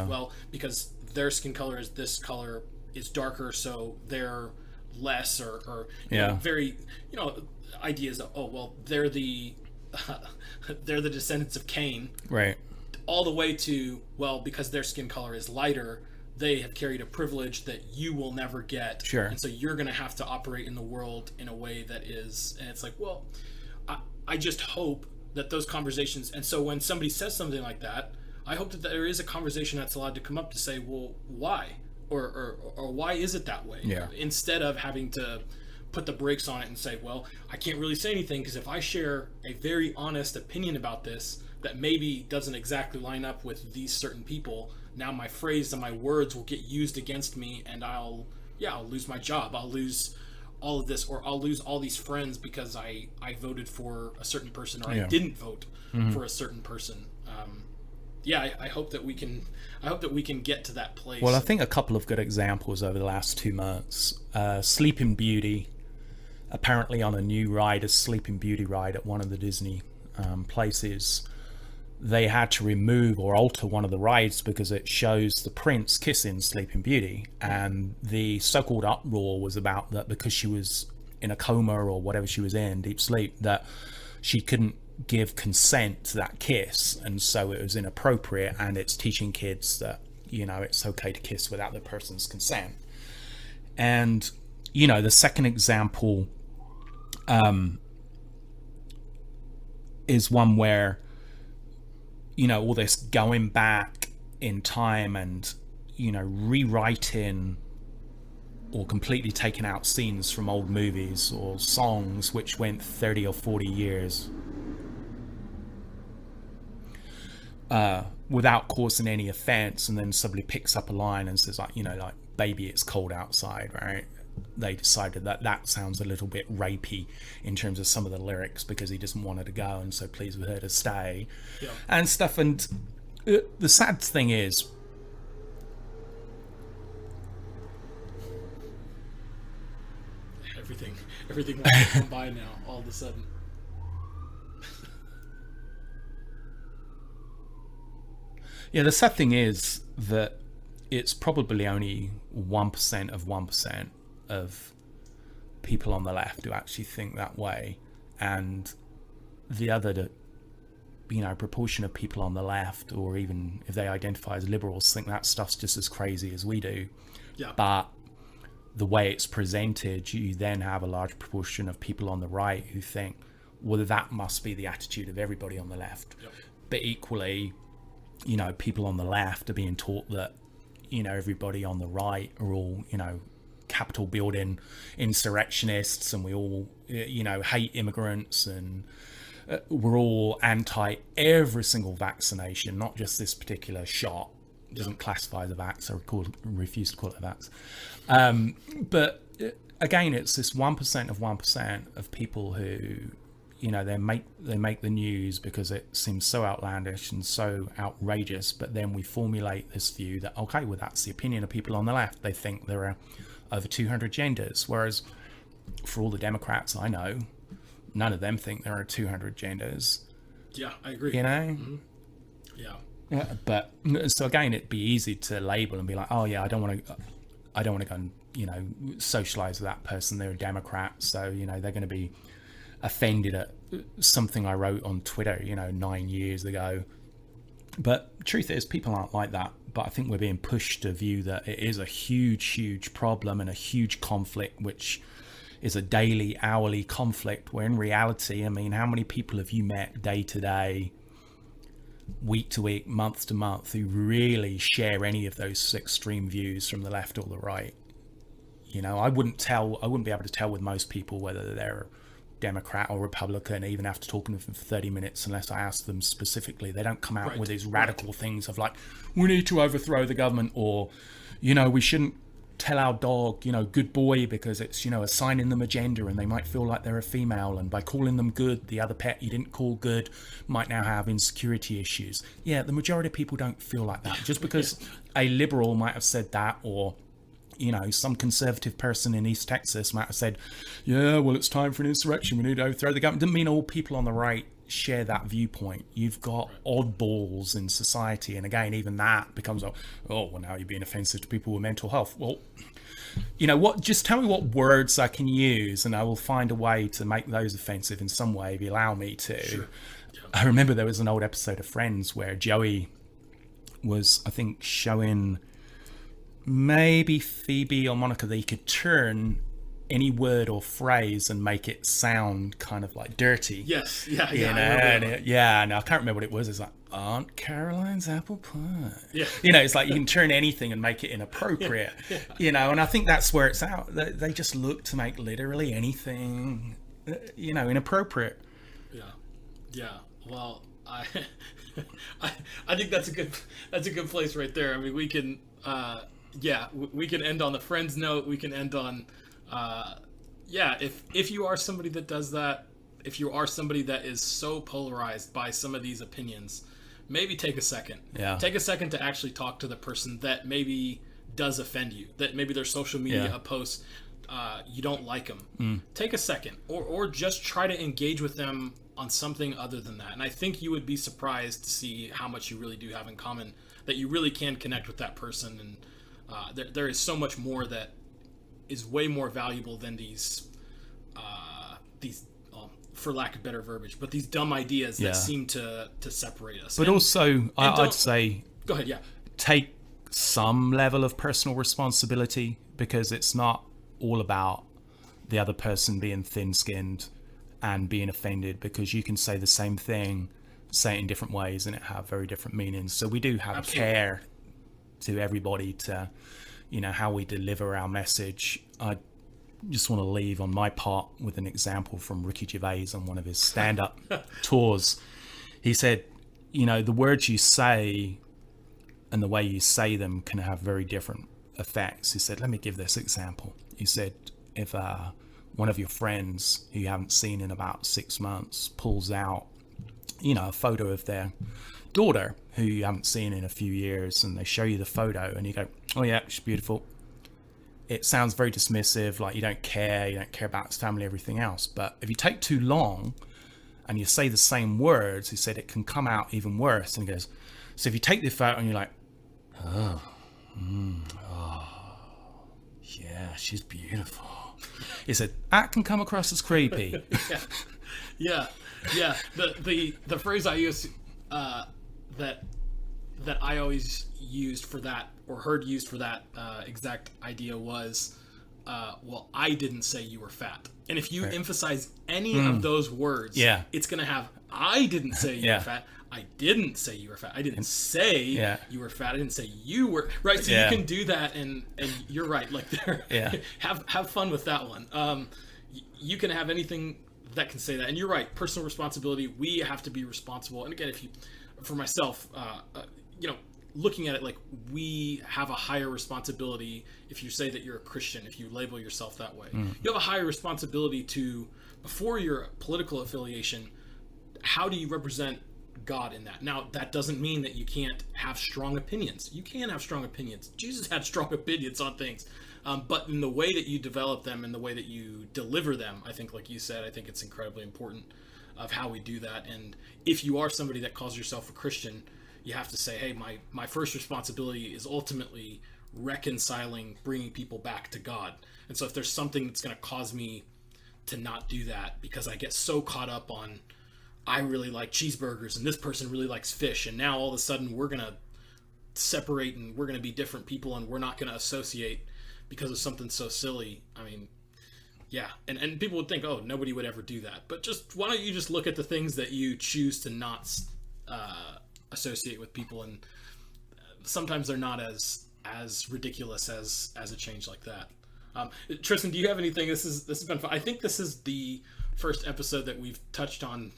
because their skin color is this color, is darker, so they're less, or you know, very, you know, ideas of, oh well, they're the descendants of Cain, Right. all the way to, well, because their skin color is lighter, they have carried a privilege that you will never get. Sure. And so you're going to have to operate in the world in a way that is, and it's like, well, I just hope that those conversations, and so when somebody says something like that, I hope that there is a conversation that's allowed to come up to say, well, why? Or why is it that way? Yeah. Instead of having to put the brakes on it and say, well, I can't really say anything because if I share a very honest opinion about this that maybe doesn't exactly line up with these certain people, now my phrase and my words will get used against me, and I'll lose my job, I'll lose all of this, or I'll lose all these friends because I voted for a certain person, or I didn't vote for a certain person. I hope that we can get to that place. Well, I think a couple of good examples over the last 2 months. Sleeping Beauty, apparently on a new ride, a Sleeping Beauty ride at one of the Disney places, they had to remove or alter one of the rides because it shows the prince kissing Sleeping Beauty, and the so-called uproar was about that because she was in a coma or whatever she was in, deep sleep, that she couldn't give consent to that kiss, and so it was inappropriate, and it's teaching kids that, you know, it's okay to kiss without the person's consent. And, you know, the second example is one where, you know, all this going back in time and, you know, rewriting or completely taking out scenes from old movies or songs which went 30 or 40 years without causing any offense, and then somebody picks up a line and says, like, you know, like, baby, it's cold outside, right? They decided that that sounds a little bit rapey in terms of some of the lyrics because he doesn't want her to go, and so please with her to stay, and stuff. And the sad thing is, everything wants to come by now all of a sudden. Yeah, the sad thing is that it's probably only 1% of 1% of people on the left who actually think that way, and the other, you know, proportion of people on the left, or even if they identify as liberals, think that stuff's just as crazy as we do. Yeah. But the way it's presented, you then have a large proportion of people on the right who think, well, that must be the attitude of everybody on the left. Yep. But equally, you know, people on the left are being taught that, you know, everybody on the right are all, you know, Capitol building insurrectionists, and we all, you know, hate immigrants, and we're all anti every single vaccination, not just this particular shot. doesn't classify as a vax. I refuse to call it a vax. But again, it's this 1% of 1% of people who, you know, they make the news because it seems so outlandish and so outrageous. But then we formulate this view that, okay, well, that's the opinion of people on the left. They think there are over 200 genders, whereas for all the Democrats I know, none of them think there are 200 genders. Yeah, I agree. You know? Mm-hmm. Yeah, but so again, it'd be easy to label and be like, oh yeah, I don't want to go and, you know, socialize with that person. They're a Democrat, so, you know, they're going to be offended at something I wrote on Twitter, you know, 9 years ago. But truth is, people aren't like that. But I think we're being pushed to view that it is a huge problem and a huge conflict, which is a daily, hourly conflict, where in reality, I mean, how many people have you met day to day, week to week, month to month, who really share any of those extreme views from the left or the right? You know, I wouldn't be able to tell with most people whether they're Democrat or Republican, even after talking to them for 30 minutes, unless I ask them specifically. They don't come out with these radical things of like, we need to overthrow the government, or, you know, we shouldn't tell our dog, you know, good boy, because it's, you know, assigning them a gender and they might feel like they're a female, and by calling them good, the other pet you didn't call good might now have insecurity issues. Yeah, the majority of people don't feel like that. Just because a liberal might have said that, or, you know, some conservative person in East Texas might have said, yeah, well, it's time for an insurrection, we need to overthrow the government, doesn't mean all people on the right share that viewpoint. You've got oddballs in society, and again, even that becomes, oh well, now you're being offensive to people with mental health. Well, you know what, just tell me what words I can use and I will find a way to make those offensive in some way if you allow me to. Sure. Yeah. I remember there was an old episode of Friends where Joey was, I think, showing maybe Phoebe or Monica that he could turn any word or phrase and make it sound kind of like dirty. Yes, and I can't remember what it was. It's like, Aunt Caroline's apple pie. Yeah. You know, it's like you can turn anything and make it inappropriate. Yeah. You know, and I think that's where it's out. They just look to make literally anything, you know, inappropriate. Yeah. Well, I think that's a good place right there. I mean, we can we can end on the Friends note. We can end on if you are somebody that does that, if you are somebody that is so polarized by some of these opinions, maybe take a second. Yeah. Take a second to actually talk to the person that maybe does offend you, that maybe their social media posts, you don't like them. Take a second, or just try to engage with them on something other than that. And I think you would be surprised to see how much you really do have in common, that you really can connect with that person. And there is so much more that is way more valuable than these for lack of better verbiage, but these dumb ideas that seem to separate us. But also, I'd say, go ahead, take some level of personal responsibility, because it's not all about the other person being thin-skinned and being offended, because you can say the same thing, say it in different ways, and it have very different meanings. So we do have care to everybody, to, you know, how we deliver our message. I just want to leave on my part with an example from Ricky Gervais on one of his stand-up tours. He said, you know, the words you say and the way you say them can have very different effects. He said, let me give this example. He said, if one of your friends who you haven't seen in about 6 months pulls out, you know, a photo of their daughter who you haven't seen in a few years, and they show you the photo and you go, oh yeah, she's beautiful. It sounds very dismissive, like you don't care about his family, everything else. But if you take too long and you say the same words, he said it can come out even worse. And he goes, so if you take the photo and you're like, yeah, she's beautiful. He said, that can come across as creepy. Yeah. The phrase I use that I always used for that, or heard used for that exact idea was, well, I didn't say you were fat. And if you emphasize any of those words, it's going to have, I didn't say you were fat. I didn't say you were fat. I didn't say you were fat. I didn't say you were, right? So you can do that, and you're right. Like, have fun with that one. You can have anything that can say that. And you're right, personal responsibility. We have to be responsible. And again, for myself, looking at it like we have a higher responsibility. If you say that you're a Christian, if you label yourself that way, you have a higher responsibility to, before your political affiliation, how do you represent God in that? Now, that doesn't mean that you can't have strong opinions. You can have strong opinions. Jesus had strong opinions on things. But in the way that you develop them and the way that you deliver them, I think, like you said, I think it's incredibly important of how we do that. And if you are somebody that calls yourself a Christian, you have to say, hey, my first responsibility is ultimately reconciling, bringing people back to God. And so if there's something that's going to cause me to not do that because I get so caught up on, I really like cheeseburgers and this person really likes fish, and now all of a sudden we're going to separate and we're going to be different people and we're not going to associate because of something so silly. I mean, yeah. And people would think, oh, nobody would ever do that. But just, why don't you just look at the things that you choose to not associate with people, and sometimes they're not as ridiculous as a change like that. Tristan, do you have anything? This has been fun. I think this is the first episode that we've touched on.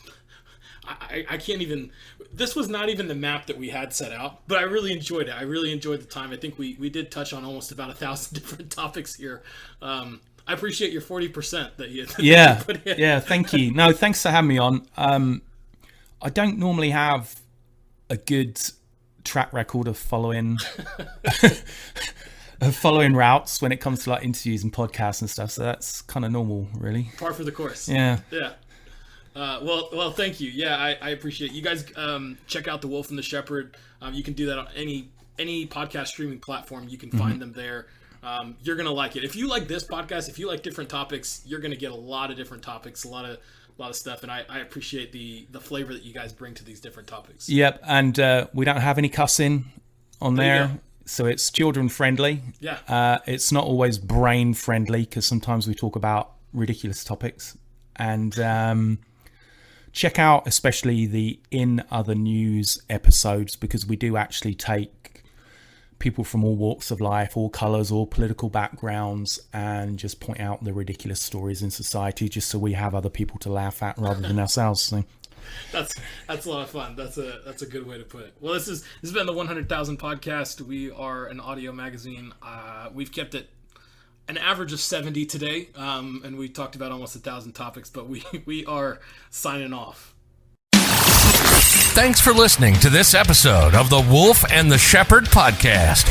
I can't even, this was not even the map that we had set out, but I really enjoyed it. I really enjoyed the time. I think we did touch on almost about 1,000 different topics here. I appreciate your 40% that you put in. Yeah, thank you. No, thanks for having me on. I don't normally have a good track record of following routes when it comes to like interviews and podcasts and stuff, so that's kind of normal, really. Par for the course. Yeah. Well, thank you. Yeah, I appreciate it. You guys check out The Wolf and the Shepherd. You can do that on any podcast streaming platform. You can find them there. You're gonna like it. If you like this podcast, if you like different topics, you're gonna get a lot of different topics, a lot of stuff, and I appreciate the flavor that you guys bring to these different topics. Yep, and we don't have any cussing on there. So it's children friendly. Yeah. It's not always brain friendly because sometimes we talk about ridiculous topics. And check out especially the In Other News episodes, because we do actually take people from all walks of life, all colours, all political backgrounds, and just point out the ridiculous stories in society, just so we have other people to laugh at rather than ourselves. So. That's a lot of fun. That's a good way to put it. Well, this has been the 100,000 podcast. We are an audio magazine. We've kept it an average of 70 today, and we talked about almost 1,000 topics, but we are signing off. Thanks for listening to this episode of the Wolf and the Shepherd podcast.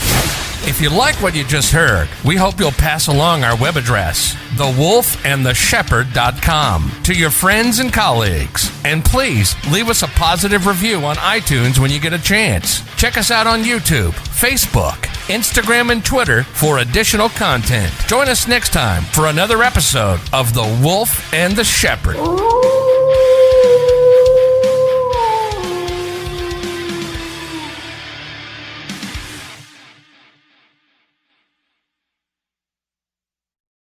If you like what you just heard, we hope you'll pass along our web address, thewolfandtheshepherd.com, to your friends and colleagues. And please leave us a positive review on iTunes when you get a chance. Check us out on YouTube, Facebook, Instagram, and Twitter for additional content. Join us next time for another episode of The Wolf and the Shepherd.